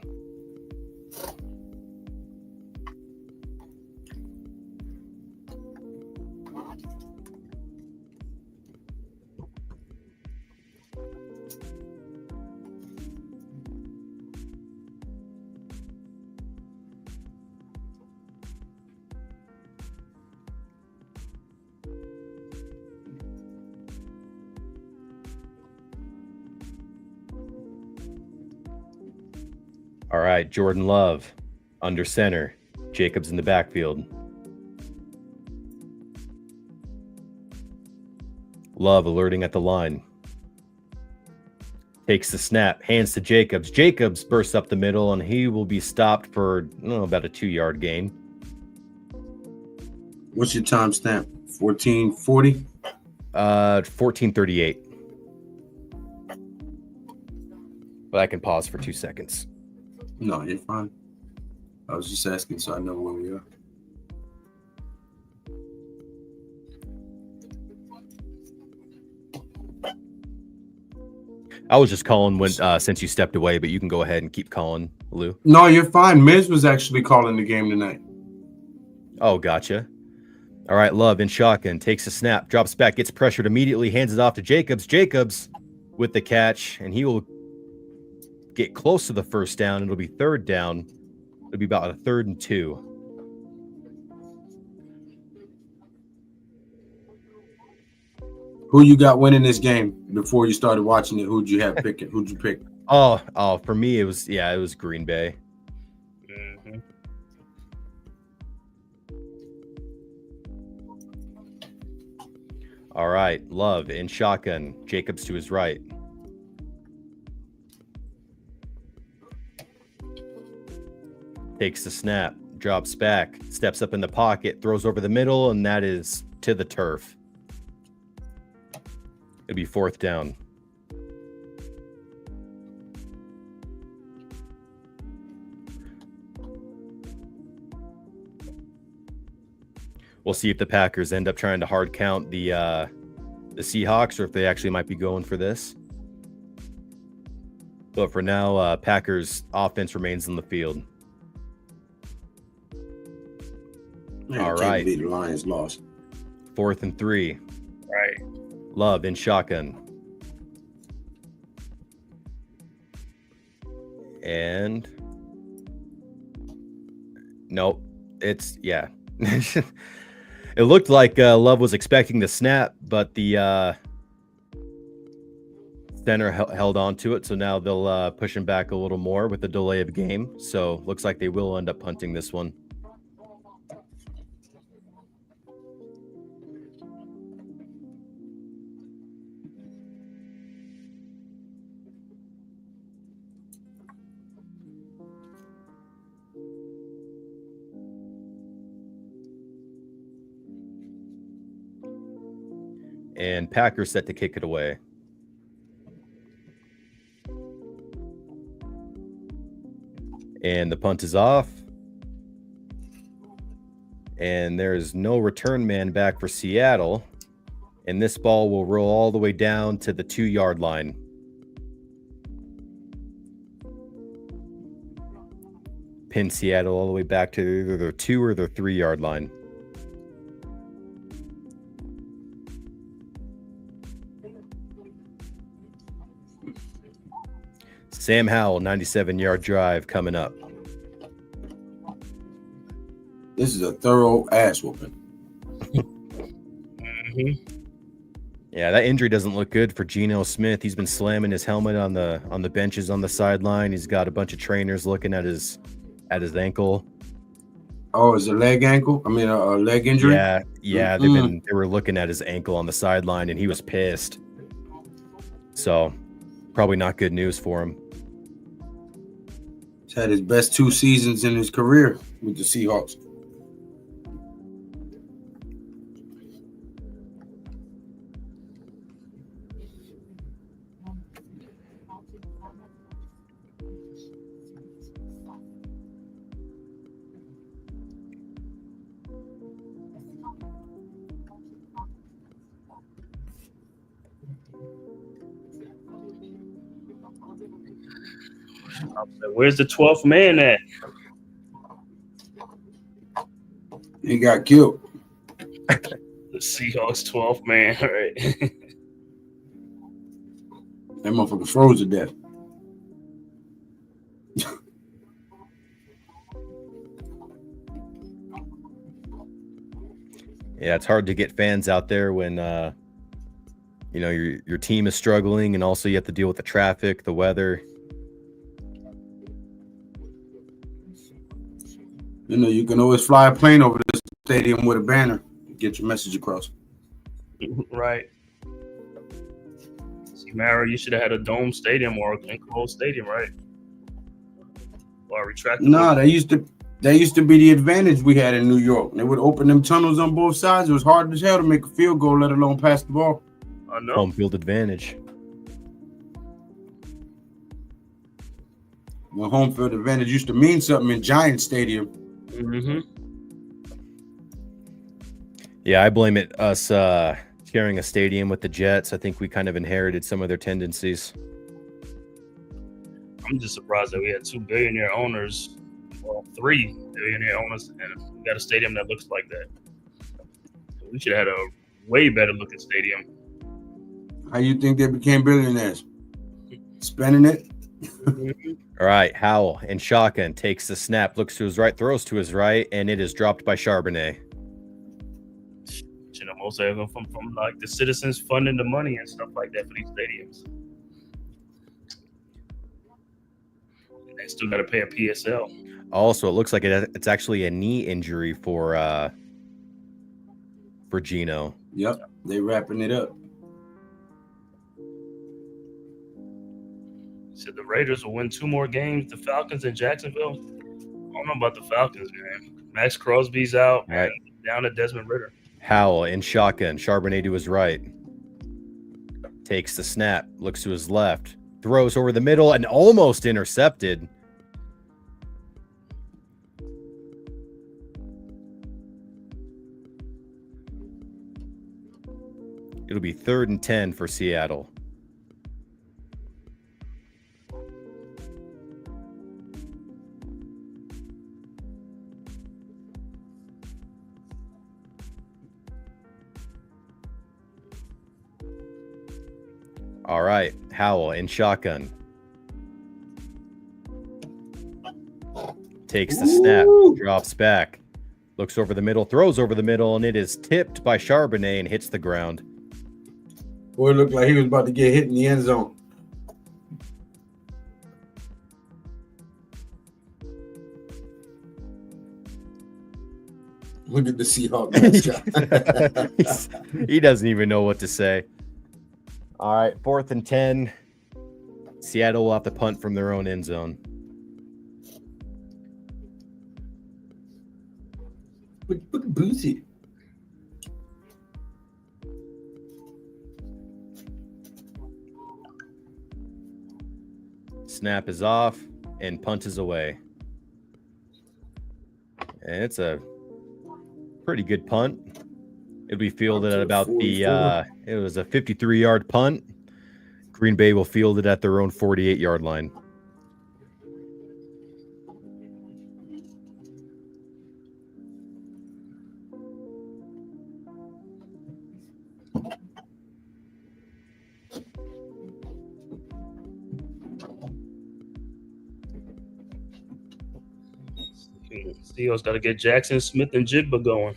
All right, Jordan Love under center, Jacobs in the backfield. Love alerting at the line. Takes the snap, hands to Jacobs. Jacobs bursts up the middle, and he will be stopped for about a 2-yard gain. What's your timestamp? 14:40? 14:38. But I can pause for 2 seconds. No, you're fine. I was just asking so I know where we are. I was just calling when since you stepped away, but you can go ahead and keep calling, Lou. No, you're fine. Miz was actually calling the game tonight. Oh, gotcha. All right, Love in shotgun, takes a snap, drops back, gets pressured immediately, hands it off to Jacobs. Jacobs with the catch, and he will get close to the first down. It'll be 3rd down. It'll be about a 3rd and 2. Who you got winning this game before you started watching it? Who'd you have picking? Who'd you pick? Oh, for me it was Green Bay. Mm-hmm. All right, Love in shotgun, Jacobs to his right. Takes the snap, drops back, steps up in the pocket, throws over the middle, and that is to the turf. It'll be 4th down. We'll see if the Packers end up trying to hard count the Seahawks, or if they actually might be going for this. But for now, Packers offense remains in the field. Man, All can't right. believe the Lions lost. 4th and 3. Right. Love in shotgun. And nope. It's it looked like Love was expecting the snap, but the center held on to it. So now they'll push him back a little more with the delay of game. So looks like they will end up punting this one. And Packers set to kick it away. And the punt is off. And there's no return man back for Seattle. And this ball will roll all the way down to the 2-yard line. Pin Seattle all the way back to either their 2 or their 3-yard line. Sam Howell, 97-yard drive coming up. This is a thorough ass whooping. Mm-hmm. Yeah, that injury doesn't look good for Geno Smith. He's been slamming his helmet on the benches on the sideline. He's got a bunch of trainers looking at his ankle. Oh, is it a leg injury? Yeah. They were looking at his ankle on the sideline, and he was pissed. So, probably not good news for him. He's had his best 2 seasons in his career with the Seahawks. Where's the 12th man at? He got killed. The Seahawks 12th man, right? That motherfucker froze to death. Yeah, it's hard to get fans out there when your team is struggling, and also you have to deal with the traffic, the weather. You can always fly a plane over the stadium with a banner to get your message across. Right. See Mara, you should have had a dome stadium or an enclosed stadium, right? Or a retractable. Nah, that used to be the advantage we had in New York. They would open them tunnels on both sides. It was hard as hell to make a field goal, let alone pass the ball. I know. Home field advantage. When home field advantage used to mean something in Giant Stadium. Mm-hmm. Yeah, I blame it us sharing a stadium with the Jets. I think we kind of inherited some of their tendencies. I'm just surprised that we had 2 billionaire owners, well, 3 billionaire owners, and we got a stadium that looks like that. We should have had a way better looking stadium. How you think they became billionaires? Spending it? All right, Howell and shotgun takes the snap, looks to his right, throws to his right, and it is dropped by Charbonnet. You know, most of them from like the citizens funding the money and stuff like that for these stadiums. And they still got to pay a PSL. Also, it looks like it's actually a knee injury for Geno. Yep, they wrapping it up. Said the Raiders will win 2 more games. The Falcons in Jacksonville. I don't know about the Falcons, man. Max Crosby's out, Right. and down to Desmond Ridder. Howell in shotgun, Charbonnet to his right. Takes the snap, looks to his left, throws over the middle and almost intercepted. It'll be 3rd and 10 for Seattle. All right, Howell in shotgun. Takes the snap, drops back, looks over the middle, throws over the middle, and it is tipped by Charbonnet and hits the ground. Boy, it looked like he was about to get hit in the end zone. Look at the Seahawks mascot. He doesn't even know what to say. All right, 4th and 10. Seattle will have to punt from their own end zone. Boozy. Snap is off and punt is away. And it's a pretty good punt. It'll be fielded at about it was a 53-yard punt. Green Bay will field it at their own 48-yard line. Seahawks got to get Jackson Smith and Jigba going.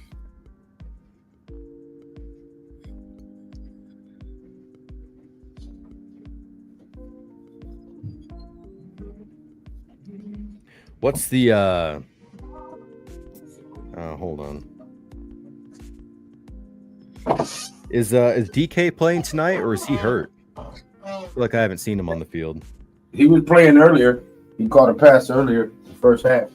What's the hold on. Is DK playing tonight or is he hurt? I feel like I haven't seen him on the field. He was playing earlier. He caught a pass earlier in the first half.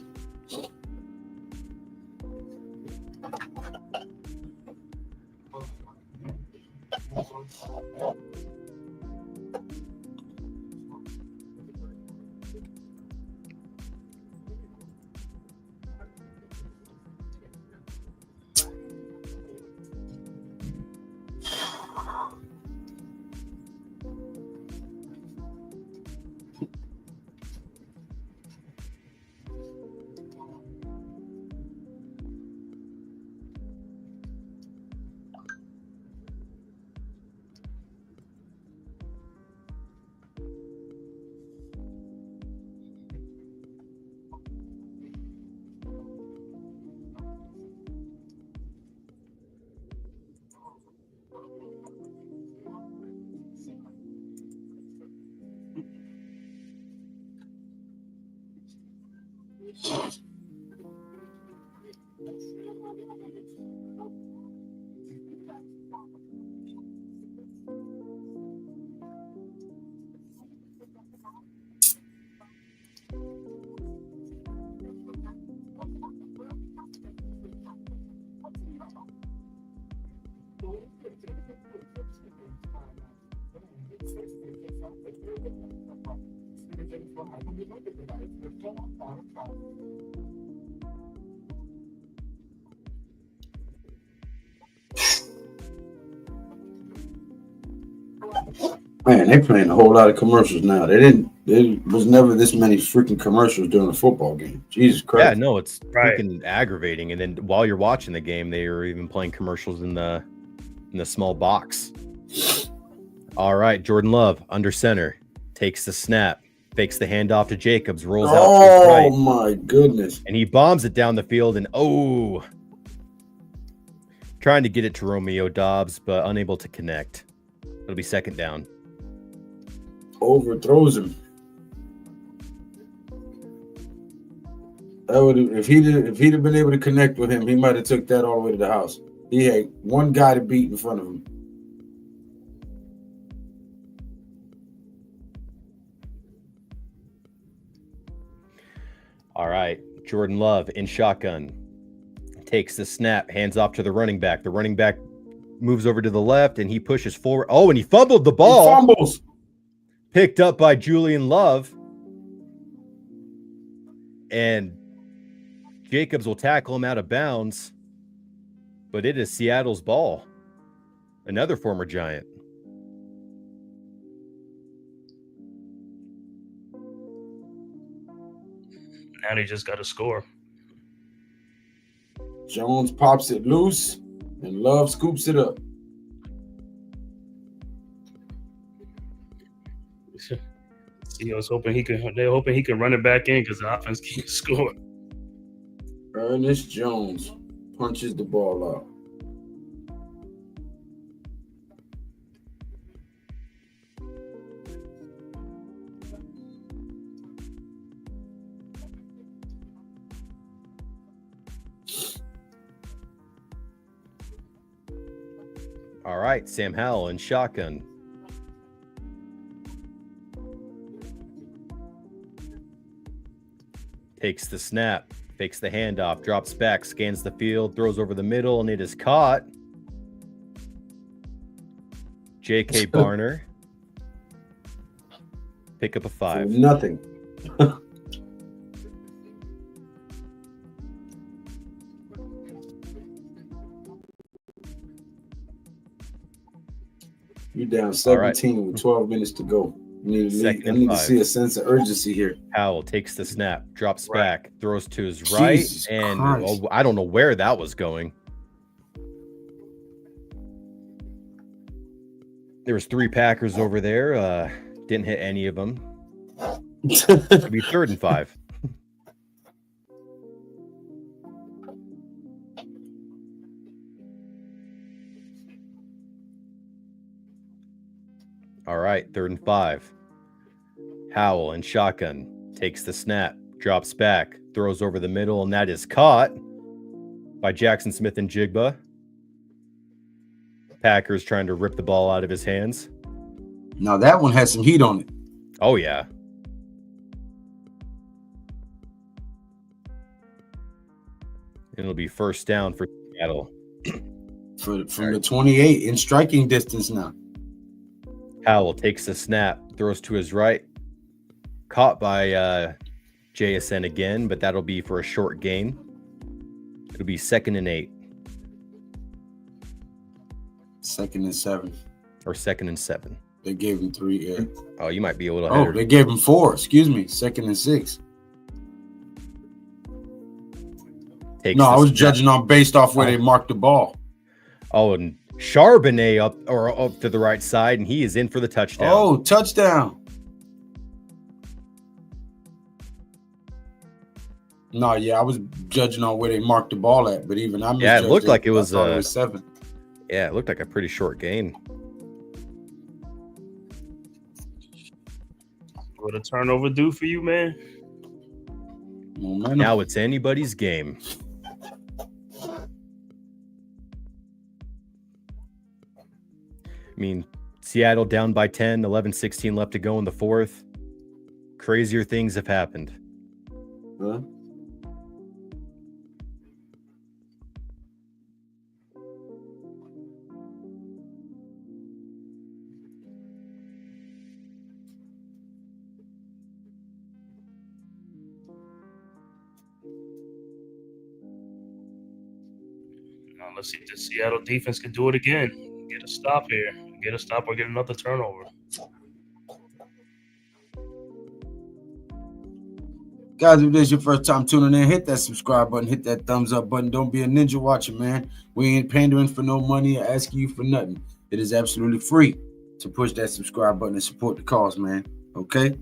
Man, they playing a whole lot of commercials now. There was never this many freaking commercials during a football game. Jesus Christ. Yeah, no, it's Right. freaking aggravating. And then while you're watching the game, they are even playing commercials in the small box. All right, Jordan Love under center takes the snap, fakes the handoff to Jacobs, rolls out to his right, my goodness. and he bombs it down the field. And trying to get it to Romeo Dobbs, but unable to connect. It'll be second down. Overthrows him. That would if he'd have been able to connect with him, he might have took that all the way to the house. He had one guy to beat in front of him. All right, Jordan Love in shotgun. Takes the snap, hands off to the running back. The running back moves over to the left, and he pushes forward. Oh, and he fumbled the ball. He fumbles. Picked up by Julian Love. And Jacobs will tackle him out of bounds. But it is Seattle's ball. Another former Giant. Now they just got to score. Jones pops it loose, and Love scoops it up. They're hoping he can run it back in because the offense can't score. Ernest Jones punches the ball out. All right, Sam Howell in shotgun. Takes the snap, fakes the handoff, drops back, scans the field, throws over the middle, and it is caught. J.K. Barner. Pick up a 5. Nothing. You're down 17 with 12 minutes to go. I need to see a sense of urgency here. Howell takes the snap, drops back, throws to his right, Jesus and Christ. I don't know where that was going. There was 3 Packers over there. Didn't hit any of them. It'll be 3rd and 5. All right, 3rd and 5. Howell in shotgun takes the snap, drops back, throws over the middle, and that is caught by Jackson Smith and Jigba. Packers trying to rip the ball out of his hands. Now that one has some heat on it. Oh, yeah. And it'll be first down for Seattle. From the 28 in striking distance now. Howell takes the snap, throws to his right. Caught by JSN again, but that'll be for a short gain. It'll be 2nd and 8. 2nd and 7. Or 2nd and 7. They gave him 3. Yeah. Oh, you might be a little ahead. Oh, they gave him 4. Excuse me. 2nd and 6. No, I was judging on based off where they marked the ball. Oh, and Charbonnet up to the right side, and he is in for the touchdown. Oh, touchdown. No, yeah, I was judging on where they marked the ball at, but even I it looked like it was 7. Yeah, it looked like a pretty short gain. What a turnover do for you, man? Momentum. Now it's anybody's game. I mean, Seattle down by 10, 11-16 left to go in the 4th. Crazier things have happened. Huh? Now let's see if the Seattle defense can do it again. Get a stop here. Get a stop or get another turnover. Guys, if this is your first time tuning in, hit that subscribe button, hit that thumbs up button. Don't be a ninja watcher, man. We ain't pandering for no money or asking you for nothing. It is absolutely free to push that subscribe button and support the cause, man. Okay?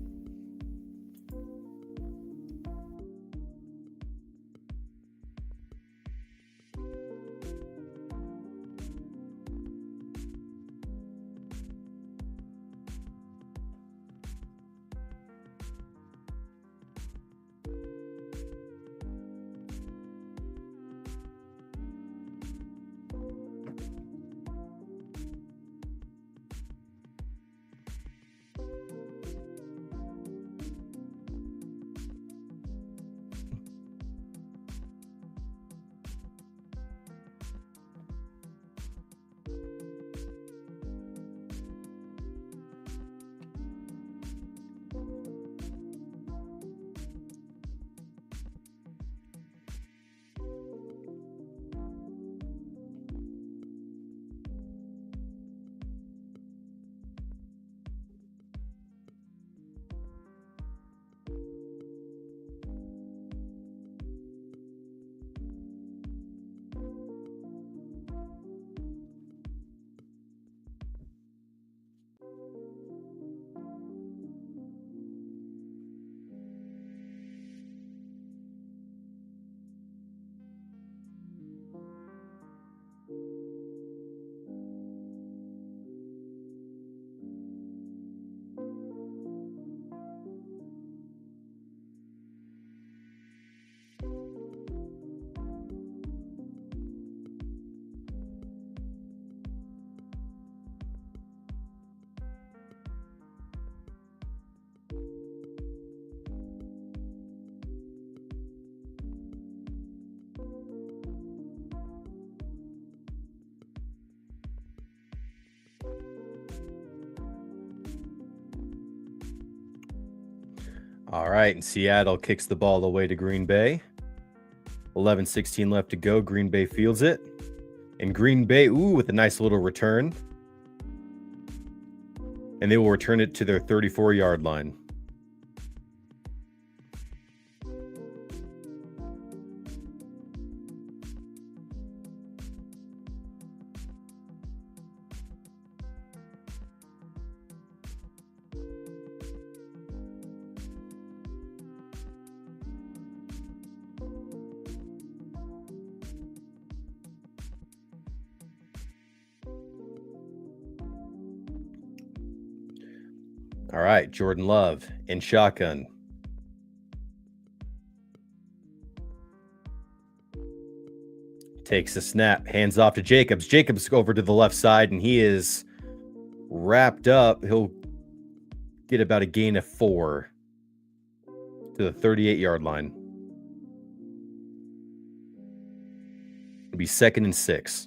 All right, and Seattle kicks the ball away to Green Bay. 11:16 left to go. Green Bay fields it. And Green Bay, with a nice little return. And they will return it to their 34-yard line. All right, Jordan Love in shotgun. Takes a snap, hands off to Jacobs. Jacobs over to the left side, and he is wrapped up. He'll get about a gain of 4 to the 38-yard line. It'll be 2nd and 6.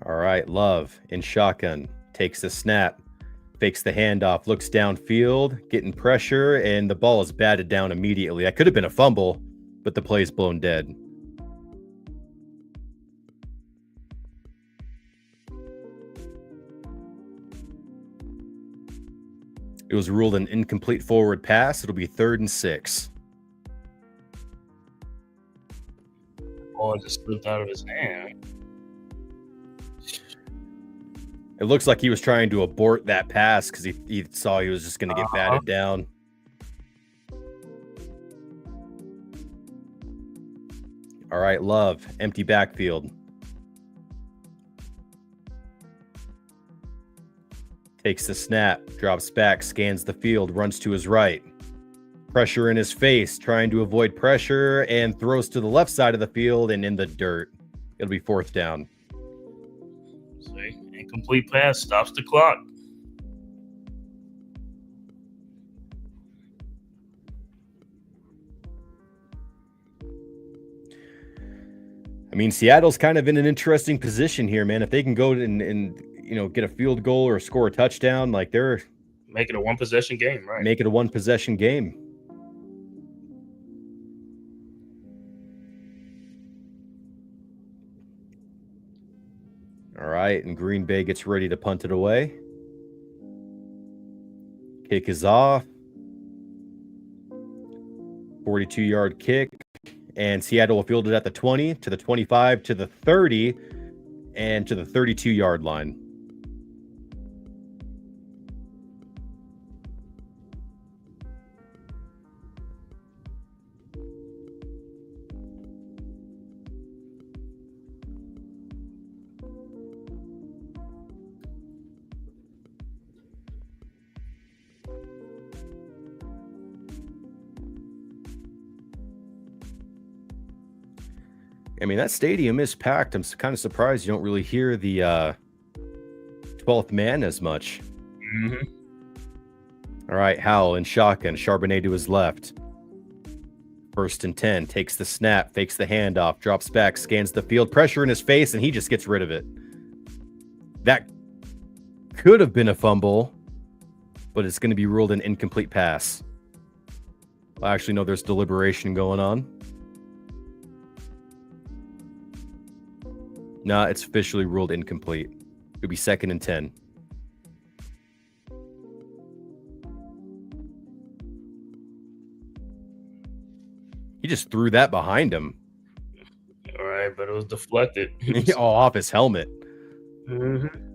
All right, Love in shotgun, takes the snap, fakes the handoff, looks downfield, getting pressure, and the ball is batted down immediately. That could have been a fumble, but the play is blown dead. It was ruled an incomplete forward pass. It'll be 3rd and 6. Ball just slipped out of his hand. It looks like he was trying to abort that pass because he saw he was just going to get batted down. All right, Love, empty backfield. Takes the snap, drops back, scans the field, runs to his right. Pressure in his face, trying to avoid pressure, and throws to the left side of the field and in the dirt. It'll be 4th down. See, incomplete pass stops the clock. mean, Seattle's kind of in an interesting position here, man. If they can go and get a field goal or score a touchdown, like they're Make it a one possession game, right? make it a one possession game. All right, and Green Bay gets ready to punt it away. Kick is off. 42-yard kick. And Seattle will field it at the 20, to the 25, to the 30, and to the 32-yard line. I mean, that stadium is packed. I'm kind of surprised you don't really hear the 12th man as much. Mm-hmm. All right, Howell in shotgun. Charbonnet to his left. 1st and 10. Takes the snap, fakes the handoff, drops back, scans the field. Pressure in his face, and he just gets rid of it. That could have been a fumble, but it's going to be ruled an incomplete pass. Well, actually, no, there's deliberation going on. No, it's officially ruled incomplete. It'll be 2nd and 10. He just threw that behind him. All right, but it was deflected. Oh, off his helmet. Mm-hmm.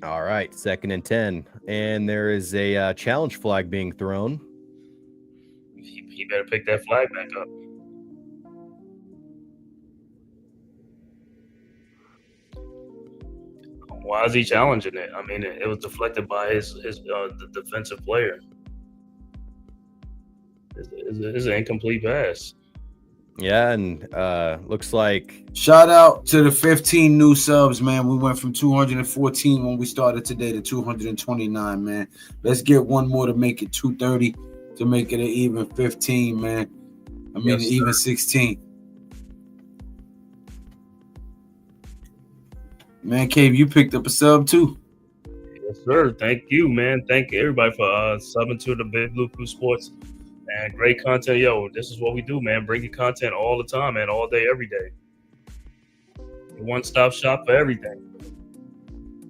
All right, 2nd and 10. And there is a challenge flag being thrown. He better pick that flag back up. Why is he challenging it? I mean, it was deflected by the defensive player. It's an incomplete pass. Yeah, and looks like... Shout out to the 15 new subs, man. We went from 214 when we started today to 229, man. Let's get one more to make it 230, to make it an even 15, man. I mean, Yes, an even 16. Man, Cave, you picked up a sub too. Yes, sir. Thank you, man. Thank everybody for subbing to the Big Blue Crew Sports. And great content. Yo, this is what we do, man. Bring you content all the time, man. All day, every day. One-stop shop for everything.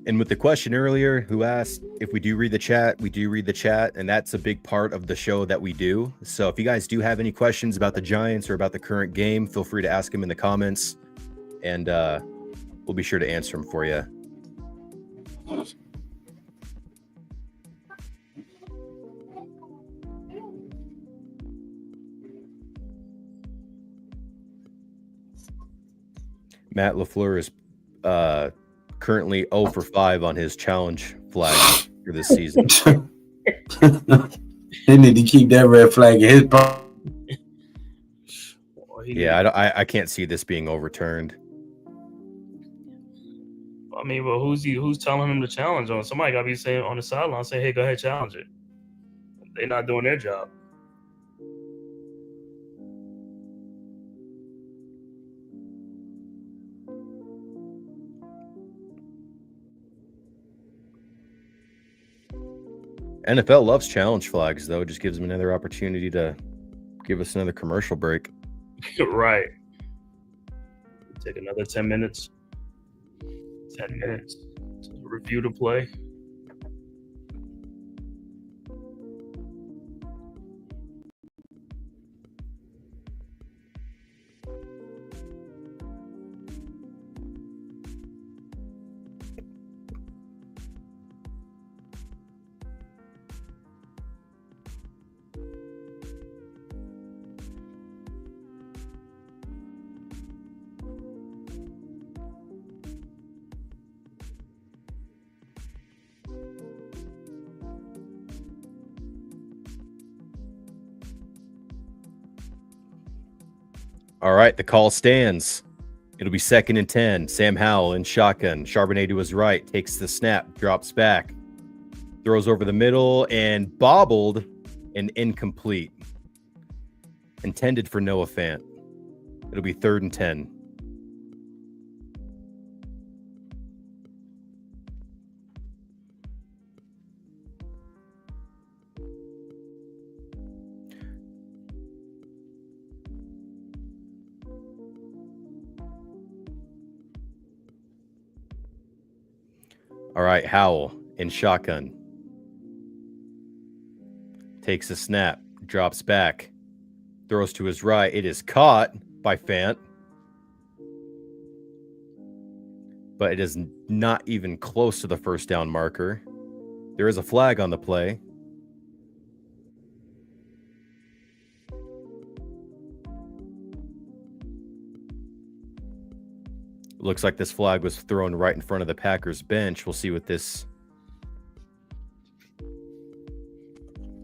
And with the question earlier, who asked if we do read the chat, we do read the chat, and that's a big part of the show that we do. So if you guys do have any questions about the Giants or about the current game, feel free to ask them in the comments, and we'll be sure to answer them for you. Matt LaFleur is currently 0 for 5 on his challenge flag for this season. They need to keep that red flag in his pocket. Yeah, I can't see this being overturned. I mean, but who's telling him to challenge on? Somebody got to be saying on the sideline, saying, "Hey, go ahead, challenge it." They're not doing their job. NFL loves challenge flags, though. It just gives them another opportunity to give us another commercial break. Right. Take another 10 minutes. 10 minutes to review the play. All right, the call stands. It'll be 2nd and 10. Sam Howell in shotgun. Charbonnet to his right. Takes the snap. Drops back. Throws over the middle and bobbled and incomplete. Intended for Noah Fant. It'll be 3rd and 10. All right, Howell in shotgun. Takes a snap, drops back, throws to his right. It is caught by Fant, but it is not even close to the first down marker. There is a flag on the play. Looks like this flag was thrown right in front of the Packers bench. We'll see what this.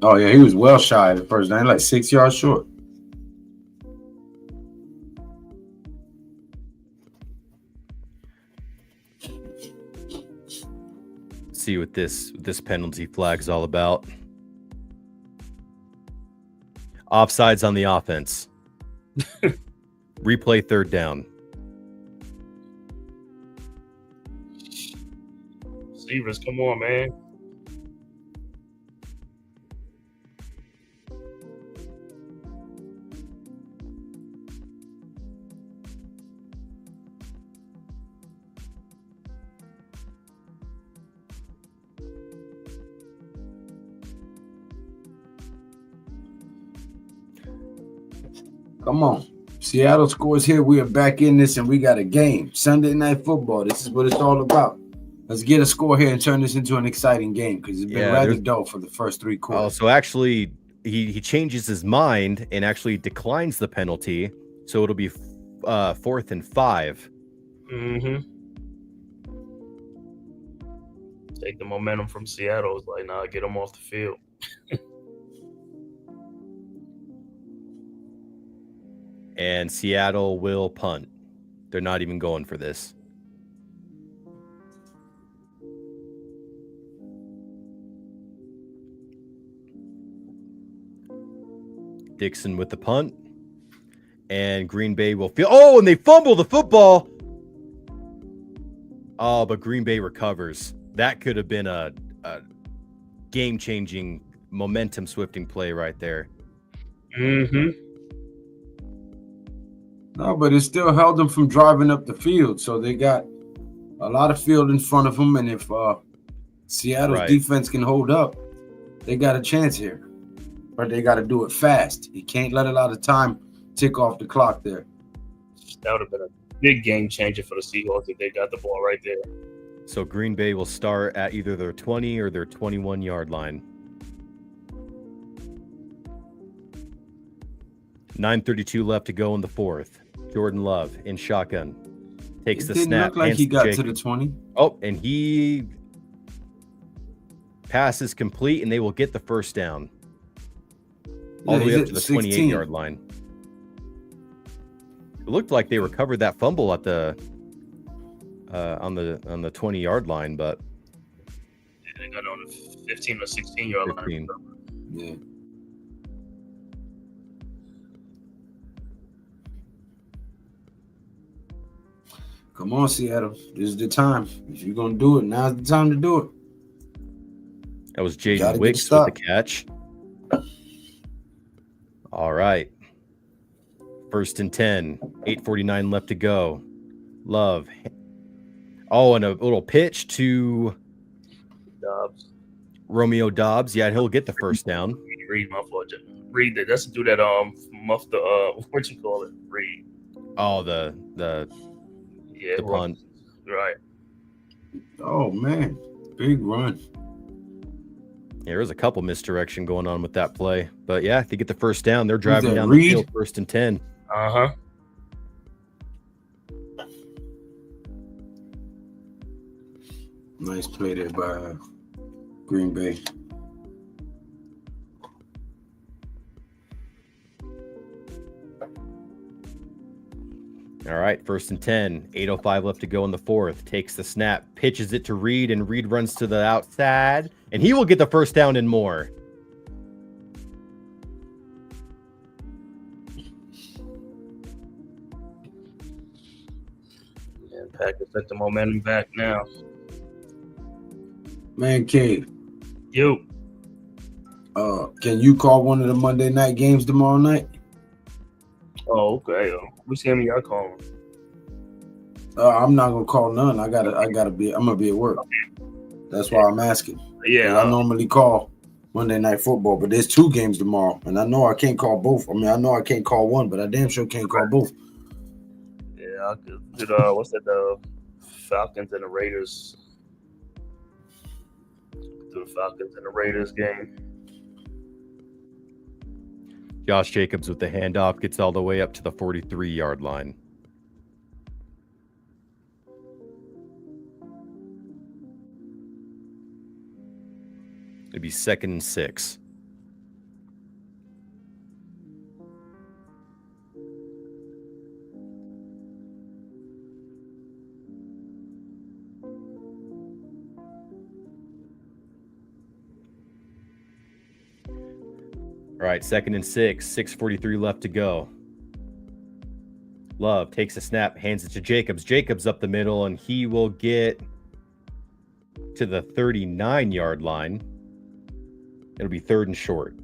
Oh, yeah, he was well shy of the first down, like 6 yards short. See what this penalty flag is all about. Offsides on the offense. Replay 3rd down. Receivers, come on, man. Come on. Seattle scores here. We are back in this, and we got a game. Sunday Night Football. This is what it's all about. Let's get a score here and turn this into an exciting game because it's been rather dull for the first 3 quarters. Oh, so actually, he changes his mind and actually declines the penalty. So it'll be 4th and 5. Mm-hmm. Take the momentum from Seattle. It's like, nah, get them off the field. And Seattle will punt. They're not even going for this. Dixon with the punt. And Green Bay will feel. Oh, and they fumble the football. Oh, but Green Bay recovers. That could have been a game-changing, momentum-swifting play right there. Mm-hmm. No, but it still held them from driving up the field. So they got a lot of field in front of them. And if Seattle's defense can hold up, they got a chance here. But they got to do it fast. You can't let a lot of time tick off the clock there. That would have been a big game changer for the Seahawks if they got the ball right there. So Green Bay will start at either their 20 or their 21-yard line. 9:32 left to go in the 4th. Jordan Love in shotgun. Takes the snap. It didn't look like he got to the 20. Oh, and he passes complete, and they will get the first down. All the way up to the 28-yard line. It looked like they recovered that fumble at the on the 20-yard line, but they got on the 15 or 16-yard line. Yeah. Come on, Seattle. This is the time. If you're going to do it, now's the time to do it. That was Jaden Wicks with the catch. All right. 1st and 10. 8:49 left to go. Love. Oh, and a little pitch to Dobbs. Romeo Dobbs. Yeah, he'll get the first down. Reed muffler. Reed, that's to do that muff the what you call it? Reed. Oh, the punt. Right. Oh man. Big run. Yeah, there was a couple misdirection going on with that play. But yeah, if they get the first down, they're driving down Reed? the field 1st and 10. Uh-huh. Nice play there by Green Bay. All right, 1st and 10. 8:05 left to go in the fourth. Takes the snap, pitches it to Reed, and Reed runs to the outside, and he will get the first down and more. Yeah, Packers took the momentum back now. Man, Cave, Yo, can you call one of the Monday night games tomorrow night? oh okay. Which game y'all calling? I'm not gonna call none. I'm gonna be at work. That's why I'm asking. Yeah, I normally call Monday Night Football, but there's 2 games tomorrow, and I know I can't call both. I mean, I know I can't call one, but I damn sure can't call both. yeah. I could. What's that? The Falcons and the Raiders. Do the Falcons and the Raiders game. Josh Jacobs with the handoff gets all the way up to the 43-yard line. It'd be 2nd and 6. All right, 2nd and 6. 6:43 left to go. Love takes a snap, hands it to Jacobs. Jacobs up the middle, and he will get to the 39-yard line. It'll be 3rd and short.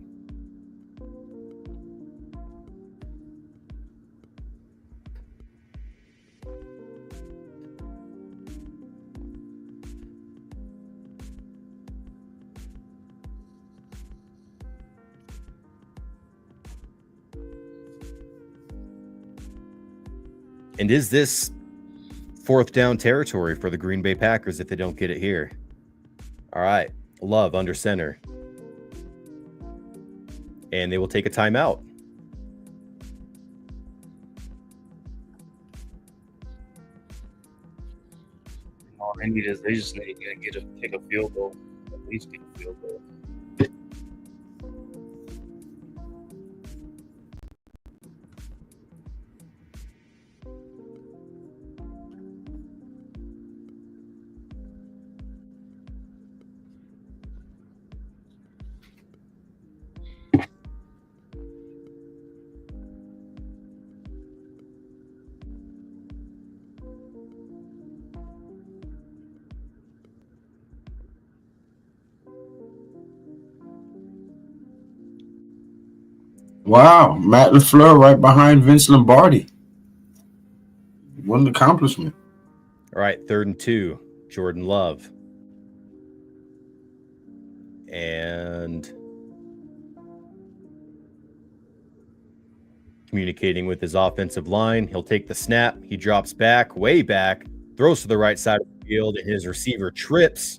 And is this 4th down territory for the Green Bay Packers if they don't get it here? All right, Love under center. And they will take a timeout. All they need is they just need to take a field goal. At least get a field goal. Wow, Matt LaFleur right behind Vince Lombardi. What an accomplishment. All right, 3rd and 2. Jordan Love. And communicating with his offensive line. He'll take the snap. He drops back, way back, throws to the right side of the field, and his receiver trips.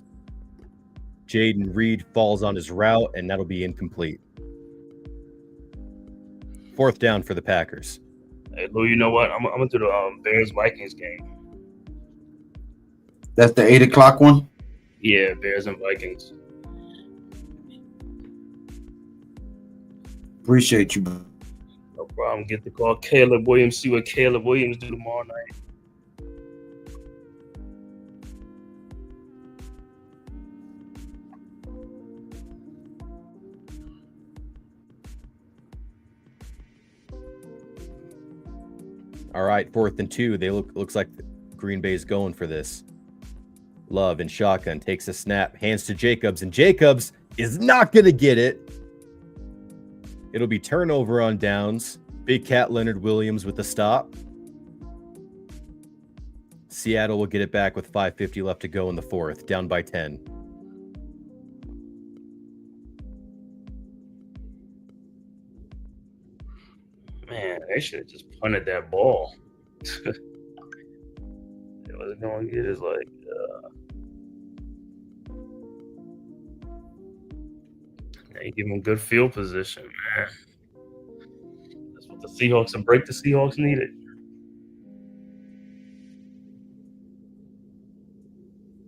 Jaden Reed falls on his route, and that'll be incomplete. 4th down for the Packers. Hey, Lou, you know what? I'm gonna do the Bears-Vikings game. That's the 8 o'clock one? Yeah, Bears and Vikings. Appreciate you. No problem. Get to call Caleb Williams, see what Caleb Williams do tomorrow night. All right, 4th and 2. Looks like Green Bay's going for this. Love in shotgun takes a snap, hands to Jacobs, and Jacobs is not going to get it. It'll be turnover on downs. Big Cat Leonard Williams with the stop. Seattle will get it back with 5:50 left to go in the 4th, down by 10. Man, they should have just punted that ball. What it's going to get is like, they give them good field position, man. That's what the Seahawks and break the Seahawks needed.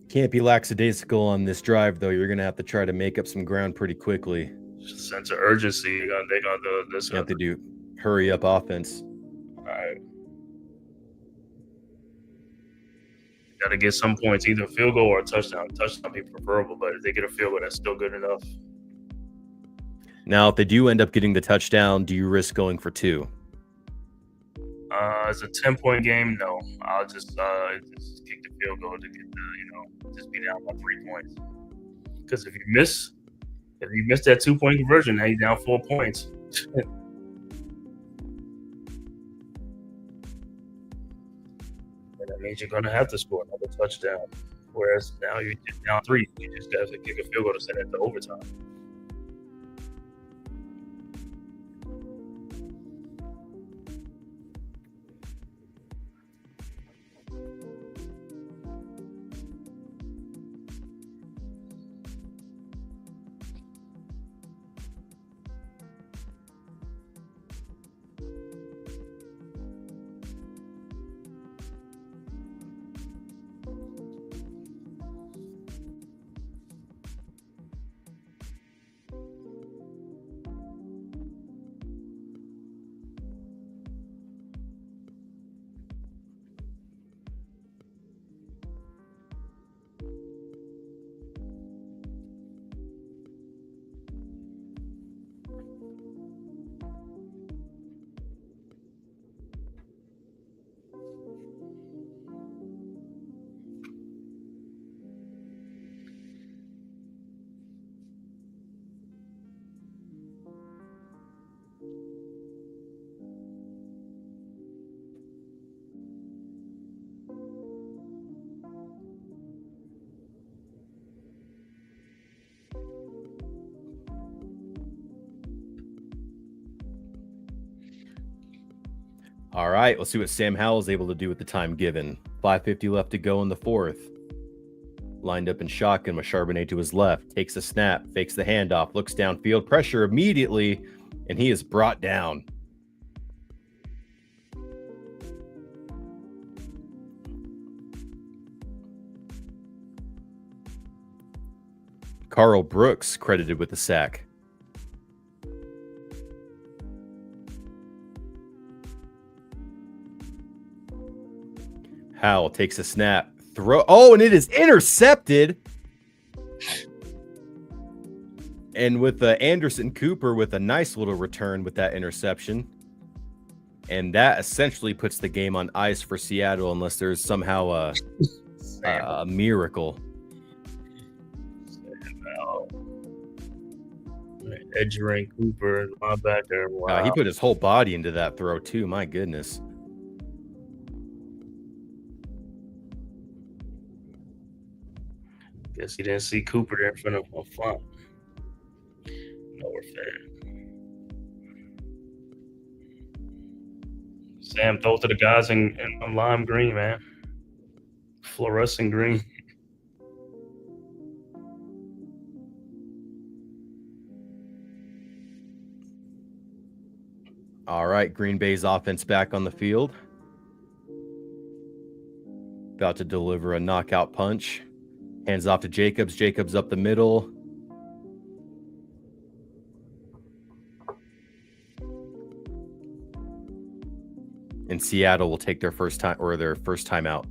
Can't be lackadaisical on this drive, though. You're going to have to try to make up some ground pretty quickly. Just a sense of urgency. They got You have to do hurry up offense. All right. Got to get some points, either a field goal or a touchdown. Touchdown be preferable, but if they get a field goal, that's still good enough. Now, if they do end up getting the touchdown, do you risk going for 2? It's a 10-point game. No, I'll just kick the field goal to get the just be down by 3 points. Because if you miss that 2-point conversion, now you're down 4 points. That means you're going to have to score another touchdown. Whereas now you're just down 3. You just have to kick a field goal to send it to overtime. All right, let's see what Sam Howell is able to do with the time given. 5:50 left to go in the 4th. Lined up in shotgun with Charbonnet to his left. Takes the snap, fakes the handoff, looks downfield, pressure immediately, and he is brought down. Carl Brooks credited with the sack. Howell takes a snap, throw. Oh, and it is intercepted. And with Anderson Cooper with a nice little return with that interception. And that essentially puts the game on ice for Seattle unless there's somehow a miracle. Edge rank Cooper, linebacker. Wow. He put his whole body into that throw too. My goodness. Guess he didn't see Cooper there in front of a font. Nowhere fan. Sam, throw to the guys in lime green, man. Fluorescent green. All right, Green Bay's offense back on the field. About to deliver a knockout punch. Hands off to Jacobs. Jacobs up the middle. And Seattle will take their first time out.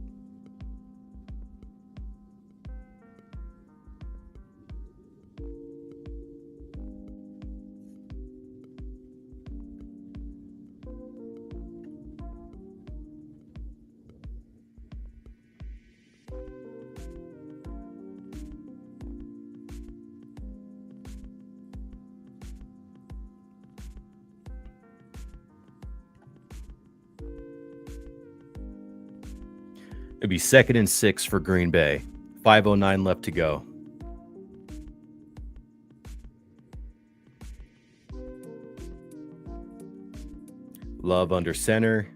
It'd be 2nd and 6 for Green Bay. 5:09 left to go. Love under center.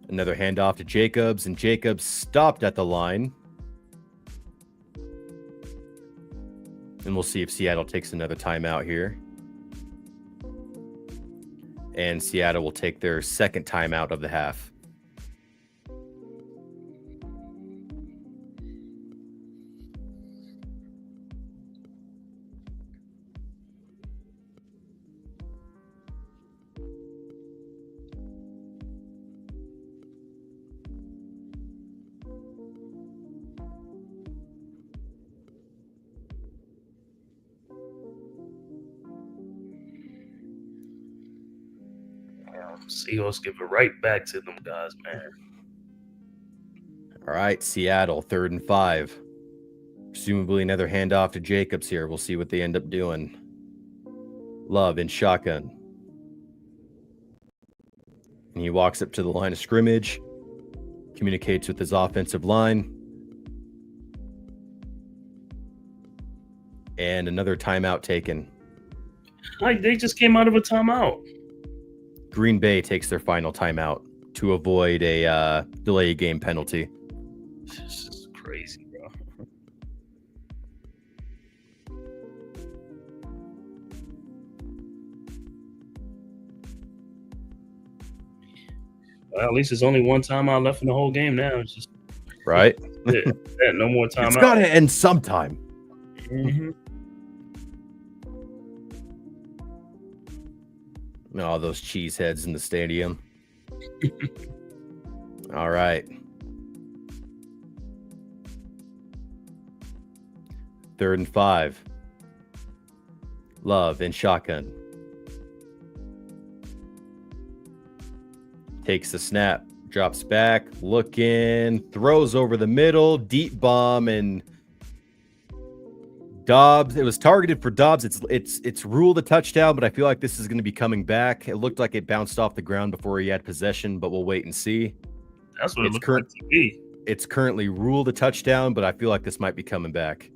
Another handoff to Jacobs, and Jacobs stopped at the line. And we'll see if Seattle takes another timeout here. And Seattle will take their second timeout of the half. Seahawks give it right back to them guys, man. All right, Seattle, 3rd and 5. Presumably another handoff to Jacobs here. We'll see what they end up doing. Love in shotgun. And he walks up to the line of scrimmage, communicates with his offensive line. And another timeout taken. Like, they just came out of a timeout. Green Bay takes their final timeout to avoid a delay game penalty. This is crazy, bro. Well, at least there's only one timeout left in the whole game now. It's just Right? no more timeout. It's got to end sometime. Mm-hmm. Oh, those cheeseheads in the stadium. All right. 3rd and 5. Love in shotgun. Takes the snap, drops back, looking, throws over the middle, deep bomb, and Dobbs. It was targeted for Dobbs. It's ruled a touchdown, but I feel like this is going to be coming back. It looked like it bounced off the ground before he had possession, but we'll wait and see. That's what it looks like to me. It's currently ruled a touchdown, but I feel like this might be coming back.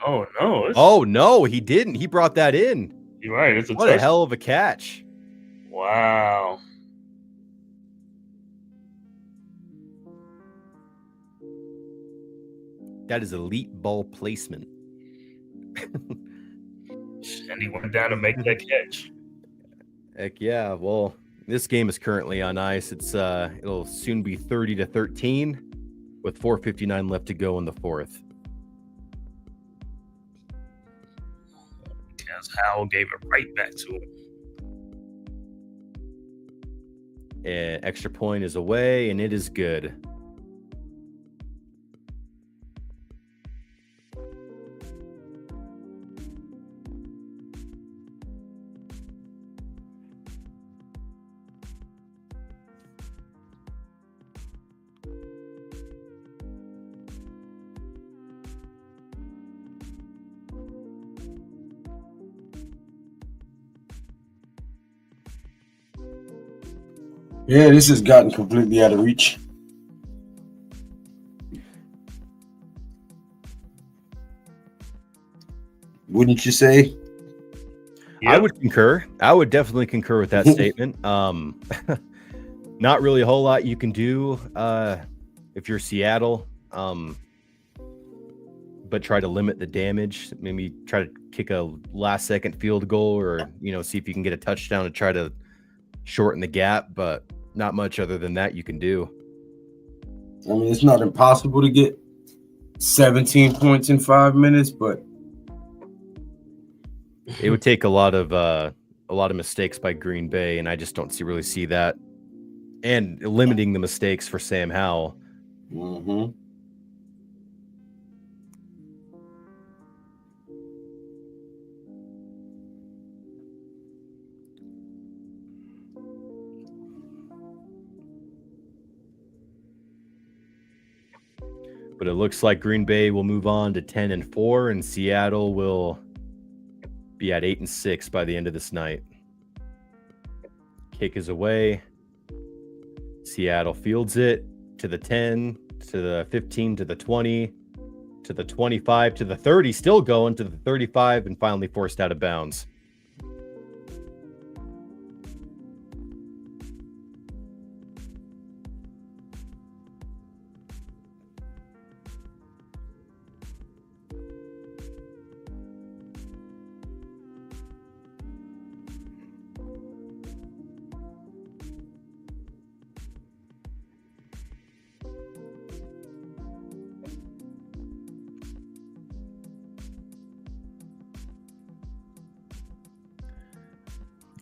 Oh no! Oh no, he didn't. He brought that in. You're right. It's What a hell of a catch! Wow. That is elite ball placement. And he went down to make that catch. Heck yeah. Well, this game is currently on ice. It'll soon be 30-13 with 4:59 left to go in the 4th. As Howell gave it right back to him. And extra point is away, and it is good. Yeah, this has gotten completely out of reach. Wouldn't you say? Yep. I would concur. I would definitely concur with that statement. Not really a whole lot you can do if you're Seattle, but try to limit the damage. Maybe try to kick a last-second field goal, or see if you can get a touchdown to try to shorten the gap. But not much other than that you can do. I mean, it's not impossible to get 17 points in 5 minutes, but it would take a lot of mistakes by Green Bay, and I just don't really see that. And limiting the mistakes for Sam Howell. Mm-hmm. But it looks like Green Bay will move on to 10-4, and Seattle will be at 8-6 by the end of this night. Kick is away. Seattle fields it to the 10, to the 15, to the 20, to the 25, to the 30, still going to the 35, and finally forced out of bounds.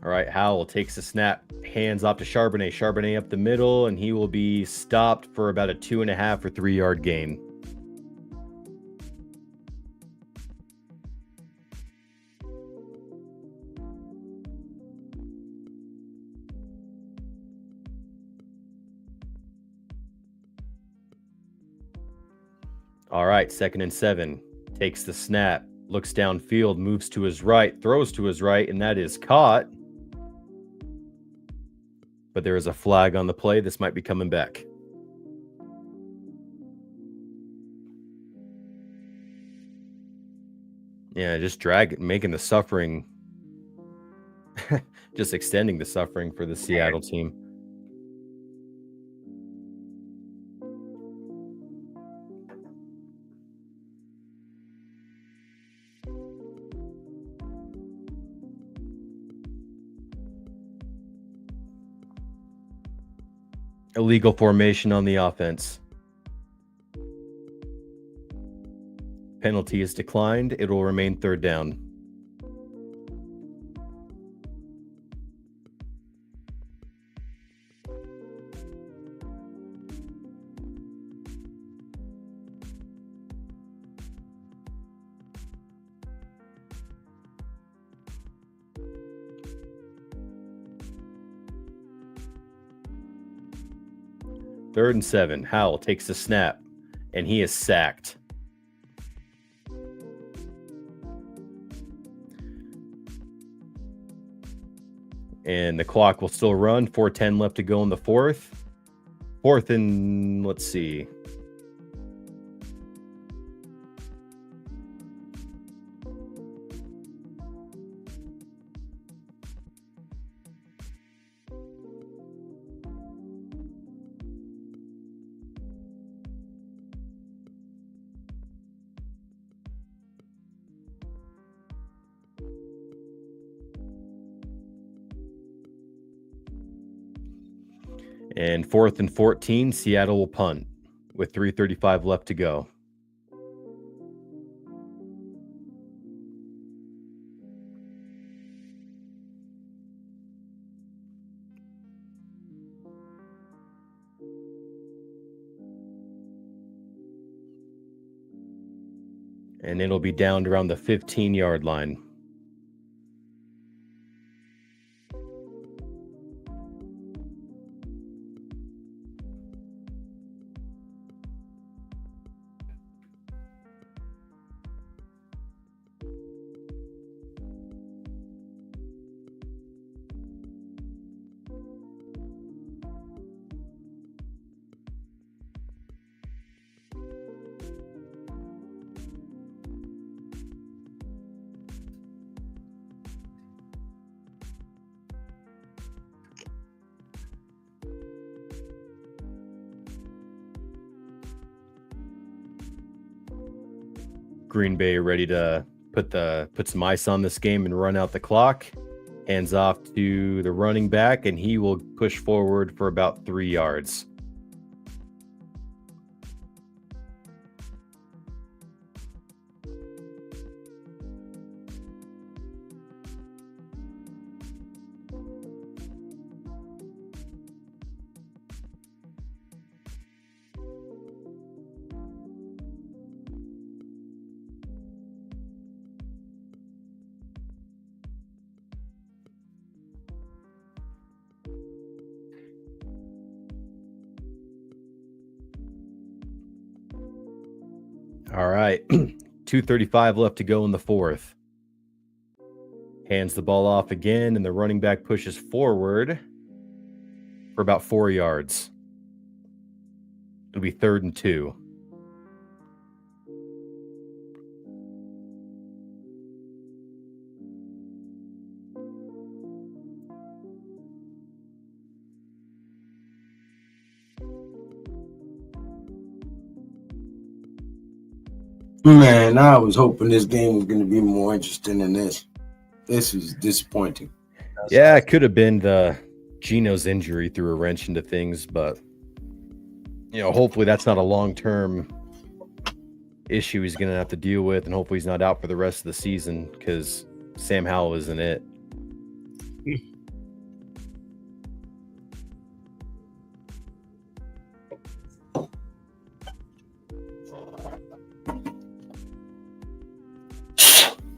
All right, Howell takes the snap, hands off to Charbonnet. Charbonnet up the middle, and he will be stopped for about a 2.5 or 3 yard gain. All right, 2nd and 7. Takes the snap, looks downfield, moves to his right, throws to his right, and that is caught. But there is a flag on the play. This might be coming back. Yeah, just making the suffering, just extending the suffering for the Seattle team. Illegal formation on the offense. Penalty is declined. It will remain 3rd down. Third and 7. Howell takes the snap, and he is sacked. And the clock will still run. 4:10 left to go in the 4th. 4th and, let's see. And 4th and 14, Seattle will punt with 3:35 left to go. And it'll be down around the 15-yard line. Green Bay ready to put some ice on this game and run out the clock. Hands off to the running back, and he will push forward for about 3 yards. All right, 2:35 left to go in the 4th. Hands the ball off again, and the running back pushes forward for about 4 yards. It'll be 3rd and 2. Man, I was hoping this game was going to be more interesting than this. This is disappointing. Yeah, it could have been the Geno's injury threw a wrench into things, but hopefully that's not a long-term issue he's going to have to deal with, and hopefully he's not out for the rest of the season because Sam Howell isn't it.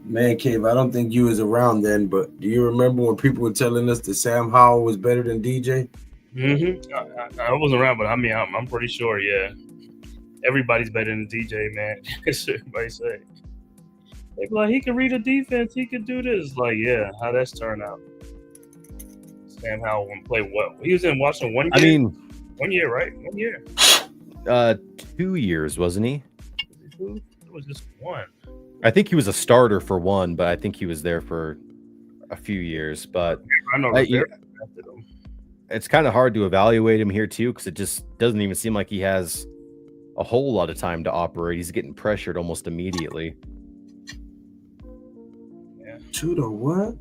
Man Cave, I don't think you was around then, but do you remember when people were telling us that Sam Howell was better than DJ? I wasn't around, but I mean, I'm pretty sure, yeah. everybody's better than DJ, man. That's what everybody say. They be like, he can read a defense, he can do this. Like, yeah, how that's turn out. Sam Howell won't play what? He was in Washington 1 year. I mean, 1 year, right? 1 year. 2 years, wasn't he? It was just one. I think he was a starter for one, but I think he was there for a few years. But I know it's kind of hard to evaluate him here too, because it just doesn't even seem like he has a whole lot of time to operate. He's getting pressured almost immediately. Yeah. To the what?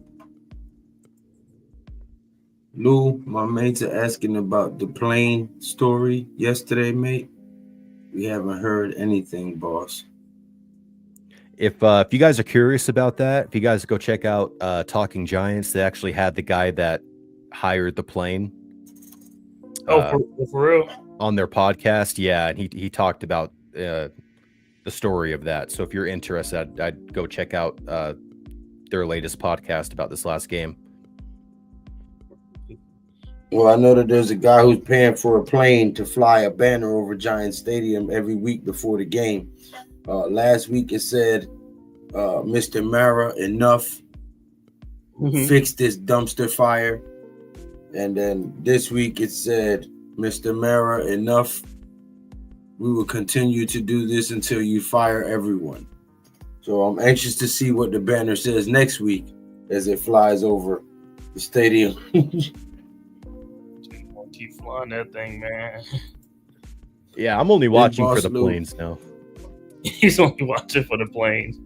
Lou, my mates are asking about the plane story yesterday, mate. We haven't heard anything, boss. If you guys are curious about that, if you guys go check out Talking Giants, they actually had the guy that hired the plane. For real? On their podcast, yeah, and he talked about the story of that. So if you're interested, I'd go check out their latest podcast about this last game. Well, I know that there's a guy who's paying for a plane to fly a banner over Giants Stadium every week before the game. Last week it said, Mr. Mara, enough. Fix this dumpster fire. And then this week it said, Mr. Mara, enough. We will continue to do this until you fire everyone. So I'm anxious to see what the banner says next week as it flies over the stadium. Keep flying that thing, man. Yeah, I'm only watching for the planes now. He's only watching for the planes.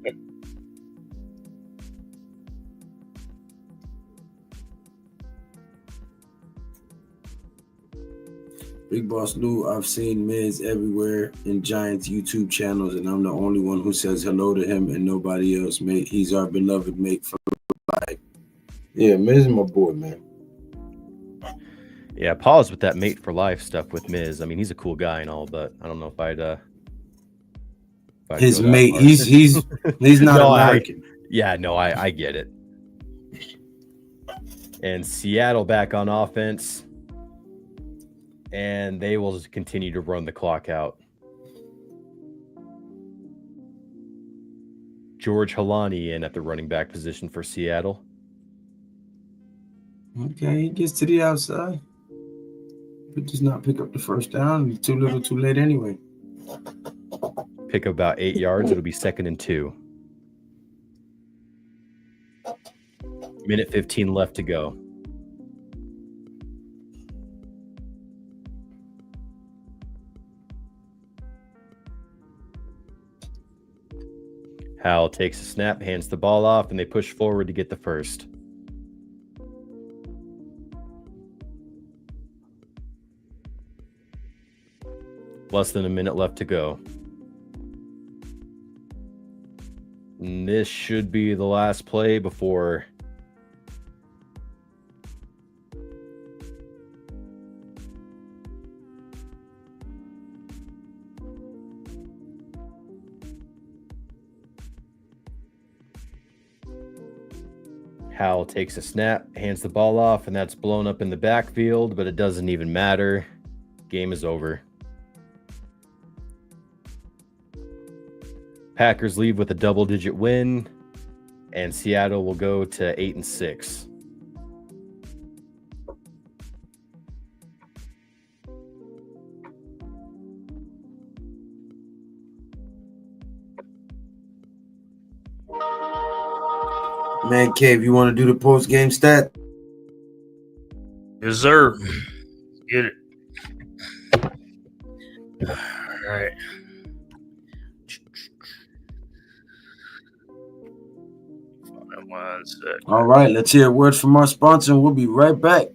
Big Boss Lou, I've seen Miz everywhere in Giants YouTube channels, and I'm the only one who says hello to him and nobody else, mate. He's our beloved mate for life. Yeah, Miz is my boy, man. Yeah, pause with that mate for life stuff with Miz. I mean, he's a cool guy and all, but I don't know if I'd his mate, he's not no, American. I get it. And Seattle back on offense, and they will just continue to run the clock out. George Halani in at the running back position for Seattle. Okay, he gets to the outside. But does not pick up the first down. He's too little, too late anyway. Pick up about 8 yards. It'll be 2nd and 2. Minute 15 left to go. Howell takes a snap, hands the ball off, and they push forward to get the first. Less than a minute left to go. And this should be the last play before Howell takes a snap, hands the ball off, and that's blown up in the backfield, but it doesn't even matter. Game is over. Packers leave with a double-digit win, and Seattle will go to 8-6. Man Cave, you want to do the post-game stat? Yes, sir. Get it. All right. All right, let's hear a word from our sponsor, and we'll be right back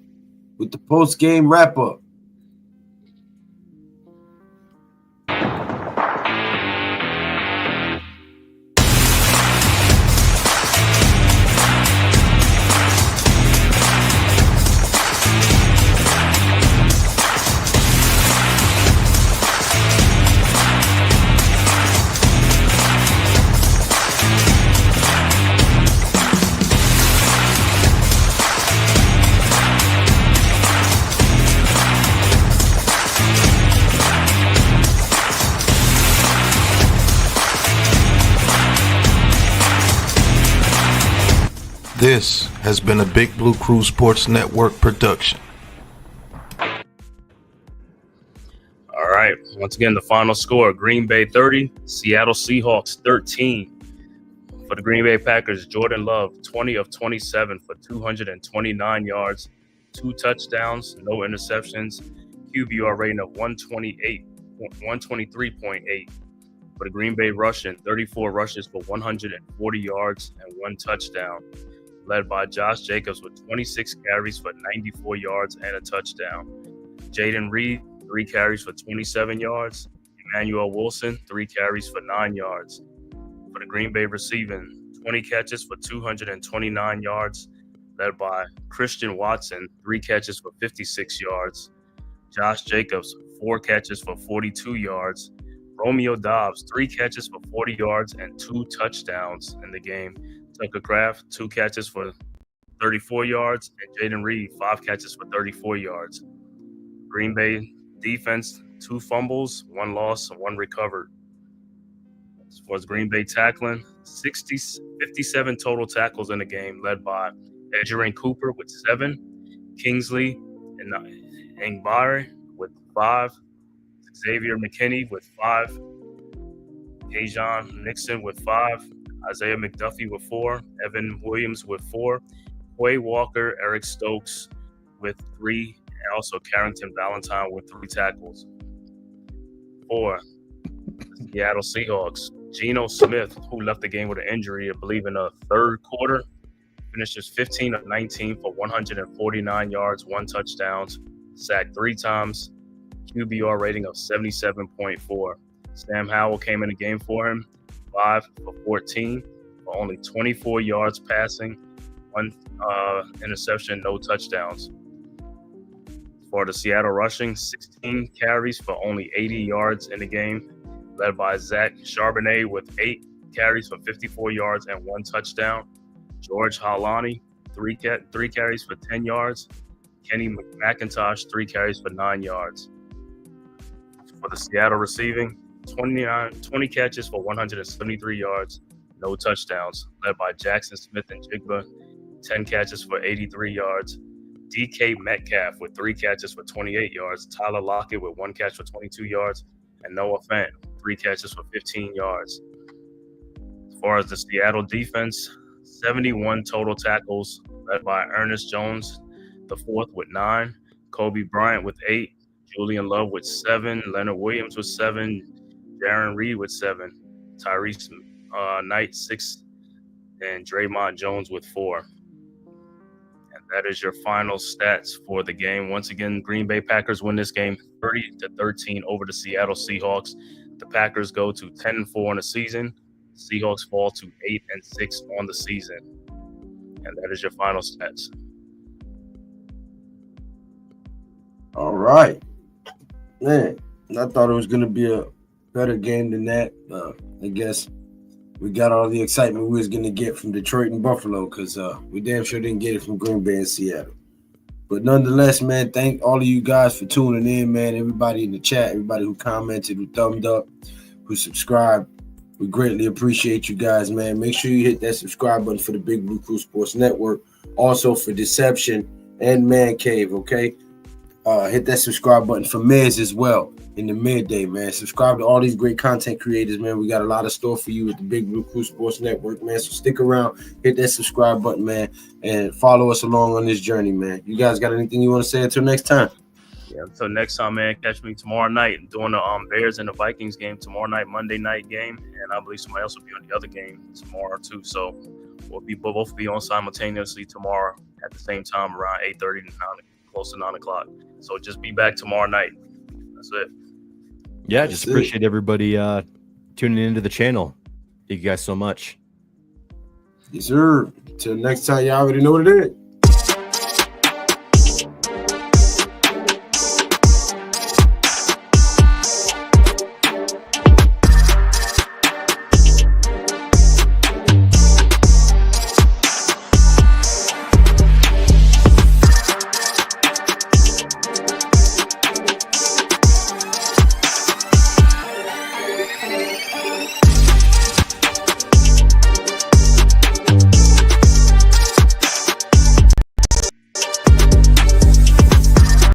with the post-game wrap-up. This has been a Big Blue Crew Sports Network production. All right. Once again, the final score: Green Bay 30, Seattle Seahawks 13. For the Green Bay Packers, Jordan Love 20 of 27 for 229 yards, 2 touchdowns, no interceptions, QBR rating of 123.8. For the Green Bay Russian, 34 rushes for 140 yards and 1 touchdown, led by Josh Jacobs with 26 carries for 94 yards and a touchdown. Jaden Reed, 3 carries for 27 yards. Emmanuel Wilson, 3 carries for 9 yards. For the Green Bay receiving, 20 catches for 229 yards, led by Christian Watson, 3 catches for 56 yards. Josh Jacobs, 4 catches for 42 yards. Romeo Dobbs, 3 catches for 40 yards and 2 touchdowns in the game. Tucker Kraft, 2 catches for 34 yards. And Jaden Reed, 5 catches for 34 yards. Green Bay defense, 2 fumbles, 1 loss, and 1 recovered. As far as Green Bay tackling, 57 total tackles in the game, led by Edgerrin Cooper with 7, Kingsley and Ngbare with 5, Xavier McKinney with 5, Kajon Nixon with 5, Isaiah McDuffie with 4, Evan Williams with 4, Quay Walker, Eric Stokes with 3, and also Carrington Valentine with 3 tackles. For the Seattle Seahawks, Geno Smith, who left the game with an injury, I believe in the third quarter, finishes 15 of 19 for 149 yards, 1 touchdown, sacked 3 times, QBR rating of 77.4. Sam Howell came in the game for him, 5 for 14 for only 24 yards passing, 1 interception, no touchdowns. For the Seattle rushing, 16 carries for only 80 yards in the game, led by Zach Charbonnet with 8 carries for 54 yards and 1 touchdown. George Halani, 3 carries for 10 yards. Kenny McIntosh, 3 carries for 9 yards. For the Seattle receiving, 20 catches for 173 yards, no touchdowns, led by Jackson Smith and Jigba, 10 catches for 83 yards. DK Metcalf with 3 catches for 28 yards. Tyler Lockett with 1 catch for 22 yards. And Noah Fant, 3 catches for 15 yards. As far as the Seattle defense, 71 total tackles, led by Ernest Jones, the 4th with 9, Kobe Bryant with 8, Julian Love with 7, Leonard Williams with 7, Darren Reed with 7, Tyrese Knight 6, and Draymond Jones with 4. And that is your final stats for the game. Once again, Green Bay Packers win this game 30-13 over the Seattle Seahawks. The Packers go to 10-4 on the season. Seahawks fall to 8-6 on the season. And that is your final stats. All right. Man, I thought it was going to be a better game than that. I guess we got all the excitement we was going to get from Detroit and Buffalo because we damn sure didn't get it from Green Bay and Seattle. But nonetheless, man, thank all of you guys for tuning in, man. Everybody in the chat, everybody who commented, who thumbed up, who subscribed. We greatly appreciate you guys, man. Make sure you hit that subscribe button for the Big Blue Crew Sports Network. Also for Deception and Man Cave, okay? Hit that subscribe button for Miz as well in the midday, man. Subscribe to all these great content creators, man. We got a lot of store for you at the Big Blue Crew Sports Network, man. So stick around, hit that subscribe button, man, and follow us along on this journey, man. You guys got anything you want to say until next time? Yeah, until next time, man. Catch me tomorrow night doing the Bears and the Vikings game tomorrow night, Monday night game, and I believe somebody else will be on the other both too. So we'll both be on simultaneously tomorrow at the same time around 8:30 to 9, close to 9 o'clock. So just be back tomorrow night. That's it. Yeah, just appreciate everybody tuning into the channel. Thank you guys so much. Yes, sir. Till next time, y'all already know what it is.